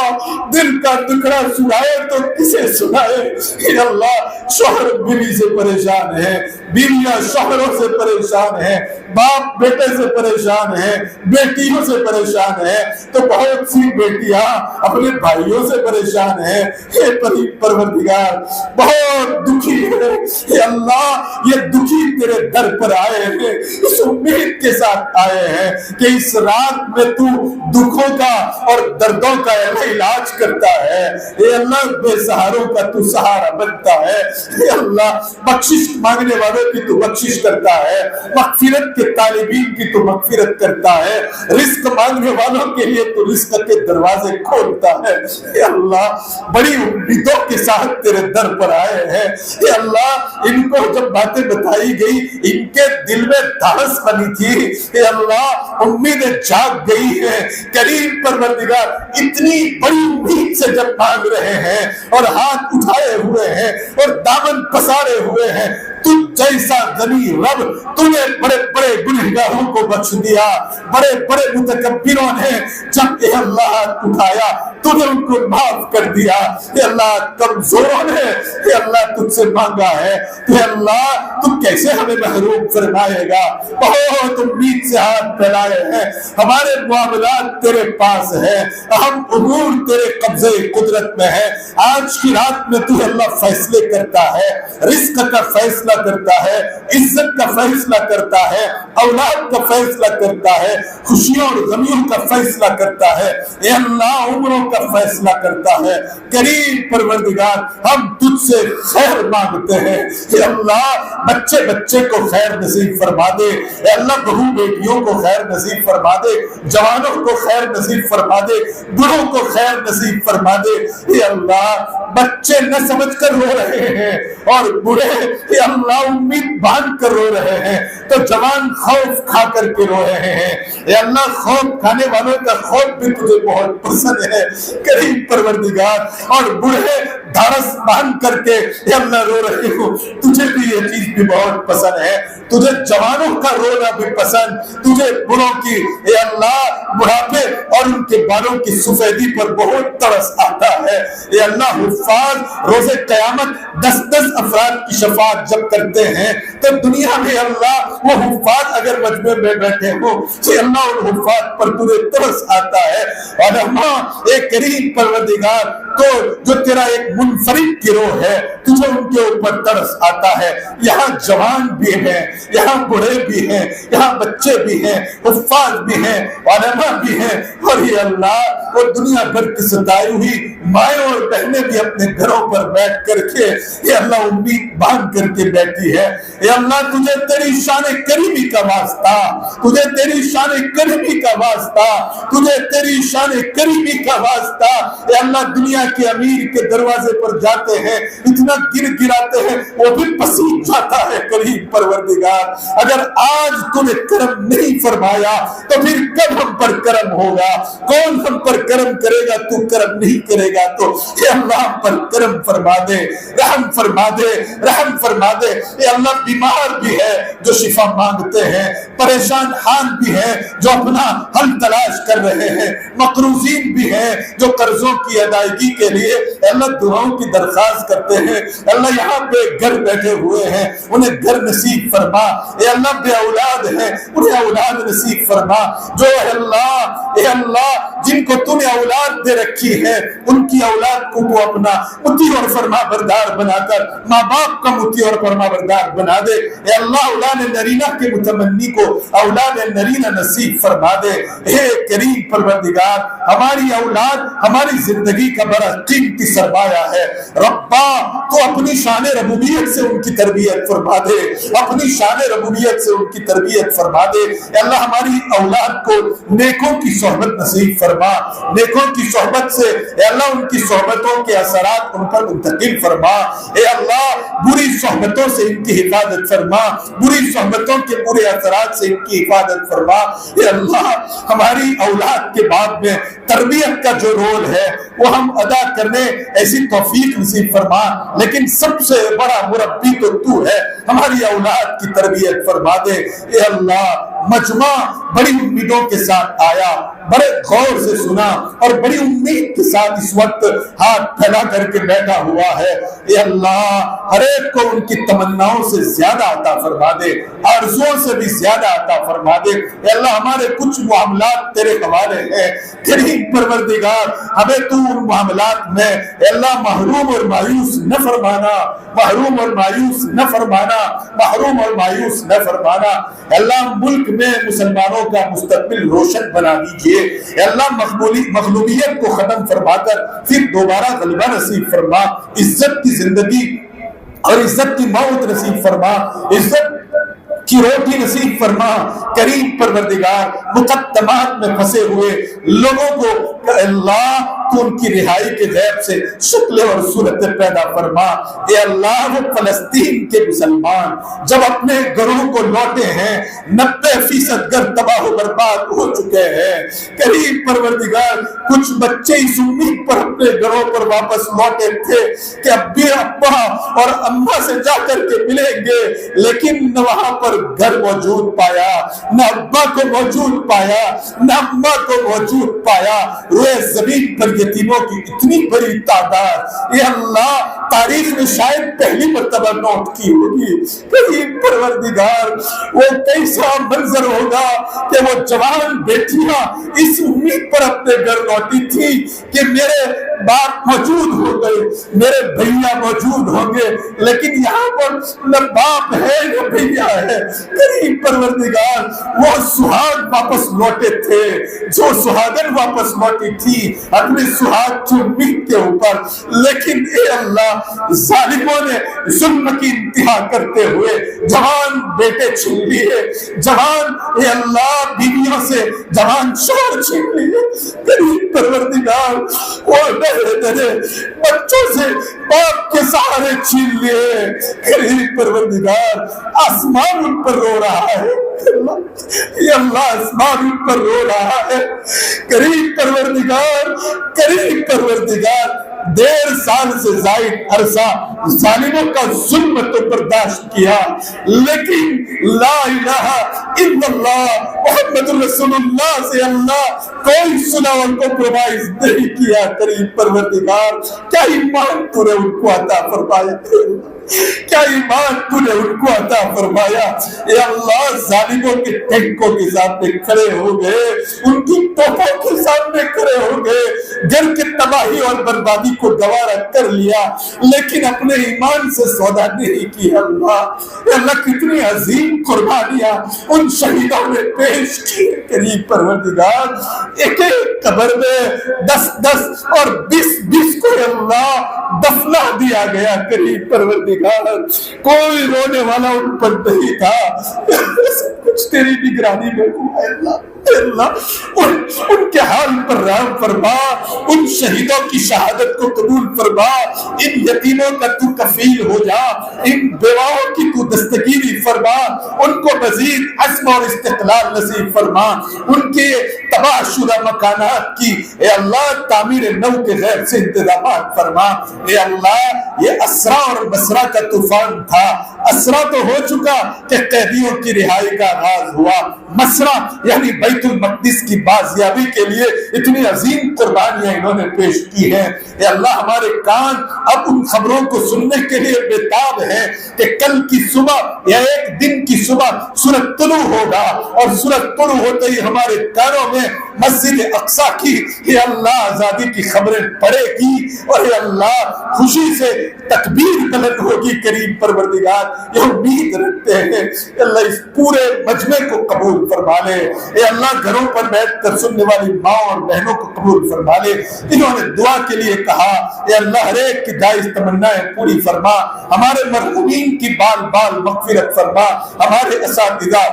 دل کا دکھڑا سنائے تو کسے سنائے، اے اللہ شوہر بیوی سے پریشان ہے، بیویاں شوہروں سے پریشان ہے، باپ بیٹے سے پریشان ہے، بیٹیوں سے پریشان ہے، تو بہت سی بیٹیاں اپنے بھائیوں سے پریشان ہیں، اے پروردگار بہت دکھی ہے، اے اللہ یہ دکھی تیرے در پر آئے ہیں، اس امید کے ساتھ آئے ہیں کہ اس رات میں تو دکھوں کا اور دردوں کا علاج کرتا ہے، اے اللہ بے سہاروں کا تو سہارا بنتا ہے، اے اللہ بخشش مانگنے والوں کی تو بخشش کرتا ہے، مغفرت کے طالبین کی تو مغفرت کرتا ہے، رزق مانگنے والوں کے لیے تو رزق کے دروازے کھولتا ہے، اے اللہ بڑی امیدوں کے ساتھ تیرے در پر آئے ہیں، اے اللہ ان کو جب باتیں بتائی گئی ان کے دل میں دھڑس بنی تھی، اے اللہ امیدیں جاگ گئی ہیں، کریم پروردگار اتنی بڑی امید سے جب مانگ رہے ہیں اور ہاتھ اٹھائے ہوئے ہیں اور دامن پسارے ہوئے ہیں تجھ جیسا غنی رب، تو نے بڑے بڑے گنہگاروں کو بخش دیا، بڑے بڑے متکبروں نے جب اے اللہ اٹھایا تو نے ان کو معاف کر دیا۔ اے اللہ کمزوروں نے اے اللہ تجھ سے مانگا ہے، اے اللہ تو کیسے ہمیں محروم فرمائے گا؟ بہت امید سے ہاتھ پھیلائے ہیں، ہمارے معاملات تیرے پاس ہے، ہم امور تیرے قبضے قدرت میں ہے۔ آج کی رات میں تو اللہ فیصلے کرتا ہے، رزق کا فیصلہ کرتا ہے، عزت کا فیصلہ کرتا ہے، اولاد کا فیصلہ کرتا ہے، خوشیوں اور غمیوں کا فیصلہ کرتا ہے، اے اللہ عمروں کا فیصلہ کرتا ہے۔ کریم پروردگار ہم تجھ سے خیر مانگتے ہیں، اے اللہ بچے بچے کو خیر نصیب فرما دے، اے اللہ بہو بیٹیوں کو خیر نصیب فرما دے، جوانوں کو خیر نصیب فرما دے، بڑوں کو خیر نصیب فرما دے۔ اے اللہ بچے نہ سمجھ کر رو رہے ہیں اور بوڑھے اے اللہ امید باندھ کر رو رہے ہیں، تو جوان خوف کھا کر کے رو رہے ہیں۔ اے اللہ خوف کھانے والوں کا خوف بھی تجھے بہت پسند ہے کریم پروردگار، اور بوڑھے دھارس باندھ کر کے اے اللہ رو رہے ہو، تجھے بھی یہ چیز بھی بہت پسند ہے، تجھے جوانوں کا رونا بھی پسند، تجھے بڑوں کی اے اللہ بڑھاپے اور ان کے بالوں کی سفیدی پر بہت ترس آتا ہے۔ اے اللہ حفاظ روز قیامت 10 افراد کی شفاعت جب کرتے ہیں تو دنیا میں اللہ وہ حفاظ اگر مجمع میں بیٹھے ہو تو اللہ ان حفاظ پر تجھے ترس آتا ہے۔ اور ہماں ایک کریم پروردگار تو جو تیرا ایک منفرد گروہ ہے تجھے ان کے اوپر ترس آتا ہے۔ یہاں جوان بھی ہیں، یہاں بڑھے بھی ہیں، یہاں بچے بھی ہیں، حفاظ بھی ہیں، علماء بھی ہیں، اور یہ اللہ وہ دنیا بھر کی ستائی ہوئی مائیں اور بہنیں بھی اپنے گھروں پر بیٹھ کر کے یہ اللہ امید باندھ کر کے بیٹھی ہے۔ اے اللہ تجھے تیری شان کریمی کا واسطہ، تجھے تیری شان کریمی کا واسطہ، تجھے تیری شان کریمی کا واسطہ۔ اے اللہ دنیا کے امیر کے دروازے پر جاتے ہیں، اتنا گر گراتے ہیں وہ بھی پسیج جاتا ہے کریم پروردگار۔ اگر آج تو نے کرم نہیں فرمایا تو پھر کب ہم پر کرم ہوگا؟ کون ہم پر کرم کرے گا؟ تو کرم نہیں کرے گا تو اے اللہ ہم پر کرم فرما دے، رحم فرما دے، رحم فرما دے۔ اے اللہ بیمار بھی ہے جو شفا مانگتے ہیں، پریشان حال بھی ہے جو اپنا حل تلاش کر رہے ہیں، مقروضین بھی ہیں جو قرضوں کی ادائیگی کے لیے اللہ دعاؤں کی درخواست کرتے ہیں۔ اللہ یہاں پہ گھر بیٹھے ہوئے ہیں، انہیں گھر نصیب فرما۔ اے اللہ بے اولاد ہیں، انہیں اولاد نصیب فرما۔ جو اے اللہ جن کو تو نے اولاد دے رکھی ہے ان کی اولاد کو تو اپنا مطیع اور فرما بردار بنا کر ماں باپ کا مطیع اور فرما بردار بنا دے۔ اے اللہ اولاد نرینہ کے متمنی کو اولاد نرینہ نصیب فرما دے۔ اے کریم پروردگار ہماری اولاد ہماری زندگی کا بڑا قیمتی سرمایہ ہے، ربا تو اپنی شان ربوبیت سے ان کی تربیت فرما دے، اپنی شان ربوبیت سے ان کی تربیت فرما دے۔ اے اللہ ہماری اولاد کو نیکوں کی صحبت نصیب فرما، نیکوں کی صحبت سے اے اللہ ان کی صحبتوں کے اثرات ان پر منتقل فرما۔ اے اللہ بری صحبتوں سے ان کی حفاظت فرما، بری صحبتوں کے برے اثرات سے ان کی حفاظت فرما۔ اے اللہ ہماری اولاد کے بعد میں تربیت کا جو رول ہے وہ ہم ادا کرنے ایسی توفیق نصیب فرما، لیکن سب سے بڑا مربی تو ہے، ہماری اولاد کی تربیت فرما دے۔ اے اللہ مجمع بڑی امیدوں کے ساتھ آیا، بڑے غور سے سنا اور بڑی امید کے ساتھ اس وقت ہاتھ پھیلا کر کے بیٹھا ہوا ہے۔ اے اللہ ہر ایک کو ان کی تمناؤں سے زیادہ عطا فرما دے، آرزوؤں سے بھی زیادہ عطا فرما دے۔ اے اللہ ہمارے کچھ معاملات تیرے حوالے ہیں، کریم پروردگار ہمیں تو ان معاملات میں اے اللہ محروم اور مایوس نہ فرمانا، محروم اور مایوس نہ فرمانا، محروم اور مایوس نہ فرمانا۔ اے اللہ ملک میں مسلمانوں کا مستقبل روشن بنا دیجیے۔ اے اللہ مغلوبیت کو ختم فرما کر پھر دوبارہ غلبہ نصیب فرما، عزت کی زندگی اور عزت کی موت نصیب فرما، عزت کی روٹی نصیب فرما۔ کریم پروردگار مقدمات میں پھنسے ہوئے لوگوں کو اللہ تو ان کی رہائی کے غیب سے شکلیں اور صورتیں پیدا فرما۔ اے اللہ وہ فلسطین کے مسلمان جب اپنے گھروں کو لوٹے ہیں 90% گھر تباہ و برباد ہو چکے ہیں، کریم پروردگار کچھ بچے اس امید پر اپنے گھروں پر واپس لوٹے تھے کہ ابی ابا اور اماں سے جا کر کے ملیں گے، لیکن نہ وہاں پر گھر موجود پایا، نہ ابا کو موجود پایا، نہ اماں کو موجود پایا۔ روئے زمین پر یتیموں کی اتنی بڑی تعداد یہ اللہ تاریخ میں شاید پہلی مرتبہ نوٹ کی ہوگی۔ کریم پروردگار وہ کیسا منظر ہوگا کہ وہ جوان بیٹیاں اس امید پر اپنے گھر لوٹی تھی کہ میرے باپ موجود ہو گئے، میرے بھیا موجود ہوں گے، لیکن یہاں پر نہ باپ ہے نہ بھیا ہے۔ کریم پروردگار وہ سہاگ واپس لوٹے تھے جو سہاگن واپس لوٹی تھی اپنے سہاگ کی امید کے اوپر، لیکن اے اللہ ظالموں نے ظلم کی انتہا کرتے ہوئے جوان بیٹے چھین لیے، جوان اے اللہ بیویوں سے جوان شوہر چھین لیے۔ کریم پروردگار وہ نرے بچوں سے باپ کے سہارے چھین لیے۔ کریم پروردگار آسمان ان پر رو رہا ہے، یہ اللہ آسمان ان پر رو رہا ہے۔ کریم پروردگار دیر سال سے زائد عرصہ ظالموں کا ظلم تو برداشت کیا، لیکن لا الہ الا اللہ محمد رسول اللہ سے اللہ کوئی سنا ان کو پروائز نہیں کیا۔ کریم پروردگار کیا ایمان تو نے ان کو عطا فرمایا، کیا ایمان تو نے ان کو عطا فرمایا۔ اے اللہ ظالموں کے ٹینکوں کے سامنے کھڑے ہو گئے، ان کی توپوں کے سامنے کھڑے ہو گئے، گھر کی تباہی اور بربادی کو گوارا کر لیا، لیکن اپنے ایمان سے سودا نہیں کیا۔ اللہ کتنی عظیم قربانیاں ان شہیدوں نے پیش کی۔ کریم پروردگار ایک ایک قبر میں 10 اور 20 کو اللہ دفنا دیا گیا۔ کریم پروردگار کوئی رونے والا ان پر نہیں تھا، کچھ تیری نگرانی میں ہوا۔ اللہ ان کے حال پر رحم فرما، ان شہیدوں کی شہادت کو قبول فرما، ان یتیموں کا تو کفیل ہو جا، ان بیواؤں کی تو دستگیری فرما، ان کو مزید عزم اور استقلال نصیب فرما، ان کے تباہ شدہ مکانات کی اے اللہ تعمیر نو کے غیر سے انتظامات فرما۔ اے اللہ یہ اسرا اور بسرا کا طوفان تھا، اسرا تو ہو چکا کہ قیدیوں کی رہائی کا آغاز ہوا، مسرا یعنی بیت المقدس کی بازیابی کے لیے اتنی عظیم قربانیاں انہوں نے پیش کی ہیں۔ اے اللہ ہمارے کان اب ان خبروں کو سننے کے لیے بےتاب ہیں کہ کل کی صبح یا ایک دن کی صبح سورج طلوع ہوگا، اور سورج طلوع ہوتے ہی ہمارے کانوں میں مسجد اقصی کی اے اللہ آزادی کی خبریں پڑے گی، اور اے اللہ خوشی سے تکبیر بلند ہوگی۔ کریم پروردگار یہ امید رکھتے ہیں اللہ اس پورے مجمع کو قبول فرما لے۔ اے اللہ گھروں پر بیٹھ کر سننے والی ماں اور بہنوں کو قبول فرما لے۔ انہوں نے دعا کے لیے کہا، اے اللہ ہر ایک کی جائز تمنائیں پوری فرما، ہمارے مرحومین کی بال بال مغفرت فرما، ہمارے اساتذہ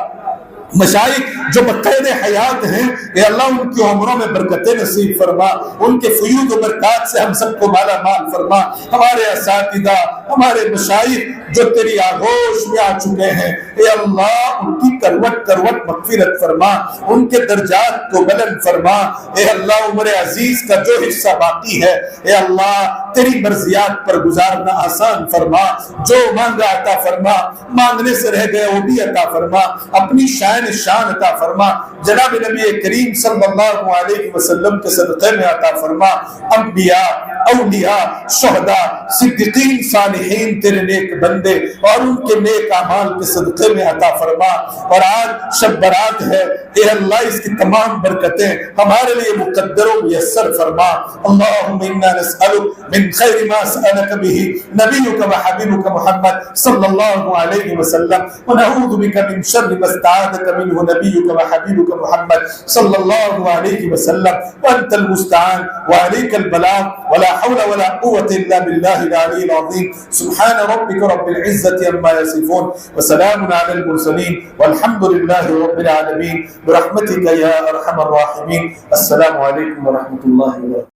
مشائخ جو بقید حیات ہیں اے اللہ ان کی عمروں میں برکتیں نصیب فرما، ان کے فیوض و برکات سے ہم سب کو مالا مال فرما۔ ہمارے اساتذہ ہمارے مشائخ جو تیری آغوش میں آ چکے ہیں اے اللہ ان کی کروٹ کروٹ مغفرت فرما، ان کے درجات کو بلند فرما۔ اے اللہ عمر عزیز کا جو حصہ باقی ہے اے اللہ تیری مرضیات پر گزارنا آسان فرما، جو مانگا عطا فرما، مانگنے سے رہ گئے وہ بھی عطا فرما، اپنی شان عطا فرما، جناب نبی کریم صلی اللہ علیہ وسلم کے صدقے میں عطا فرما۔ انبیاء، اولیاء، شہداء، صدیقین، صالحین تیرے نیک بندے اور ان کے نیک اعمال کے صدقے میں عطا فرما۔ اور آج شب برات ہے اے اللہ اس کی تمام برکتیں ہمارے لیے مقدر و میسر فرما۔ اللہم انا نسألک من خیر ما سألک به نبیک و حبیبک محمد صلی اللہ علیہ وسلم ونعوذ بک من شر ما استعاذک منه نبیک و حبیبک محمد صلی اللہ علیہ وسلم وانت المستعان وعلیک البلاغ ولا حول ولا قوة الا بالله العلی العظیم۔ سبحان ربک رب العزة عما یصفون وسلام علی المرسلین والحمد للہ رب العالمین برحمتک یا ارحم الراحمین۔ السلام علیکم ورحمۃ اللہ وبرکاتہ۔